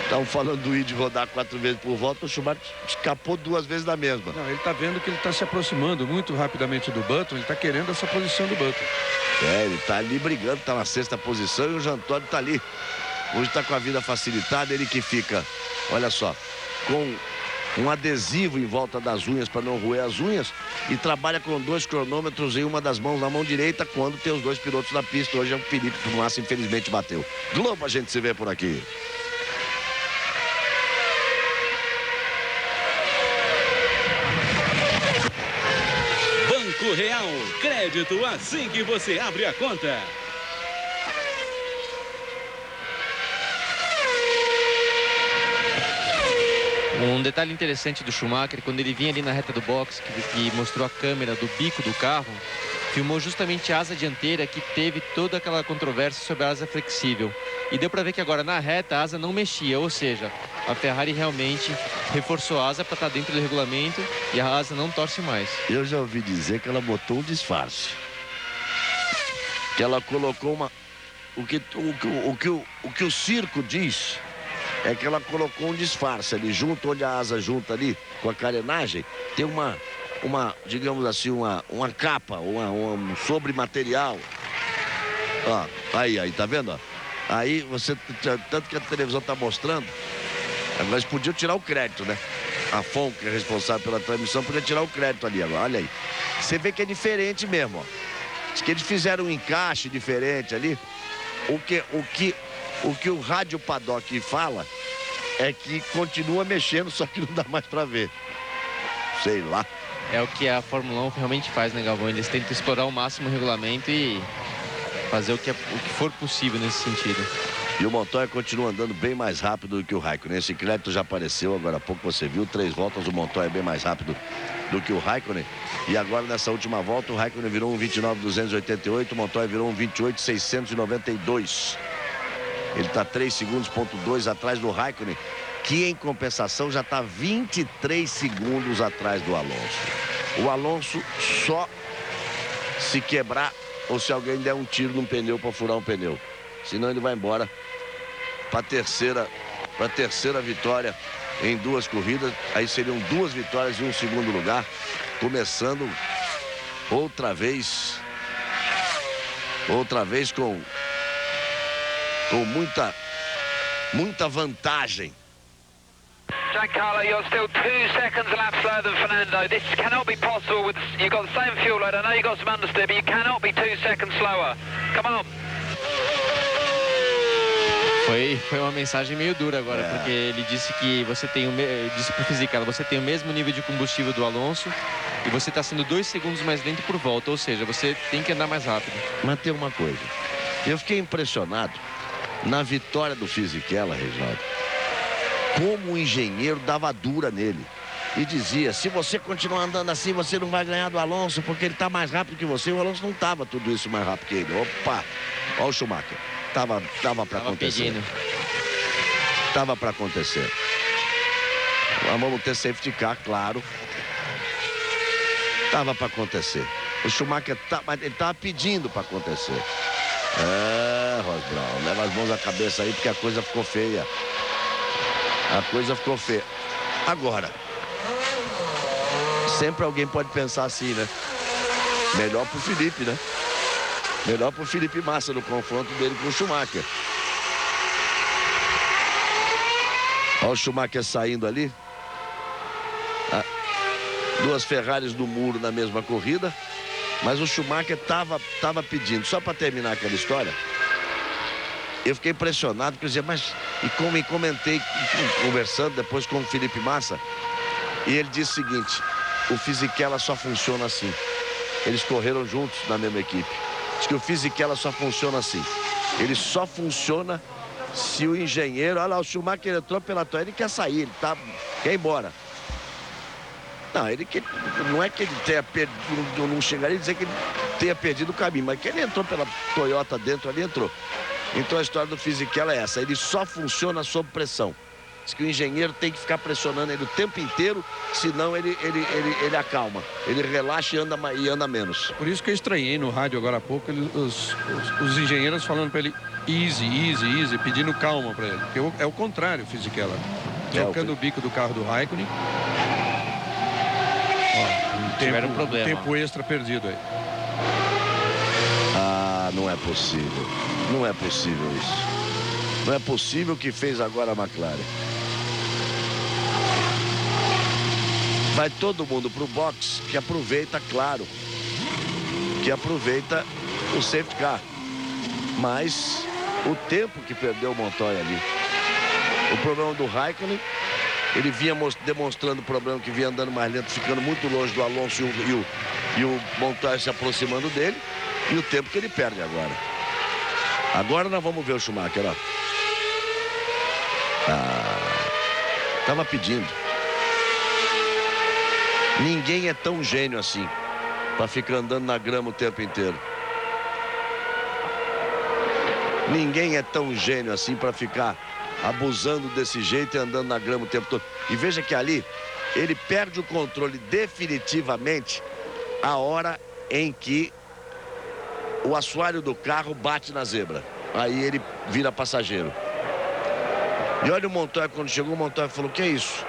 S2: Estavam falando do Ide rodar 4 vezes por volta, o Schumacher escapou 2 vezes da mesma.
S7: Não, ele está vendo que ele está se aproximando muito rapidamente do Button, ele está querendo essa posição do Button.
S2: Ele está ali brigando, está na 6ª posição, e o Jean Todt está ali. Hoje está com a vida facilitada, ele que fica, olha só, com um adesivo em volta das unhas para não roer as unhas, e trabalha com 2 cronômetros em uma das mãos, na mão direita, quando tem os 2 pilotos na pista. Hoje é o Felipe Massa, infelizmente bateu. Globo, a gente se vê por aqui.
S11: Banco Real, crédito assim que você abre a conta.
S8: Um detalhe interessante do Schumacher, quando ele vinha ali na reta do box, que mostrou a câmera do bico do carro, filmou justamente a asa dianteira, que teve toda aquela controvérsia sobre a asa flexível. E deu para ver que agora na reta a asa não mexia, ou seja, a Ferrari realmente reforçou a asa para estar dentro do regulamento e a asa não torce mais.
S2: Eu já ouvi dizer que ela botou um disfarce. Que ela colocou uma... O que o circo diz é que ela colocou um disfarce ali, junto, onde a asa junta ali, com a carenagem, tem uma digamos assim, uma capa, um sobrematerial. Ó, aí, tá vendo? Ó? Aí você, tanto que a televisão tá mostrando, agora eles podiam tirar o crédito, né? A FOM, que é responsável pela transmissão, podia tirar o crédito ali agora, olha aí. Você vê que é diferente mesmo, ó. Diz que eles fizeram um encaixe diferente ali. O que o rádio paddock fala é que continua mexendo, só que não dá mais para ver. Sei lá.
S8: É o que a Fórmula 1 realmente faz, né, Galvão? Eles tentam explorar ao máximo o regulamento e fazer o que for possível nesse sentido.
S2: E o Montoya continua andando bem mais rápido do que o Raikkonen. Esse crédito já apareceu, agora há pouco você viu. 3 voltas, o Montoya é bem mais rápido do que o Raikkonen. E agora nessa última volta o Raikkonen virou um 29.288, o Montoya virou um 28.692. Ele está 3 segundos, ponto 2 atrás do Raikkonen, que em compensação já está 23 segundos atrás do Alonso. O Alonso só se quebrar ou se alguém der um tiro num pneu para furar um pneu. Senão ele vai embora para a terceira vitória em 2 corridas. Aí seriam 2 vitórias e um segundo lugar, começando outra vez com muita vantagem.
S12: Giancarlo, you're still 2 seconds lap slower than Fernando. This cannot be possible. You've got the same fuel load. I know you've got some understeer, but you cannot be 2 seconds slower. Come on.
S8: Foi uma mensagem meio dura agora, porque ele disse que você tem disse pro Fisichella, você tem o mesmo nível de combustível do Alonso e você está sendo 2 segundos mais lento por volta, ou seja, você tem que andar mais rápido.
S2: Mas tem uma coisa, eu fiquei impressionado na vitória do Fisichella, Reginaldo, como o engenheiro dava dura nele e dizia: se você continuar andando assim, você não vai ganhar do Alonso, porque ele está mais rápido que você. O Alonso não estava tudo isso mais rápido que ele. Opa, olha o Schumacher. Tava para acontecer. Pedindo. Tava para acontecer. Nós vamos ter safety car, claro. Tava para acontecer. O Schumacher ele tava pedindo para acontecer. Ross Brown, leva as mãos à cabeça aí, porque a coisa ficou feia. A coisa ficou feia. Agora, sempre alguém pode pensar assim, né? Melhor pro Felipe, né? Melhor pro Felipe Massa no confronto dele com o Schumacher. Olha o Schumacher saindo ali. 2 Ferraris no muro na mesma corrida. Mas o Schumacher tava pedindo, só para terminar aquela história, eu fiquei impressionado, porque eu dizia, mas... E como eu comentei, conversando depois com o Felipe Massa, e ele disse o seguinte, o Fisichella só funciona assim. Eles correram juntos na mesma equipe. Diz que o Fisichella só funciona assim. Ele só funciona se o engenheiro... Olha lá, o Schumacher entrou pela torre, ele quer sair, ele quer ir embora. Não, não é que ele tenha perdido, não chegaria a dizer que ele tenha perdido o caminho, mas que ele entrou pela Toyota dentro ali, entrou. Então a história do Fisichella é essa, ele só funciona sob pressão. Diz que o engenheiro tem que ficar pressionando ele o tempo inteiro, senão ele acalma. Ele relaxa e anda menos.
S7: Por isso que eu estranhei no rádio agora há pouco, os engenheiros falando para ele easy, easy, easy, pedindo calma para ele. Porque é o contrário, o Fisichella. Trocando o bico do carro do Raikkonen.
S8: Tiveram um problema.
S7: Tempo extra perdido aí.
S2: Ah, não é possível. Não é possível isso. Não é possível o que fez agora a McLaren. Vai todo mundo pro box, que aproveita, claro, que aproveita o safety car. Mas o tempo que perdeu o Montoya ali. O problema do Raikkonen, ele vinha demonstrando o problema que vinha andando mais lento, ficando muito longe do Alonso e o Montoya se aproximando dele. E o tempo que ele perde agora. Agora nós vamos ver o Schumacher, ó. Tava pedindo. Ninguém é tão gênio assim para ficar andando na grama o tempo inteiro. Ninguém é tão gênio assim para ficar abusando desse jeito e andando na grama o tempo todo. E veja que ali ele perde o controle definitivamente a hora em que o assoalho do carro bate na zebra. Aí ele vira passageiro. E olha o Montoya, quando chegou, o Montoya falou, que é isso?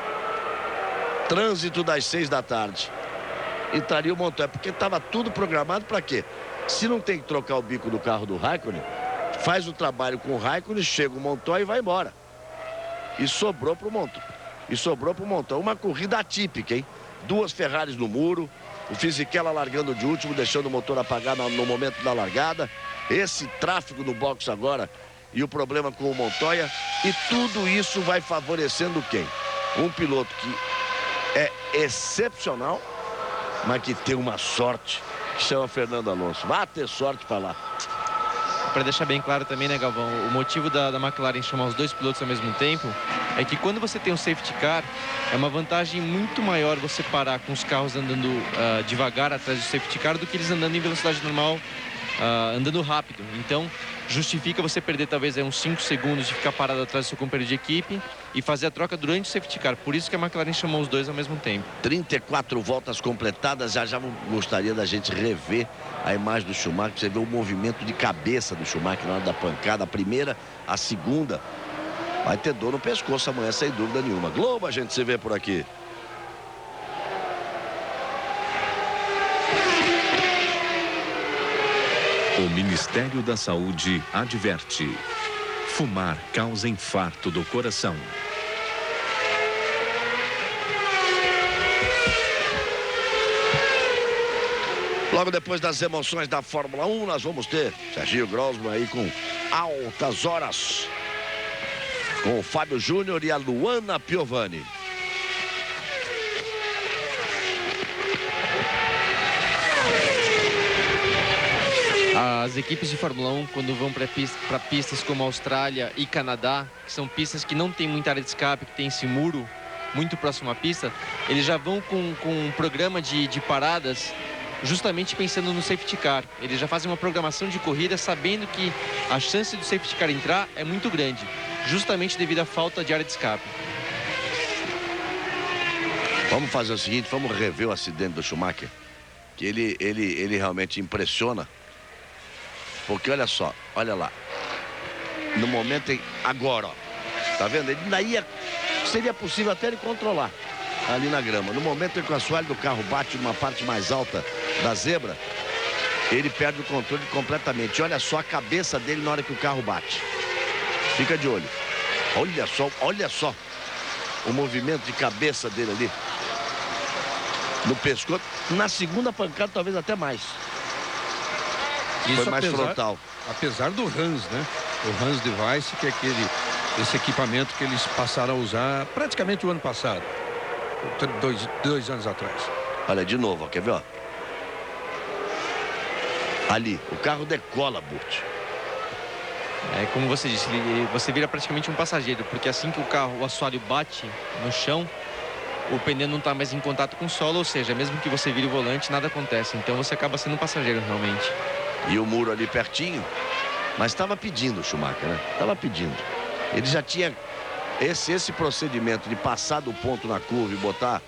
S2: Trânsito das 6 da tarde. Entraria o Montoya, porque estava tudo programado para quê? Se não tem que trocar o bico do carro do Raikkonen, faz o trabalho com o Raikkonen, chega o Montoya e vai embora. E sobrou para o Montoya. Uma corrida atípica, hein? 2 Ferraris no muro, o Fisichella largando de último, deixando o motor apagar no momento da largada. Esse tráfego no box agora e o problema com o Montoya. E tudo isso vai favorecendo quem? Um piloto que é excepcional, mas que tem uma sorte, que chama Fernando Alonso. Vai ter sorte para lá.
S8: Para deixar bem claro também, né, Galvão, o motivo da McLaren chamar os 2 pilotos ao mesmo tempo é que quando você tem um safety car, é uma vantagem muito maior você parar com os carros andando devagar atrás do safety car do que eles andando em velocidade normal, andando rápido. Então, justifica você perder talvez uns 5 segundos de ficar parado atrás do seu companheiro de equipe e fazer a troca durante o safety car. Por isso que a McLaren chamou os 2 ao mesmo tempo.
S2: 34 voltas completadas. Já gostaria da gente rever a imagem do Schumacher. Você vê o movimento de cabeça do Schumacher na hora da pancada. A primeira, a segunda. Vai ter dor no pescoço amanhã, sem dúvida nenhuma. Globo, a gente se vê por aqui.
S10: O Ministério da Saúde adverte: fumar causa infarto do coração.
S2: Logo depois das emoções da Fórmula 1, nós vamos ter Sergio Grosman aí com Altas Horas, com o Fábio Júnior e a Luana Piovani.
S8: As equipes de Fórmula 1, quando vão para pistas como Austrália e Canadá, que são pistas que não tem muita área de escape, que tem esse muro muito próximo à pista, eles já vão com um programa de paradas justamente pensando no safety car. Eles já fazem uma programação de corrida sabendo que a chance do safety car entrar é muito grande, justamente devido à falta de área de escape.
S2: Vamos fazer o seguinte, vamos rever o acidente do Schumacher, que ele realmente impressiona. Porque olha só, olha lá. No momento em... Agora, ó. Tá vendo? Ele ainda seria possível até ele controlar ali na grama. No momento em que o assoalho do carro bate numa parte mais alta da zebra, ele perde o controle completamente. Olha só a cabeça dele na hora que o carro bate. Fica de olho. Olha só o movimento de cabeça dele ali. No pescoço. Na segunda pancada, talvez até mais.
S7: Isso
S2: foi mais frontal.
S7: Apesar do Hans, né? o Hans Device, que é esse equipamento que eles passaram a usar praticamente o ano passado, dois anos atrás.
S2: Olha, de novo, ó, quer ver, ó? Ali, o carro decola, Burt.
S8: É como você disse, você vira praticamente um passageiro, porque assim que o assoalho bate no chão, o pneu não está mais em contato com o solo, ou seja, mesmo que você vire o volante, nada acontece. Então você acaba sendo um passageiro realmente.
S2: E o muro ali pertinho, mas estava pedindo o Schumacher, né? Estava pedindo. Ele já tinha esse procedimento de passar do ponto na curva e botar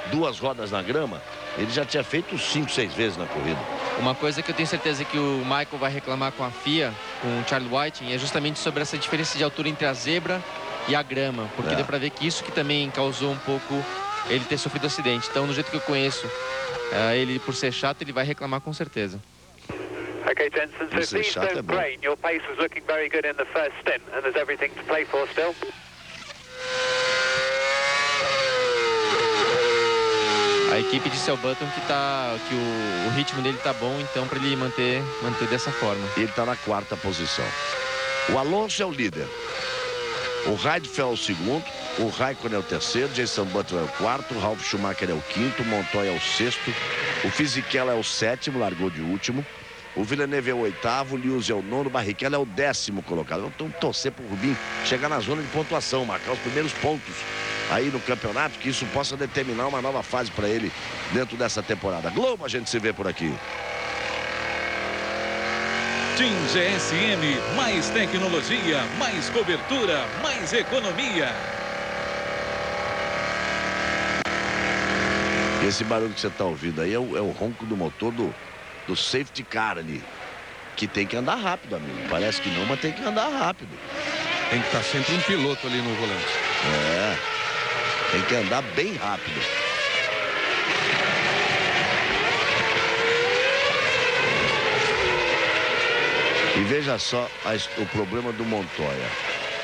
S2: duas rodas na grama, ele já tinha feito 5, 6 vezes na corrida.
S8: Uma coisa que eu tenho certeza que o Michael vai reclamar com a FIA, com o Charlie Whiting, é justamente sobre essa diferença de altura entre a zebra e a grama, porque deu para ver que isso que também causou um pouco ele ter sofrido acidente. Então, no jeito que eu conheço ele, por ser chato, ele vai reclamar com certeza.
S9: Okay, Jensen, so things don't brain. Your pace was looking very good in the first stint, and there's everything to play for still.
S8: A equipe de Seu Button que o ritmo dele tá bom, então para ele manter dessa forma.
S2: Ele está na 4ª posição. O Alonso é o líder. O Heidfeld é o segundo. O Raikkonen é o terceiro. Jason Button é o quarto. O Ralf Schumacher é o quinto. O Montoya é o sexto. O Fisichella é o sétimo, largou de último. O Villeneuve é o oitavo. O Lewis é o nono. O Barrichello é o 10º colocado. Vamos torcer para o Rubinho chegar na zona de pontuação, marcar os primeiros pontos aí no campeonato, que isso possa determinar uma nova fase para ele dentro dessa temporada. Globo, a gente se vê por aqui.
S11: Team GSM, mais tecnologia, mais cobertura, mais economia.
S2: E esse barulho que você está ouvindo aí é o ronco do motor do safety car ali, que tem que andar rápido, amigo. Parece que não, mas tem que andar rápido.
S7: Tem que estar sempre um piloto ali no volante.
S2: Tem que andar bem rápido. E veja só o problema do Montoya.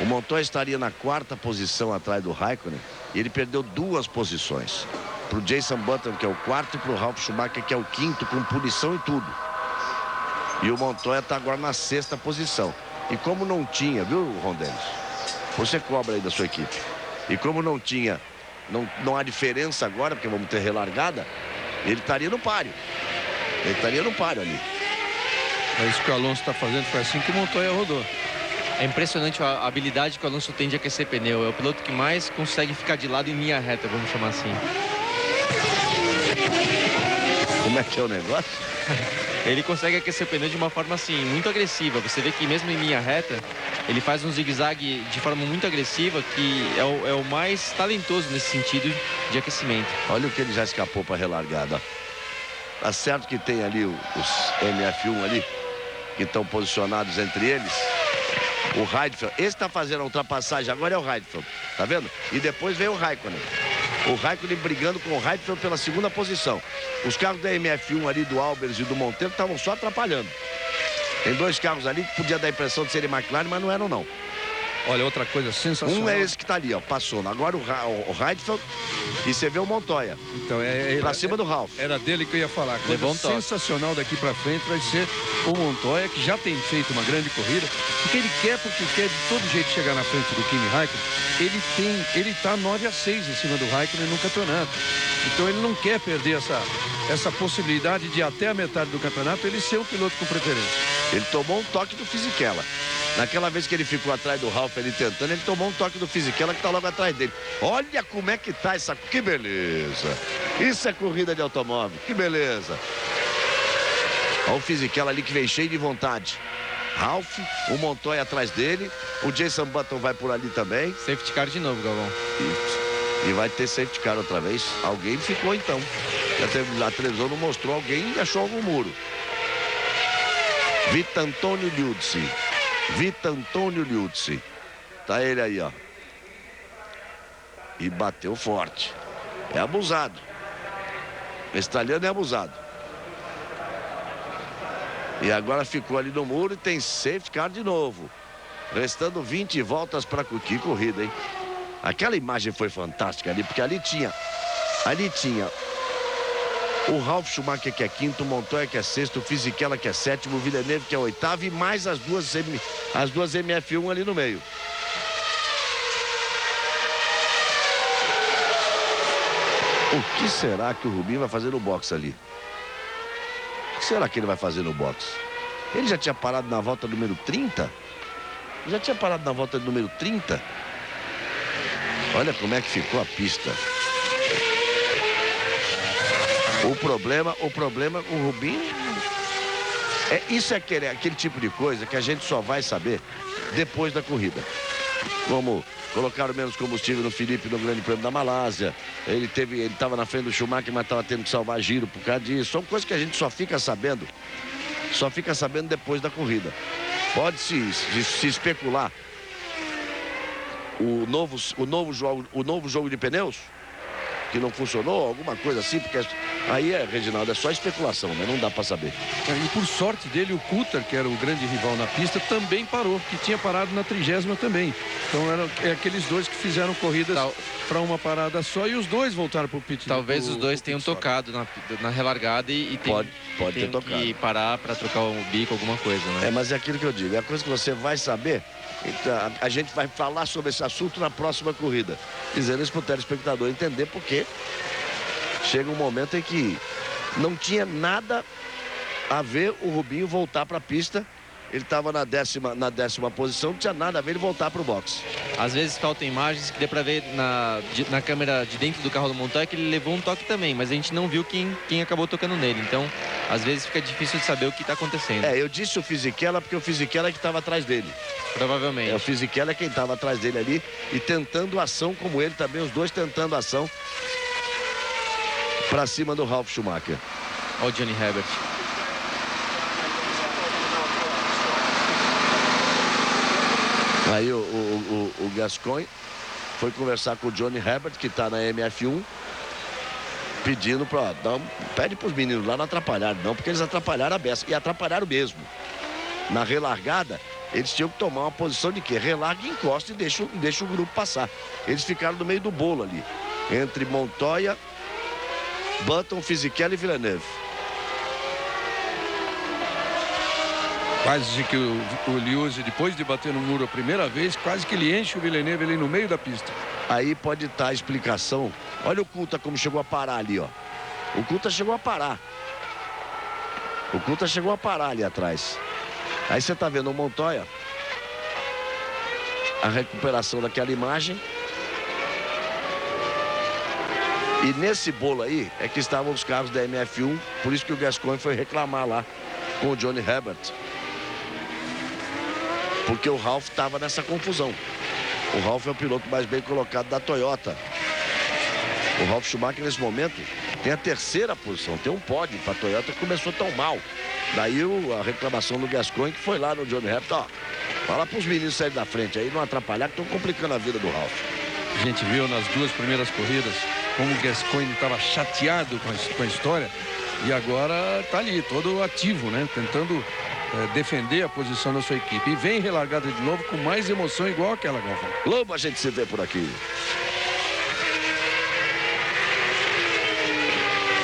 S2: O Montoya estaria na 4ª posição atrás do Raikkonen e ele perdeu 2 posições. Para o Jason Button, que é o 4º, e para o Ralf Schumacher, que é o 5º, com punição e tudo. E o Montoya está agora na 6ª posição. E como não tinha, viu, Rondeles? Você cobra aí da sua equipe. E como não tinha, não há diferença agora, porque vamos ter relargada, ele estaria no páreo. Ele estaria no páreo ali.
S7: É isso que o Alonso está fazendo, foi assim que o Montoya rodou.
S8: É impressionante a habilidade que o Alonso tem de aquecer pneu. É o piloto que mais consegue ficar de lado em linha reta, vamos chamar assim.
S2: Como é que é o negócio?
S8: Ele consegue aquecer o pneu de uma forma assim, muito agressiva. Você vê que mesmo em linha reta, ele faz um zigue-zague de forma muito agressiva, que é o mais talentoso nesse sentido de aquecimento.
S2: Olha o que ele já escapou para a relargada. Tá certo que tem ali os MF1 ali, que estão posicionados entre eles. O Heidfeld, esse está fazendo a ultrapassagem, agora é o Heidfeld, tá vendo? E depois vem o Raikkonen. O Raikkonen brigando com o Heidfeld pela 2ª posição. Os carros da MF1 ali, do Albers e do Monteiro, estavam só atrapalhando. Tem 2 carros ali que podia dar a impressão de serem McLaren, mas não eram não.
S7: Olha, outra coisa sensacional.
S2: Um é esse que está ali, ó, passou. Agora o Heidfeld e você vê o Montoya.
S7: Então,
S2: pra cima do Ralf.
S7: Era dele que eu ia falar. Coisa sensacional daqui para frente vai ser o Montoya, que já tem feito uma grande corrida. Porque ele quer de todo jeito chegar na frente do Kimi Raikkonen. Ele tá 9-6 em cima do Raikkonen no campeonato. Então ele não quer perder essa possibilidade de até a metade do campeonato ele ser o piloto com preferência.
S2: Ele tomou um toque do Fisichella. Naquela vez que ele ficou atrás do Ralf, ele tentando, ele tomou um toque do Fisichella que está logo atrás dele. Olha como é que tá essa... Que beleza! Isso é corrida de automóvel, que beleza! Olha o Fisichella ali que vem cheio de vontade. Ralf, o Montoya atrás dele, o Jason Button vai por ali também.
S8: Safety car de novo, Galvão.
S2: E vai ter safety car outra vez. Alguém ficou então. A televisão não mostrou, alguém achou algum muro. Vitantonio Liuzzi. Tá ele aí, ó. E bateu forte. É abusado. Esse italiano é abusado. E agora ficou ali no muro e tem safety car de novo. Restando 20 voltas para que corrida, hein? Aquela imagem foi fantástica ali, porque ali tinha O Ralf Schumacher, que é quinto, Montoya, que é sexto, Fisichella, que é sétimo, Villeneuve, que é oitavo, e mais as duas MF1 ali no meio. O que será que o Rubinho vai fazer no box ali? O que será que ele vai fazer no box? Ele já tinha parado na volta número 30? Já tinha parado na volta número 30? Olha como é que ficou a pista. O problema, o Rubinho... Isso é aquele tipo de coisa que a gente só vai saber depois da corrida. Como colocaram menos combustível no Felipe no Grande Prêmio da Malásia. Ele estava na frente do Schumacher, mas estava tendo que salvar giro por causa disso. São coisas que a gente só fica sabendo depois da corrida. Pode-se especular o novo jogo de pneus que não funcionou, alguma coisa assim, porque aí, Reginaldo, é só especulação, né? Não dá para saber.
S7: E por sorte dele, o Coulter, que era o grande rival na pista, também parou, que tinha parado na 30ª também. Então eram aqueles dois que fizeram corridas para uma parada só e os dois voltaram para o pit.
S8: Talvez os dois tenham tocado na relargada e
S2: pode ter tocado.
S8: Que parar para trocar o bico, alguma coisa, né?
S2: Mas é aquilo que eu digo, é a coisa que você vai saber. Então, a gente vai falar sobre esse assunto na próxima corrida, dizendo isso para o telespectador entender, porque chega um momento em que não tinha nada a ver o Rubinho voltar para a pista. Ele estava na décima posição, não tinha nada a ver ele voltar para o boxe.
S8: Às vezes faltam imagens que dê para ver na câmera de dentro do carro do Montoya que ele levou um toque também, mas a gente não viu quem acabou tocando nele. Então, às vezes fica difícil de saber o que está acontecendo.
S2: Eu disse o Fisichella porque o Fisichella é que estava atrás dele.
S8: Provavelmente.
S2: O Fisichella é quem estava atrás dele ali e tentando ação como ele também, os dois tentando ação para cima do Ralf Schumacher.
S8: Olha o Johnny Herbert.
S2: Aí o Gascoigne foi conversar com o Johnny Herbert, que está na MF1, pedindo para... Pede para os meninos lá não atrapalharem, não, porque eles atrapalharam a beça. E atrapalharam mesmo. Na relargada, eles tinham que tomar uma posição de quê? Relarga, encosta e deixa o grupo passar. Eles ficaram no meio do bolo ali, entre Montoya, Button, Fisichella e Villeneuve.
S7: Quase que o Liuzzi, depois de bater no muro a primeira vez, quase que ele enche o Villeneuve ali no meio da pista.
S2: Aí pode estar a explicação. Olha o Coulter como chegou a parar ali, ó. O Coulter chegou a parar. O Coulter chegou a parar ali atrás. Aí você tá vendo o Montoya. A recuperação daquela imagem. E nesse bolo aí é que estavam os carros da MF1. Por isso que o Gascoigne foi reclamar lá com o Johnny Herbert. Porque o Ralf estava nessa confusão. O Ralf é o piloto mais bem colocado da Toyota. O Ralf Schumacher, nesse momento, tem a terceira posição. Tem um pódio para a Toyota que começou tão mal. Daí a reclamação do Gascoigne, que foi lá no Johnny Herbert. Ó, fala para os meninos saírem da frente aí, não atrapalhar, que estão complicando a vida do Ralf.
S7: A gente viu nas duas primeiras corridas como o Gascoigne estava chateado com a história. E agora está ali, todo ativo, né? Tentando defender a posição da sua equipe. E vem relargada de novo com mais emoção igual aquela, Galvão.
S2: Lobo, a gente se vê por aqui.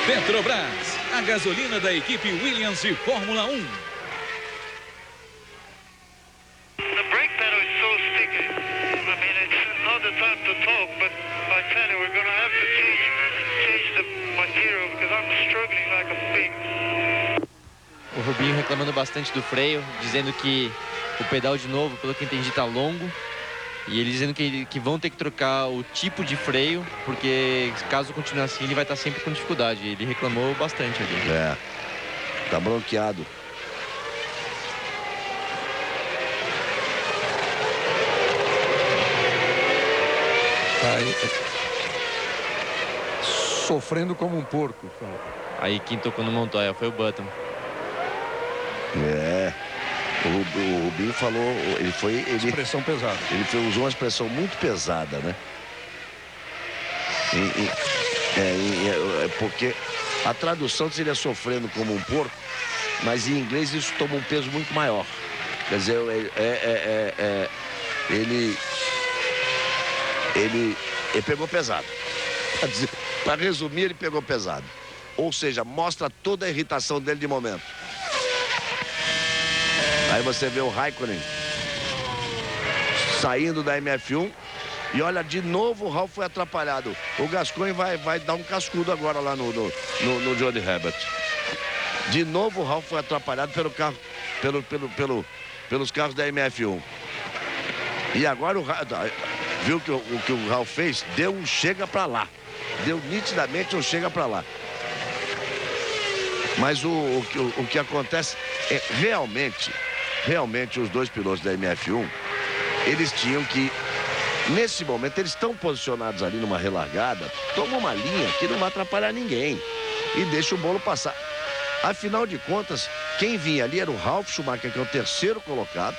S11: Petrobras, a gasolina da equipe Williams de Fórmula 1.
S9: The brake pedal is so sticky. I mean, it's not the time to talk, but I tell you, we're going to have to change the material because I'm struggling like a pig.
S8: O Rubinho reclamando bastante do freio, dizendo que o pedal de novo, pelo que entendi, tá longo. E ele dizendo que vão ter que trocar o tipo de freio, porque caso continue assim, ele vai estar sempre com dificuldade. Ele reclamou bastante ali.
S2: Tá bronqueado.
S7: Tá aí, sofrendo como um porco.
S8: Aí quem tocou no Montoya foi o Button.
S2: O Rubinho falou,
S7: expressão pesada.
S2: Ele usou uma expressão muito pesada, né? Porque a tradução seria sofrendo como um porco, mas em inglês isso toma um peso muito maior. Quer dizer, ele pegou pesado. Para resumir, ele pegou pesado. Ou seja, mostra toda a irritação dele de momento. Aí você vê o Raikkonen saindo da MF1. E olha, de novo o Ralf foi atrapalhado. O Gascoigne vai dar um cascudo agora lá no Johnny Herbert. De novo o Ralf foi atrapalhado pelo carro, pelos carros da MF1. E agora viu que o que o Ralf fez? Deu um chega pra lá. Deu nitidamente um chega pra lá. Mas o que acontece é realmente os dois pilotos da MF1, eles tinham que, nesse momento, eles estão posicionados ali numa relargada, toma uma linha que não vai atrapalhar ninguém e deixa o bolo passar. Afinal de contas, quem vinha ali era o Ralf Schumacher, que é o terceiro colocado,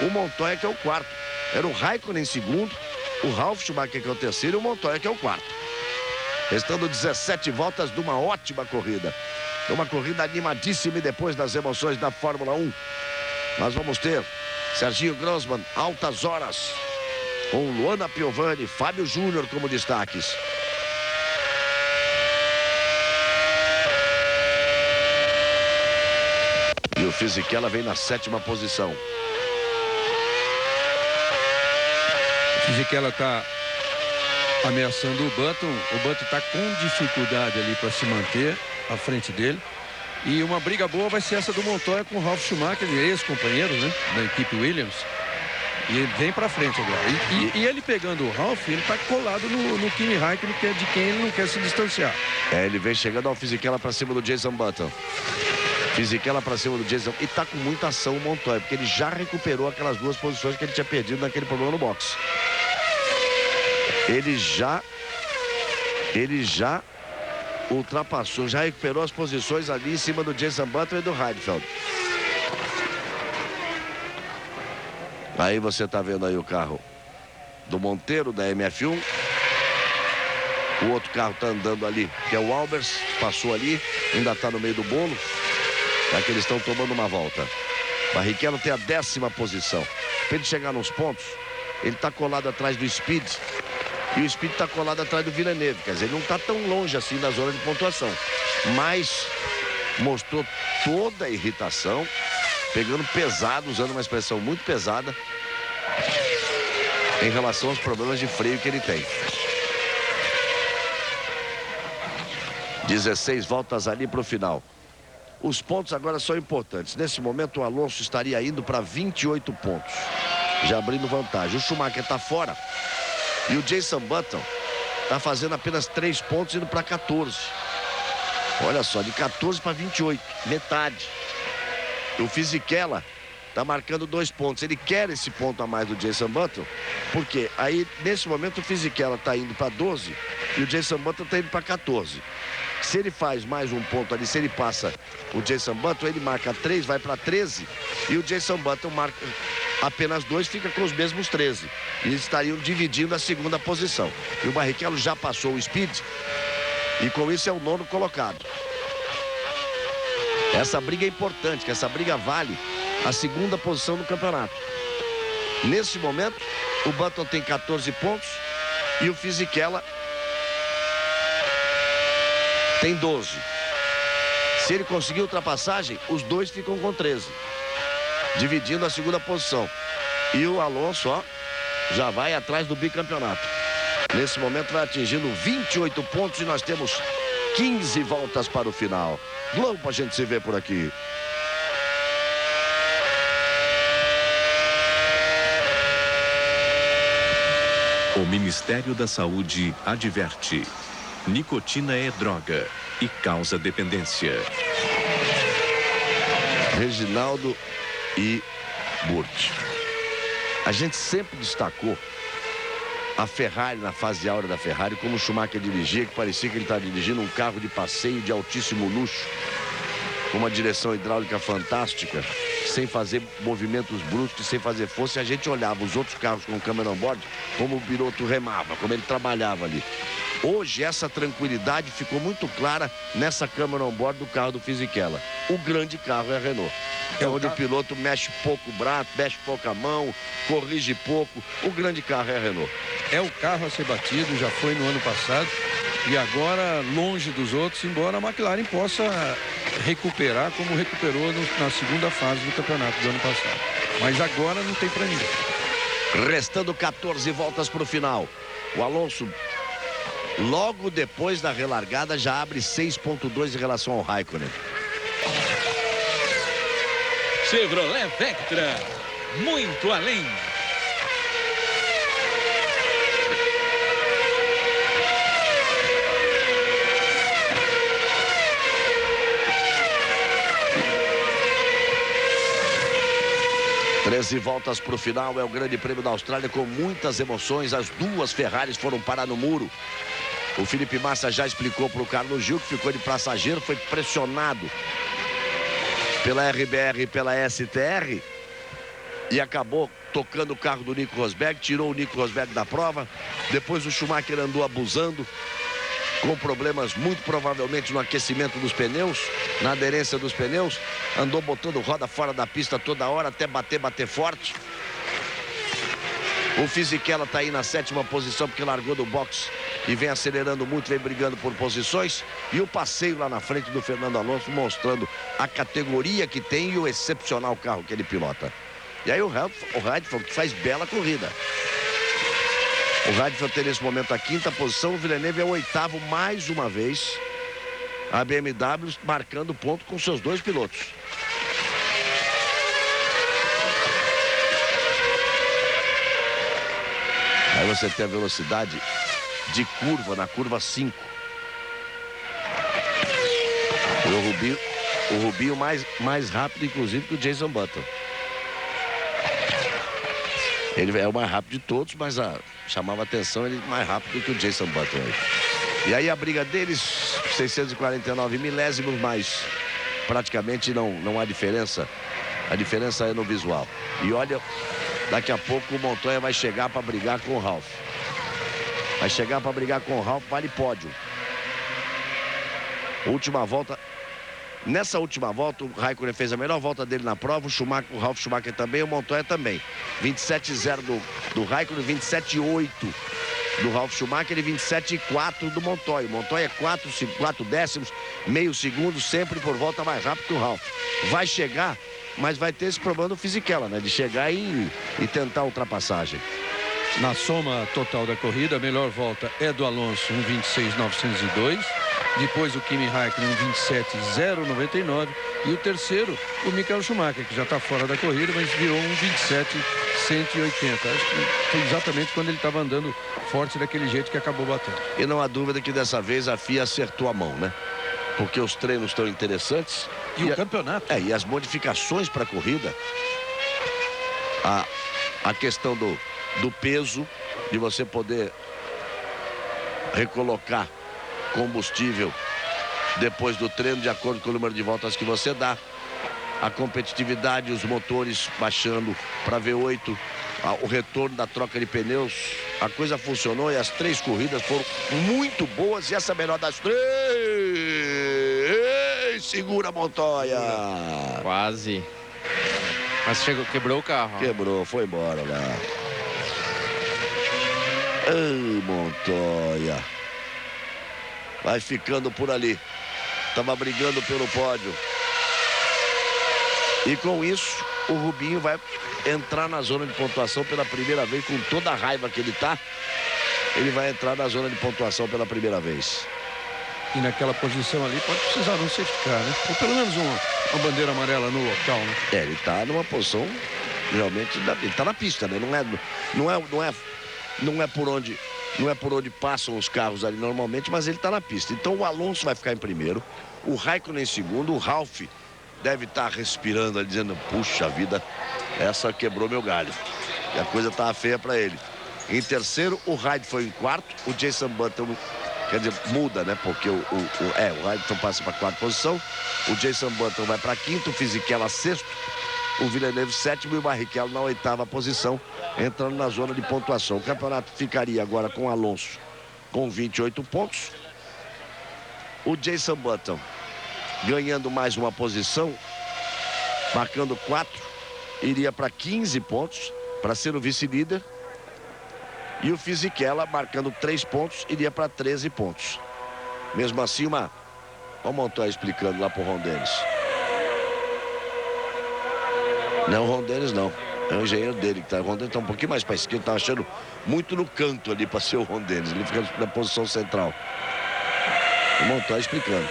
S2: o Montoya, que é o quarto. Era o Raikkonen em segundo, o Ralf Schumacher, que é o terceiro, e o Montoya, que é o quarto. Restando 17 voltas de uma ótima corrida. Uma corrida animadíssima e depois das emoções da Fórmula 1. Nós vamos ter Serginho Grossman, altas horas, com Luana Piovani, Fábio Júnior como destaques. E o Fisichella vem na 7ª posição.
S7: O Fisichella está ameaçando o Button. O Button está com dificuldade ali para se manter à frente dele. E uma briga boa vai ser essa do Montoya com o Ralf Schumacher, ex-companheiro, né, da equipe Williams. E ele vem para frente agora. E ele pegando o Ralf, ele está colado no Kimi Raikkonen, que é de quem ele não quer se distanciar.
S2: Ele vem chegando ao Fisichella para cima do Jason Button. Fisichella para cima do Jason. E tá com muita ação o Montoya, porque ele já recuperou aquelas duas posições que ele tinha perdido naquele problema no box. Ele já ultrapassou, já recuperou as posições ali em cima do Jason Button e do Heidfeld. Aí você tá vendo aí o carro do Monteiro, da MF1. O outro carro tá andando ali, que é o Albers, passou ali, ainda tá no meio do bolo. É que eles estão tomando uma volta. Barrichello tem a 10ª posição. Para ele chegar nos pontos, ele tá colado atrás do Speed. E o Speed está colado atrás do Villeneuve. Quer dizer, ele não está tão longe assim da zona de pontuação. Mas mostrou toda a irritação, pegando pesado, usando uma expressão muito pesada, em relação aos problemas de freio que ele tem. 16 voltas ali para o final. Os pontos agora são importantes. Nesse momento, o Alonso estaria indo para 28 pontos, já abrindo vantagem. O Schumacher está fora. E o Jason Button está fazendo apenas 3 pontos, indo para 14. Olha só, de 14 para 28, metade. O Fisichella está marcando 2 pontos. Ele quer esse ponto a mais do Jason Button, porque aí, nesse momento, o Fisichella está indo para 12 e o Jason Button está indo para 14. Se ele faz mais um ponto ali, se ele passa o Jason Button, ele marca 3, vai para 13. E o Jason Button marca apenas 2, fica com os mesmos 13. E eles estariam dividindo a 2ª posição. E o Barrichello já passou o Speed. E com isso é o 9º colocado. Essa briga é importante, que essa briga vale a 2ª posição no campeonato. Nesse momento, o Button tem 14 pontos e o Fisichella tem 12. Se ele conseguir ultrapassagem, os dois ficam com 13, dividindo a 2ª posição. E o Alonso, ó, já vai atrás do bicampeonato. Nesse momento vai atingindo 28 pontos e nós temos 15 voltas para o final. Globo pra gente se ver por aqui.
S10: O Ministério da Saúde adverte: nicotina é droga e causa dependência.
S2: Reginaldo e Burt. A gente sempre destacou a Ferrari na fase áurea da Ferrari, como o Schumacher dirigia, que parecia que ele estava dirigindo um carro de passeio de altíssimo luxo, com uma direção hidráulica fantástica, sem fazer movimentos bruscos, sem fazer força. E a gente olhava os outros carros com câmera on board, como o piloto remava, como ele trabalhava ali. Hoje essa tranquilidade ficou muito clara nessa câmera on board do carro do Fisichella. O grande carro é a Renault. É onde o piloto mexe pouco o braço, mexe pouco a mão, corrige pouco. O grande carro é a Renault.
S7: É o carro a ser batido, já foi no ano passado. E agora, longe dos outros, embora a McLaren possa recuperar como recuperou na segunda fase do campeonato do ano passado. Mas agora não tem para ninguém.
S2: Restando 14 voltas para o final. O Alonso, logo depois da relargada, já abre 6,2 em relação ao Raikkonen.
S11: Chevrolet Vectra, muito além.
S2: Treze voltas para o final, é o Grande Prêmio da Austrália com muitas emoções. As duas Ferraris foram parar no muro. O Felipe Massa já explicou para o Carlos Gil, que ficou de passageiro, foi pressionado pela RBR e pela STR e acabou tocando o carro do Nico Rosberg, tirou o Nico Rosberg da prova. Depois o Schumacher andou abusando, com problemas muito provavelmente no aquecimento dos pneus, na aderência dos pneus, andou botando roda fora da pista toda hora até bater forte. O Fisichella está aí na 7ª posição porque largou do box e vem acelerando muito, vem brigando por posições. E o passeio lá na frente do Fernando Alonso mostrando a categoria que tem e o excepcional carro que ele pilota. E aí o Heidfeld faz bela corrida. O Heidfeld tem nesse momento a 5ª posição, o Villeneuve é o 8º mais uma vez. A BMW marcando ponto com seus 2 pilotos. Aí você tem a velocidade de curva, na curva 5. O Rubinho mais rápido, inclusive, que o Jason Button. Ele é o mais rápido de todos, mas chamava atenção, ele mais rápido que o Jason Button. E aí a briga deles, 649 milésimos, mas praticamente não há diferença. A diferença é no visual. E olha, daqui a pouco o Montoya vai chegar para brigar com o Ralf. Vai chegar para brigar com o Ralf, vale pódio. Última volta. Nessa última volta, o Raikkonen fez a melhor volta dele na prova, o Ralf Schumacher também, o Montoya também. 27,0 do Raikkonen, 27,8 do Ralf Schumacher e 27,4 do Montoya. O Montoya é 4 décimos, meio segundo, sempre por volta mais rápido que o Ralf. Vai chegar, mas vai ter esse problema do Fisichella, né? De chegar e tentar a ultrapassagem.
S7: Na soma total da corrida, a melhor volta é do Alonso, 1,26,902. Depois o Kimi Raikkonen, 1,27,099. E o terceiro, o Michael Schumacher, que já está fora da corrida, mas virou 1,27,180. Acho que foi exatamente quando ele estava andando forte daquele jeito que acabou batendo.
S2: E não há dúvida que dessa vez a FIA acertou a mão, né? Porque os treinos estão interessantes.
S7: E o campeonato.
S2: E as modificações para a corrida. A questão do peso, de você poder recolocar combustível depois do treino, de acordo com o número de voltas que você dá. A competitividade, os motores baixando para V8, o retorno da troca de pneus. A coisa funcionou e as 3 corridas foram muito boas. E essa é a melhor das 3. Segura, Montoya.
S8: Quase. Mas quebrou o carro.
S2: Quebrou, foi embora lá. Ai, Montoya. Vai ficando por ali. Estava brigando pelo pódio. E com isso, o Rubinho vai entrar na zona de pontuação pela primeira vez. Com toda a raiva que ele está, ele vai entrar na zona de pontuação pela primeira vez.
S7: E naquela posição ali pode precisar não safety car, né? Ou pelo menos uma bandeira amarela no local, né?
S2: Ele está numa posição realmente, ele está na pista, né? Não é por onde passam os carros ali normalmente, mas ele está na pista. Então o Alonso vai ficar em primeiro, o Raikkonen em segundo, o Ralf deve estar respirando ali, dizendo, puxa vida, essa quebrou meu galho. E a coisa estava feia para ele. Em terceiro, o Hyde foi em quarto, o Jason Button, quer dizer, muda, né? Porque o Hyde passa para a 4ª posição, o Jason Button vai para a 5ª, o Fisichella 6º, o Villeneuve 7º e o Barrichello na 8ª posição, entrando na zona de pontuação. O campeonato ficaria agora com o Alonso com 28 pontos. O Jason Button ganhando mais uma posição, marcando 4, iria para 15 pontos para ser o vice-líder. E o Fisichella marcando 3 pontos, iria para 13 pontos. Mesmo assim, olha o Montoya explicando lá pro Ron Dennis. Não é o Ron Dennis, não. É o engenheiro dele que tá. O Ron Dennis tá um pouquinho mais para a esquerda, tá achando muito no canto ali para ser o Ron Dennis. Ele fica na posição central. O Montoya explicando.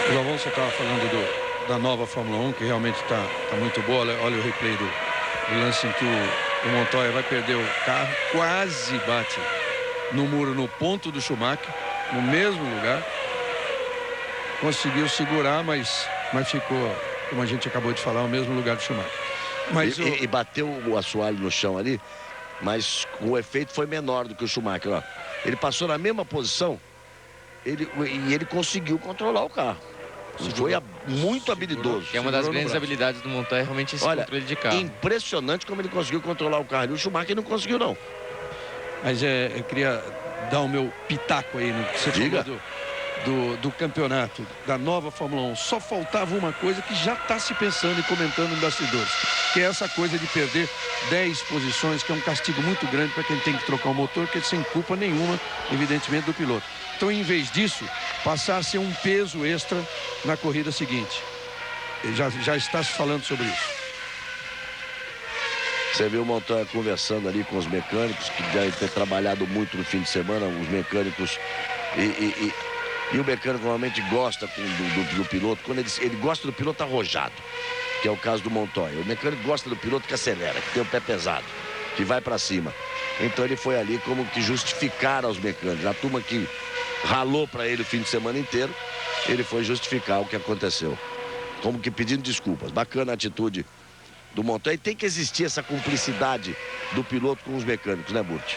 S7: O Galvão, você estava falando da nova Fórmula 1, que realmente está muito boa. Olha o replay do lance em que o Montoya vai perder o carro, quase bate no muro, no ponto do Schumacher, no mesmo lugar. Conseguiu segurar, mas ficou, como a gente acabou de falar, no mesmo lugar do Schumacher. Mas
S2: e bateu o assoalho no chão ali, mas o efeito foi menor do que o Schumacher. Ó. Ele passou na mesma posição e ele conseguiu controlar o carro. Foi muito habilidoso.
S8: Que é uma das grandes habilidades do Montoya, realmente esse controle de carro.
S2: Impressionante como ele conseguiu controlar o carro. E o Schumacher não conseguiu, não.
S7: Mas eu queria dar o meu pitaco aí no que você falou do campeonato, da nova Fórmula 1. Só faltava uma coisa que já está se pensando e comentando em bastidores, que é essa coisa de perder 10 posições, que é um castigo muito grande para quem tem que trocar o motor, que é sem culpa nenhuma, evidentemente, do piloto. Então, em vez disso, passar a ser um peso extra na corrida seguinte. Já está se falando sobre isso.
S2: Você viu o Montoya conversando ali com os mecânicos, que devem ter trabalhado muito no fim de semana, os mecânicos. E o mecânico normalmente gosta do piloto, quando ele gosta do piloto arrojado, que é o caso do Montoya. O mecânico gosta do piloto que acelera, que tem o pé pesado, que vai para cima. Então ele foi ali como que justificar aos mecânicos. A turma que ralou para ele o fim de semana inteiro, ele foi justificar o que aconteceu. Como que pedindo desculpas. Bacana a atitude do Montoya. E tem que existir essa cumplicidade do piloto com os mecânicos, né, Burt?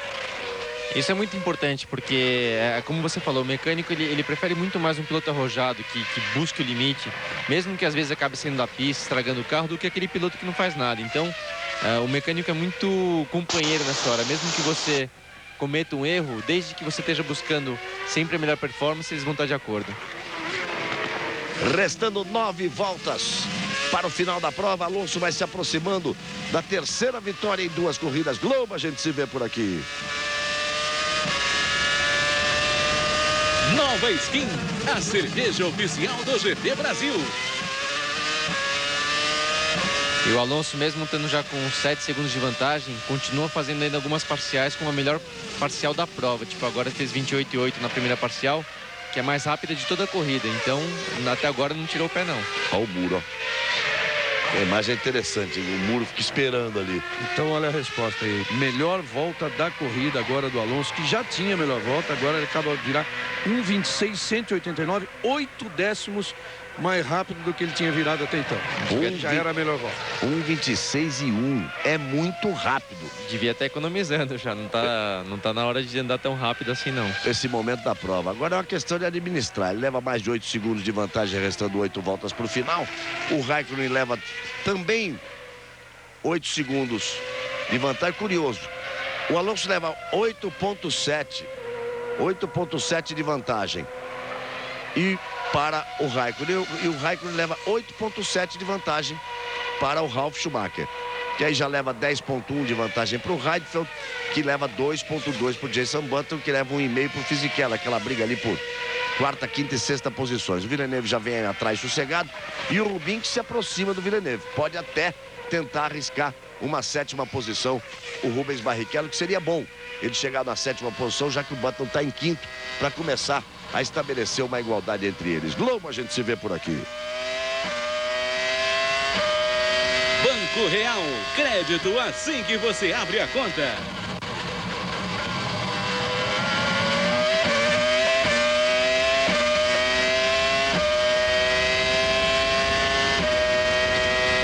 S8: Isso é muito importante, porque, como você falou, o mecânico ele prefere muito mais um piloto arrojado, que busque o limite, mesmo que às vezes acabe saindo da pista, estragando o carro, do que aquele piloto que não faz nada. Então, o mecânico é muito companheiro nessa hora. Mesmo que você cometa um erro, desde que você esteja buscando sempre a melhor performance, eles vão estar de acordo.
S2: Restando 9 voltas para o final da prova, Alonso vai se aproximando da terceira vitória em 2 corridas. Globo, a gente se vê por aqui.
S11: Nova Skin, a cerveja oficial do GP Brasil.
S8: E o Alonso, mesmo estando já com 7 segundos de vantagem, continua fazendo ainda algumas parciais com a melhor parcial da prova. Tipo, agora fez 28,8 na primeira parcial, que é a mais rápida de toda a corrida. Então, até agora não tirou o pé, não.
S2: Olha o muro, ó. A imagem é interessante, o muro fica esperando ali.
S7: Então, olha a resposta aí. Melhor volta da corrida agora do Alonso, que já tinha melhor volta, agora ele acaba de virar 1,26,189, 8 décimos mais rápido do que ele tinha virado até então. Já era a melhor volta.
S2: 1,26,1. É muito rápido.
S8: Devia estar economizando já. Não tá na hora de andar tão rápido assim, não.
S2: Esse momento da prova. Agora é uma questão de administrar. Ele leva mais de 8 segundos de vantagem, restando 8 voltas para o final. O Raikkonen leva também 8 segundos de vantagem. Curioso. O Alonso leva 8,7 de vantagem. E para o Raikkonen. E o Raikkonen leva 8,7 de vantagem para o Ralf Schumacher. Que aí já leva 10,1 de vantagem para o Heidfeld, que leva 2,2 para o Jenson Button, que leva 1,5 para o Fisichella, aquela briga ali por quarta, quinta e sexta posições. O Villeneuve já vem atrás sossegado e o Rubinho que se aproxima do Villeneuve. Pode até tentar arriscar uma 7ª posição, o Rubens Barrichello, que seria bom ele chegar na 7ª posição, já que o Button está em quinto, para começar a estabelecer uma igualdade entre eles. Globo, a gente se vê por aqui.
S11: Banco Real, crédito assim que você abre a conta.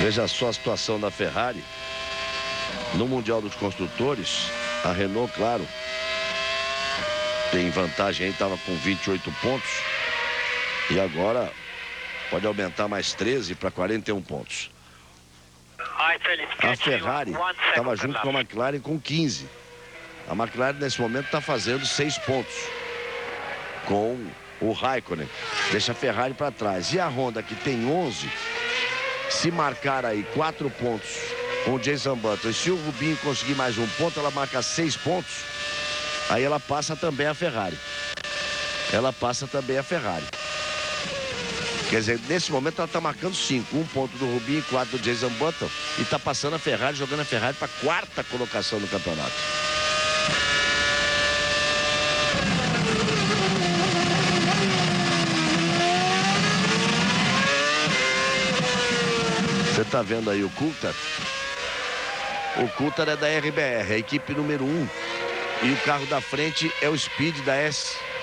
S2: Veja só a situação da Ferrari no Mundial dos Construtores. A Renault, claro, tem vantagem aí, estava com 28 pontos e agora pode aumentar mais 13 para 41 pontos. A Ferrari estava junto com a McLaren com 15. A McLaren nesse momento está fazendo 6 pontos com o Raikkonen. Deixa a Ferrari para trás. E a Honda, que tem 11, se marcar aí 4 pontos com o Jenson Button, e se o Rubinho conseguir mais 1 ponto, ela marca 6 pontos. Aí ela passa também a Ferrari. ela passa também a Ferrari. Quer dizer, nesse momento ela está marcando 5. 1 ponto do Rubinho e 4 do Jenson Button. E está passando a Ferrari, jogando a Ferrari para a 4ª colocação no campeonato. Você está vendo aí o Coulthard? O Coulthard é da RBR, a equipe número 1. E o carro da frente é o Speed da STR.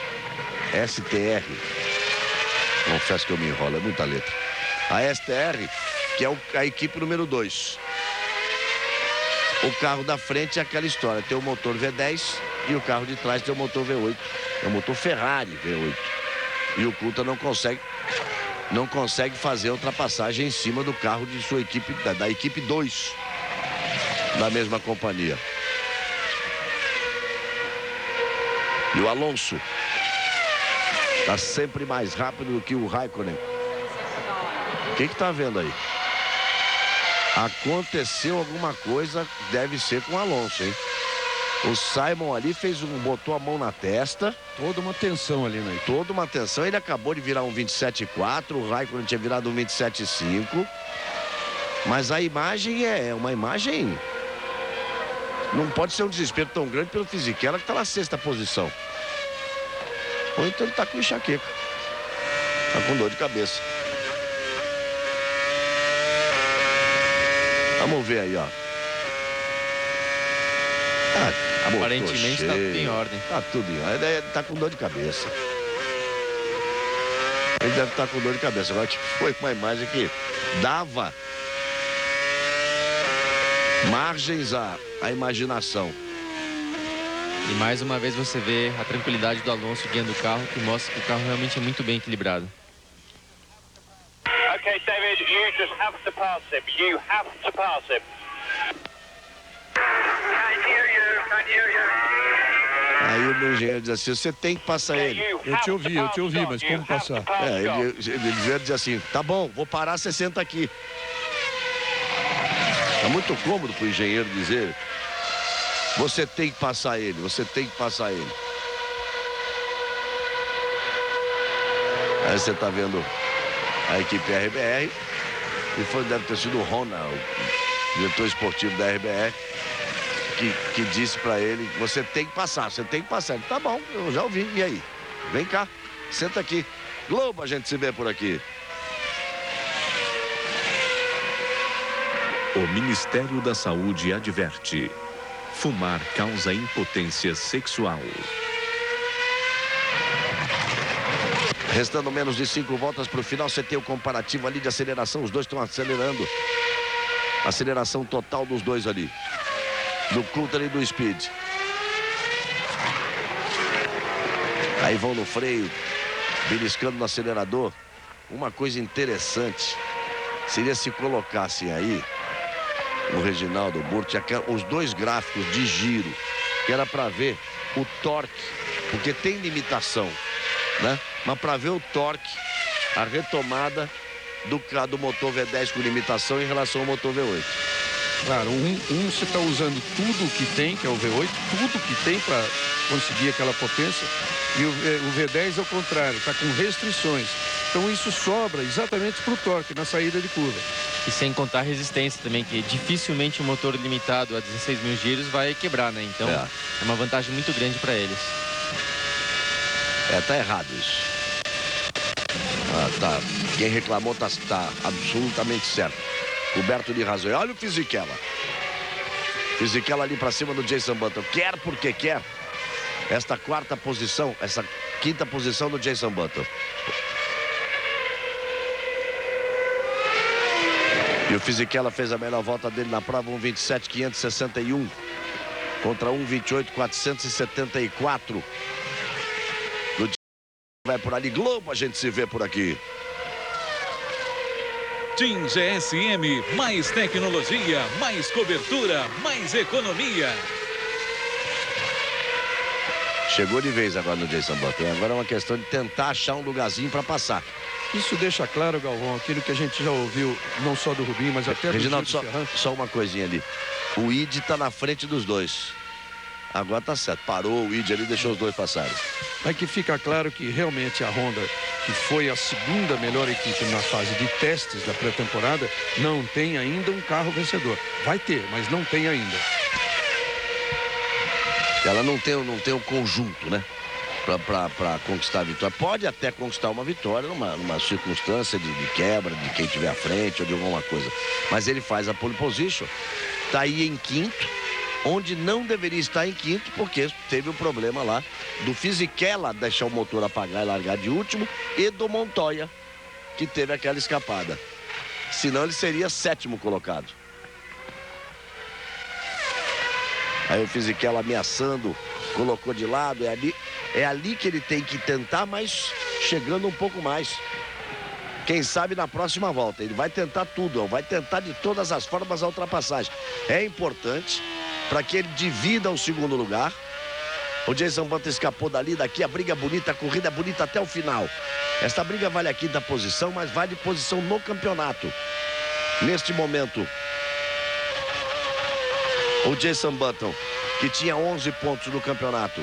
S2: Confesso que eu me enrolo, é muita letra. A STR, que é a equipe número 2. O carro da frente é aquela história. Tem o motor V10 e o carro de trás tem o motor V8. É o motor Ferrari V8. E o Coulthard não consegue fazer a ultrapassagem em cima do carro de sua equipe, da equipe 2. Da mesma companhia. E o Alonso está sempre mais rápido do que o Raikkonen. O que está vendo aí? Aconteceu alguma coisa, deve ser com o Alonso, hein? O Simon ali botou a mão na testa.
S7: Toda uma tensão ali, né?
S2: Toda uma tensão. Ele acabou de virar um 27.4. O Raikkonen tinha virado um 27.5. Mas a imagem é uma imagem... Não pode ser um desespero tão grande pelo Fisichella, que está na 6ª posição. Ou então ele está com enxaqueca. Está com dor de cabeça. Vamos ver aí, ó.
S8: Aparentemente está tudo em ordem.
S2: Está tudo em ordem. Ele está com dor de cabeça. Ele deve estar com dor de cabeça. Agora que foi uma imagem que dava margens à imaginação.
S8: E mais uma vez você vê a tranquilidade do Alonso guiando o carro, que mostra que o carro realmente é muito bem equilibrado.
S12: Okay, David, you just have to pass him. You have to pass him.
S2: Aí o meu engenheiro diz assim, você tem que passar ele.
S7: Eu te ouvi, mas como passar?
S2: Ele diz assim, tá bom, vou parar 60 aqui. É muito cômodo para o engenheiro dizer, você tem que passar ele, você tem que passar ele. Aí você está vendo a equipe RBR, e deve ter sido o Ronald, o diretor esportivo da RBR, que disse para ele, você tem que passar, você tem que passar. Ele, tá bom, eu já ouvi, e aí? Vem cá, senta aqui. Globo, a gente se vê por aqui.
S10: O Ministério da Saúde adverte: fumar causa impotência sexual.
S2: Restando menos de 5 voltas para o final, você tem o comparativo ali de aceleração. Os dois estão acelerando. Aceleração total dos dois ali. Do Coulthard e do Speed. Aí vão no freio, beliscando no acelerador. Uma coisa interessante seria se colocassem aí o Reginaldo Burti, os dois gráficos de giro, que era para ver o torque, porque tem limitação, né? Mas para ver o torque, a retomada do motor V10 com limitação em relação ao motor V8.
S7: Claro, você está usando tudo que tem, que é o V8, tudo que tem para conseguir aquela potência, e o V10 ao contrário, está com restrições. Então isso sobra exatamente para o torque na saída de curva.
S8: E sem contar a resistência também, que dificilmente um motor limitado a 16 mil giros vai quebrar, né? Então é uma vantagem muito grande para eles.
S2: Tá errado isso. Tá. Quem reclamou tá absolutamente certo. Coberto de razão. Olha o Fisichella. Fisichella ali para cima do Jenson Button. Quer porque quer esta 4ª posição, essa 5ª posição do Jenson Button. E o Fisichella fez a melhor volta dele na prova, 1:27.561 contra 1:28.474. Vai por ali, Globo, a gente se vê por aqui.
S11: TIM GSM, mais tecnologia, mais cobertura, mais economia.
S2: Chegou de vez agora no Jenson Button. Agora é uma questão de tentar achar um lugarzinho para passar.
S7: Isso deixa claro, Galvão, aquilo que a gente já ouviu, não só do Rubinho, mas até do
S2: Reginaldo, só uma coisinha ali. O Ide está na frente dos dois. Agora tá certo. Parou o Id ali e deixou os dois passarem.
S7: É que fica claro que realmente a Honda, que foi a segunda melhor equipe na fase de testes da pré-temporada, não tem ainda um carro vencedor. Vai ter, mas não tem ainda.
S2: Ela não tem um conjunto, né? Para conquistar a vitória. Pode até conquistar uma vitória numa circunstância de quebra, de quem estiver à frente ou de alguma coisa. Mas ele faz a pole position. Tá aí em quinto, onde não deveria estar em quinto, porque teve o problema lá do Fisichella deixar o motor apagar e largar de último, e do Montoya, que teve aquela escapada. Senão ele seria sétimo colocado. Aí o Fisichella ameaçando, colocou de lado, é ali que ele tem que tentar, mas chegando um pouco mais. Quem sabe na próxima volta, ele vai tentar tudo, vai tentar de todas as formas a ultrapassagem. É importante para que ele divida o segundo lugar. O Jenson Button escapou daqui, a briga é bonita, a corrida é bonita até o final. Esta briga vale a quinta posição, mas vale posição no campeonato. Neste momento, o Jenson Button, que tinha 11 pontos no campeonato,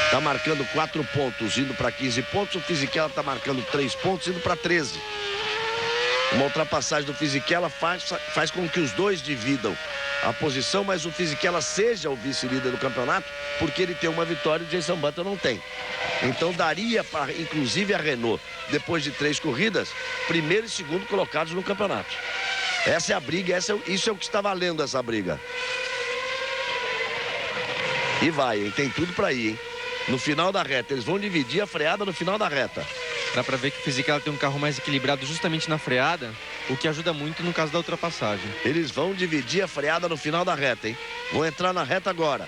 S2: está marcando 4 pontos, indo para 15 pontos. O Fisichella está marcando 3 pontos, indo para 13. Uma ultrapassagem do Fisichella faz com que os dois dividam a posição, mas o Fisichella seja o vice-líder do campeonato, porque ele tem uma vitória e o Jenson Button não tem. Então daria para, inclusive, a Renault, depois de 3 corridas, primeiro e segundo colocados no campeonato. Essa é a briga, isso é o que está valendo, essa briga. E vai, hein? Tem tudo para ir, hein? No final da reta, eles vão dividir a freada no final da reta.
S8: Dá para ver que o Fisichella tem um carro mais equilibrado justamente na freada, o que ajuda muito no caso da ultrapassagem.
S2: Eles vão dividir a freada no final da reta, hein? Vão entrar na reta agora,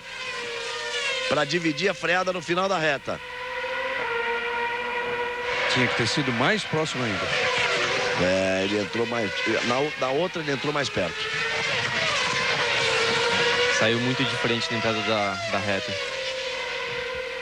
S2: para dividir a freada no final da reta.
S7: Tinha que ter sido mais próximo ainda.
S2: É, ele entrou mais... Na outra ele entrou mais perto.
S8: Saiu muito diferente na entrada da reta.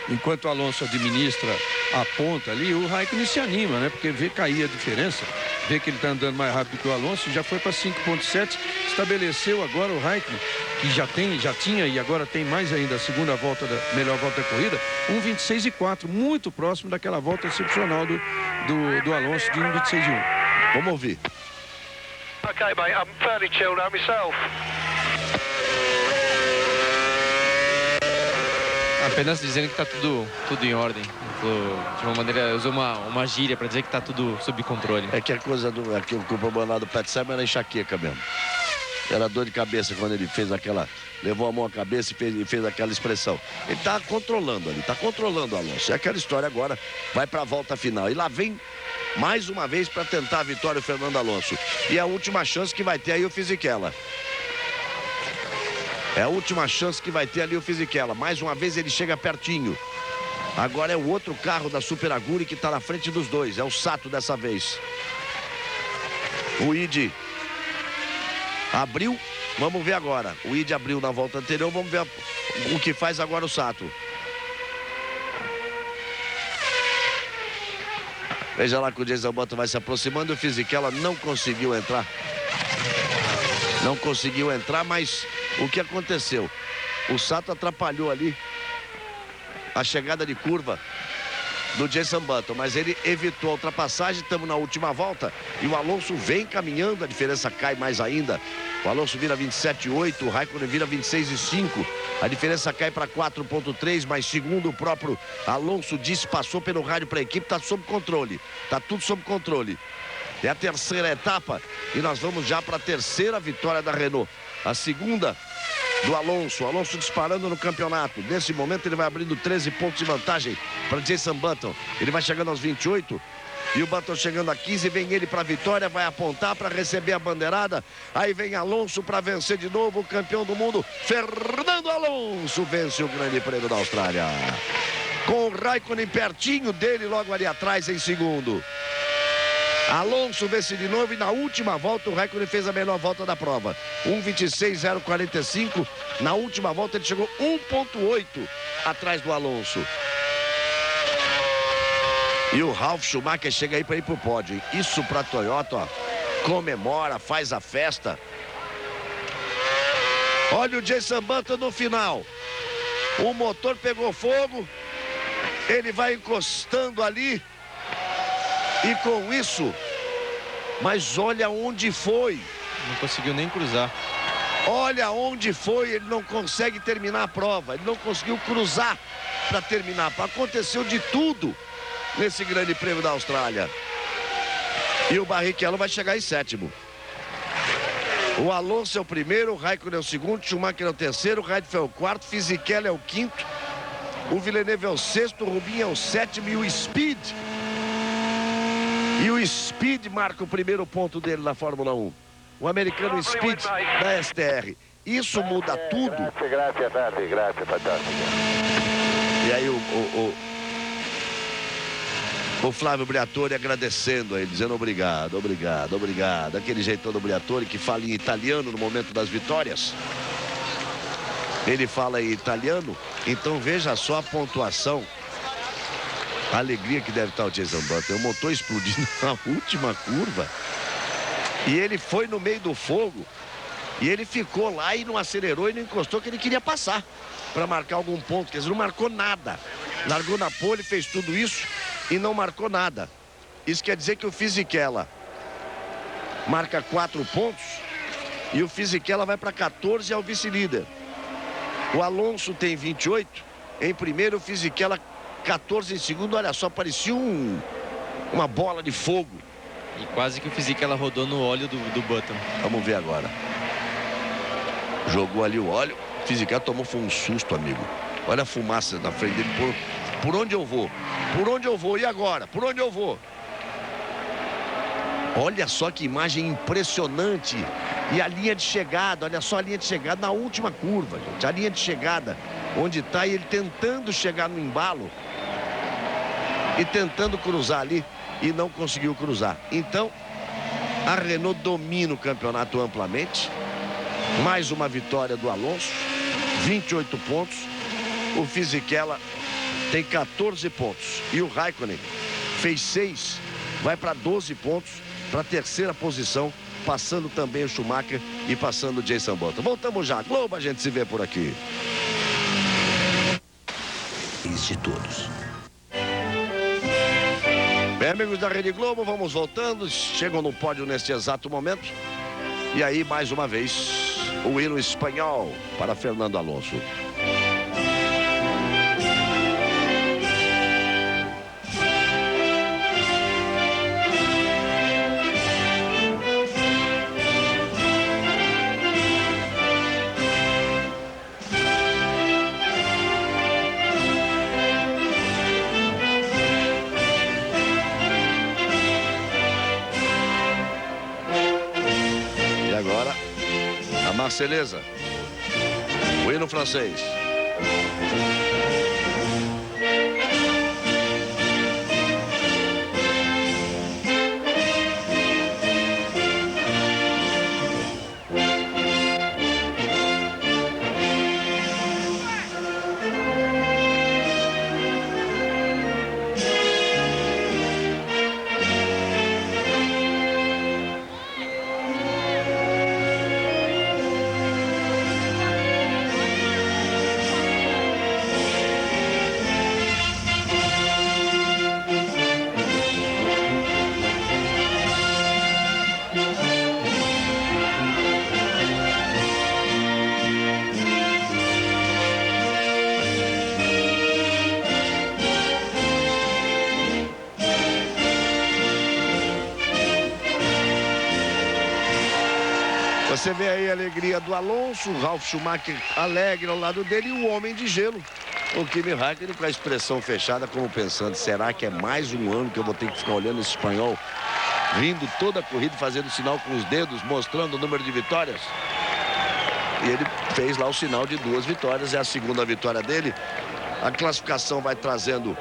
S7: Enquanto o Alonso administra a ponta ali, o Raikkonen se anima, né? Porque vê cair a diferença, vê que ele está andando mais rápido que o Alonso, já foi para 5,7, estabeleceu agora o Raikkonen, que já tinha e agora tem mais ainda a segunda volta, melhor volta da corrida, 1,26,4, muito próximo daquela volta excepcional do Alonso de 1,26,1.
S2: Vamos ouvir.
S9: Okay, mate, I'm fairly chilled out myself.
S8: Apenas dizendo que está tudo em ordem. De uma maneira, usou uma gíria para dizer que está tudo sob controle.
S2: É que a coisa que o problema lá do Pat Simon era enxaqueca mesmo. Era dor de cabeça quando ele fez aquela... Levou a mão à cabeça e fez aquela expressão. Ele está controlando ali, está controlando o Alonso. É aquela história agora, vai para a volta final. E lá vem mais uma vez para tentar a vitória o Fernando Alonso. E é a última chance que vai ter aí o Fisichella. É a última chance que vai ter ali o Fisichella. Mais uma vez ele chega pertinho. Agora é o outro carro da Super Aguri que está na frente dos dois. É o Sato dessa vez. O Id abriu. Vamos ver agora. O Id abriu na volta anterior. Vamos ver o que faz agora o Sato. Veja lá que o Jenson Button vai se aproximando. O Fisichella não conseguiu entrar. Não conseguiu entrar, mas o que aconteceu? O Sato atrapalhou ali a chegada de curva do Jenson Button, mas ele evitou a ultrapassagem. Estamos na última volta e o Alonso vem caminhando, a diferença cai mais ainda. O Alonso vira 27,8, o Raikkonen vira 26,5. A diferença cai para 4,3, mas segundo o próprio Alonso disse, passou pelo rádio para a equipe, está sob controle. Está tudo sob controle. É a terceira etapa e nós vamos já para a terceira vitória da Renault. A segunda do Alonso. O Alonso disparando no campeonato. Nesse momento ele vai abrindo 13 pontos de vantagem para Jenson Button. Ele vai chegando aos 28 e o Button chegando a 15. Vem ele para a vitória, vai apontar para receber a bandeirada. Aí vem Alonso para vencer de novo o campeão do mundo. Fernando Alonso vence o Grande Prêmio da Austrália. Com o Raikkonen pertinho dele logo ali atrás em segundo. Alonso vence de novo e na última volta o Raikkonen fez a melhor volta da prova. 1,26,045. Na última volta ele chegou 1,8 atrás do Alonso. E o Ralf Schumacher chega aí para ir pro pódio, hein? Isso para a Toyota, ó. Comemora, faz a festa. Olha o Jason Button no final. O motor pegou fogo. Ele vai encostando ali. E com isso... Mas olha onde foi.
S8: Não conseguiu nem cruzar.
S2: Olha onde foi. Ele não consegue terminar a prova. Ele não conseguiu cruzar para terminar. Aconteceu de tudo nesse grande prêmio da Austrália. E o Barrichello vai chegar em sétimo. O Alonso é o primeiro, o Raikkonen é o segundo, Schumacher é o terceiro, o Heidfeld é o quarto, Fisichella é o quinto, o Villeneuve é o sexto, o Rubinho é o sétimo e o Speed. E o Speed marca o primeiro ponto dele na Fórmula 1. O americano Speed da STR. Isso muda tudo.
S13: Grazie, fantástico.
S2: E aí o Flávio Briatore agradecendo a ele, dizendo obrigado. Aquele jeitão do Briatore que fala em italiano no momento das vitórias. Ele fala em italiano, então veja só a pontuação. A alegria que deve estar o Jason Button. O motor explodindo na última curva. E ele foi no meio do fogo. E ele ficou lá e não acelerou e não encostou, que ele queria passar para marcar algum ponto. Quer dizer, não marcou nada. Largou na pole, fez tudo isso e não marcou nada. Isso quer dizer que o Fisichella marca 4 pontos e o Fisichella vai para 14 ao vice-líder. O Alonso tem 28. Em primeiro, o Fisichella 14 em segundo. Olha só, parecia uma bola de fogo.
S8: E quase que o Fisichella rodou no óleo do Button.
S2: Vamos ver agora. Jogou ali o óleo. O Fisichella tomou, foi um susto, amigo. Olha a fumaça na frente dele. Por onde eu vou? Por onde eu vou? E agora? Por onde eu vou? Olha só que imagem impressionante. E a linha de chegada, olha só a linha de chegada na última curva, gente. A linha de chegada, onde está ele tentando chegar no embalo. E tentando cruzar ali. E não conseguiu cruzar. Então, a Renault domina o campeonato amplamente. Mais uma vitória do Alonso. 28 pontos. O Fisichella tem 14 pontos. E o Raikkonen fez 6. Vai para 12 pontos. Para a terceira posição. Passando também o Schumacher e passando o Jason Button. Voltamos já. Globo, a gente se vê por aqui. De todos. Bem, amigos da Rede Globo, vamos voltando. Chegam no pódio neste exato momento. E aí, mais uma vez, o hino espanhol para Fernando Alonso. Marselhesa, o hino francês. Você vê aí a alegria do Alonso, o Ralf Schumacher alegre ao lado dele e o homem de gelo, o Kimi Raikkonen, com a expressão fechada, como pensando, será que é mais um ano que eu vou ter que ficar olhando esse espanhol, rindo toda a corrida, fazendo sinal com os dedos, mostrando o número de vitórias? E ele fez lá o sinal de 2 vitórias, é a segunda vitória dele. A classificação vai trazendo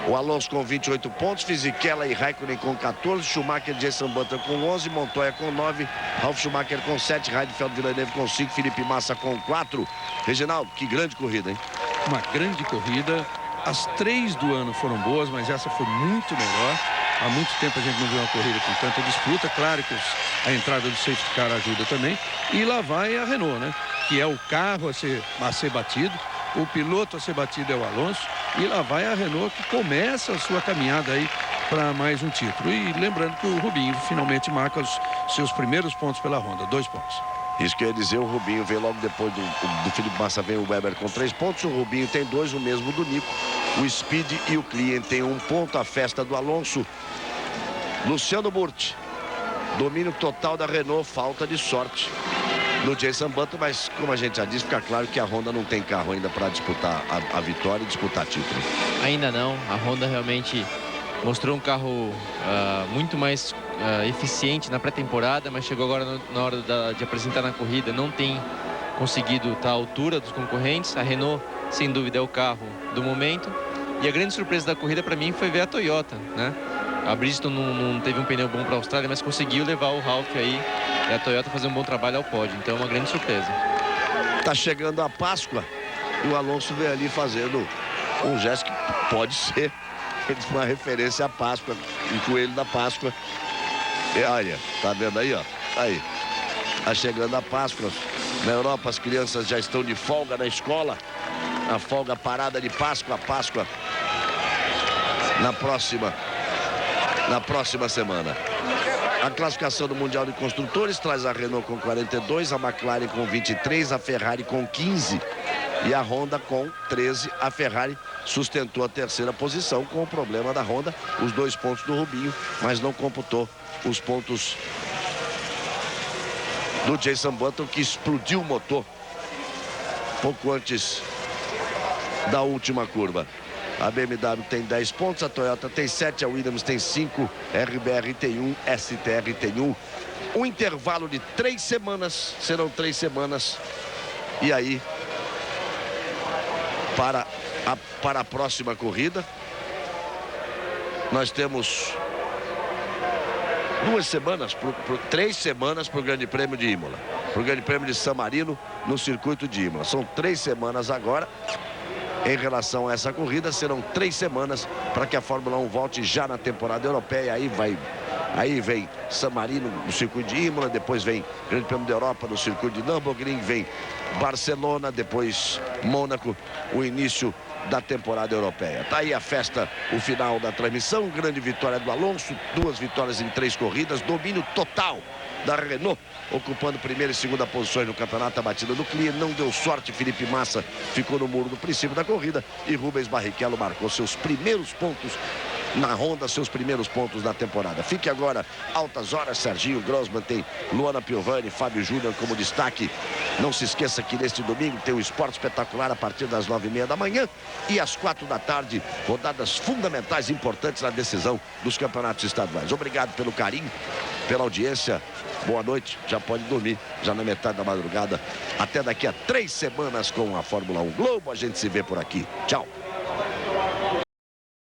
S2: o Alonso com 28 pontos, Fisichella e Raikkonen com 14, Schumacher e Jason Button com 11, Montoya com 9, Ralf Schumacher com 7, Heidfeld Villeneuve com 5, Felipe Massa com 4. Reginaldo, que grande corrida, hein?
S7: Uma grande corrida. As 3 do ano foram boas, mas essa foi muito melhor. Há muito tempo a gente não viu uma corrida com tanta disputa. Claro que os A entrada do safety car ajuda também. E lá vai a Renault, né? Que é o carro a ser batido. O piloto a ser batido é o Alonso. E lá vai a Renault, que começa a sua caminhada aí para mais um título. E lembrando que o Rubinho finalmente marca os seus primeiros pontos pela Honda, 2 pontos.
S2: Isso quer dizer, o Rubinho veio logo depois do Felipe Massa, vem o Weber com 3 pontos. O Rubinho tem 2, o mesmo do Nico. O Speed e o Client tem 1 ponto. A festa do Alonso. Luciano Burti. Domínio total da Renault, falta de sorte no Jenson Button, mas como a gente já disse, fica claro que a Honda não tem carro ainda para disputar a vitória e disputar título.
S8: Ainda não, a Honda realmente mostrou um carro muito mais eficiente na pré-temporada, mas chegou agora na hora de apresentar na corrida, não tem conseguido estar à altura dos concorrentes. A Renault, sem dúvida, é o carro do momento. E a grande surpresa da corrida para mim foi ver a Toyota, né? A Bridgestone não teve um pneu bom para a Austrália, mas conseguiu levar o Ralf aí e a Toyota fazer um bom trabalho ao pódio. Então é uma grande surpresa.
S2: Tá chegando a Páscoa e o Alonso veio ali fazendo um gesto que pode ser uma referência à Páscoa, o coelho da Páscoa. E olha, tá vendo aí, ó? Aí. Tá chegando a Páscoa. Na Europa as crianças já estão de folga na escola. A folga parada de Páscoa, a Páscoa na próxima semana. A classificação do Mundial de Construtores traz a Renault com 42, a McLaren com 23, a Ferrari com 15 e a Honda com 13. A Ferrari sustentou a terceira posição com o problema da Honda, os 2 pontos do Rubinho, mas não computou os pontos do Jenson Button, que explodiu o motor pouco antes da última curva. A BMW tem 10 pontos, a Toyota tem 7, a Williams tem 5, RBR tem 1, STR tem 1. Um intervalo de 3 semanas, serão 3 semanas. E aí, para a próxima corrida, nós temos 3 semanas para o Grande Prêmio de Imola. Para o Grande Prêmio de San Marino, no circuito de Imola. São 3 semanas agora. Em relação a essa corrida, serão 3 semanas para que a Fórmula 1 volte já na temporada europeia. Aí vem San Marino no circuito de Imola, depois vem Grande Prêmio da Europa no circuito de Nürburgring, vem Barcelona, depois Mônaco, o início da temporada europeia. Tá aí a festa, o final da transmissão, grande vitória do Alonso, 2 vitórias em 3 corridas, domínio total da Renault, ocupando primeira e segunda posições no campeonato. A batida do Clear não deu sorte. Felipe Massa ficou no muro no princípio da corrida e Rubens Barrichello marcou seus primeiros pontos na Honda, seus primeiros pontos da temporada. Fique agora altas horas. Serginho Grossman tem Luana Piovani, Fábio Júnior como destaque. Não se esqueça que neste domingo tem o Esporte Espetacular a partir das 9h30 da manhã e às 4 da tarde, rodadas fundamentais importantes na decisão dos campeonatos estaduais. Obrigado pelo carinho, pela audiência. Boa noite, já pode dormir, já na metade da madrugada. Até daqui a 3 semanas com a Fórmula 1 Globo. A gente se vê por aqui. Tchau.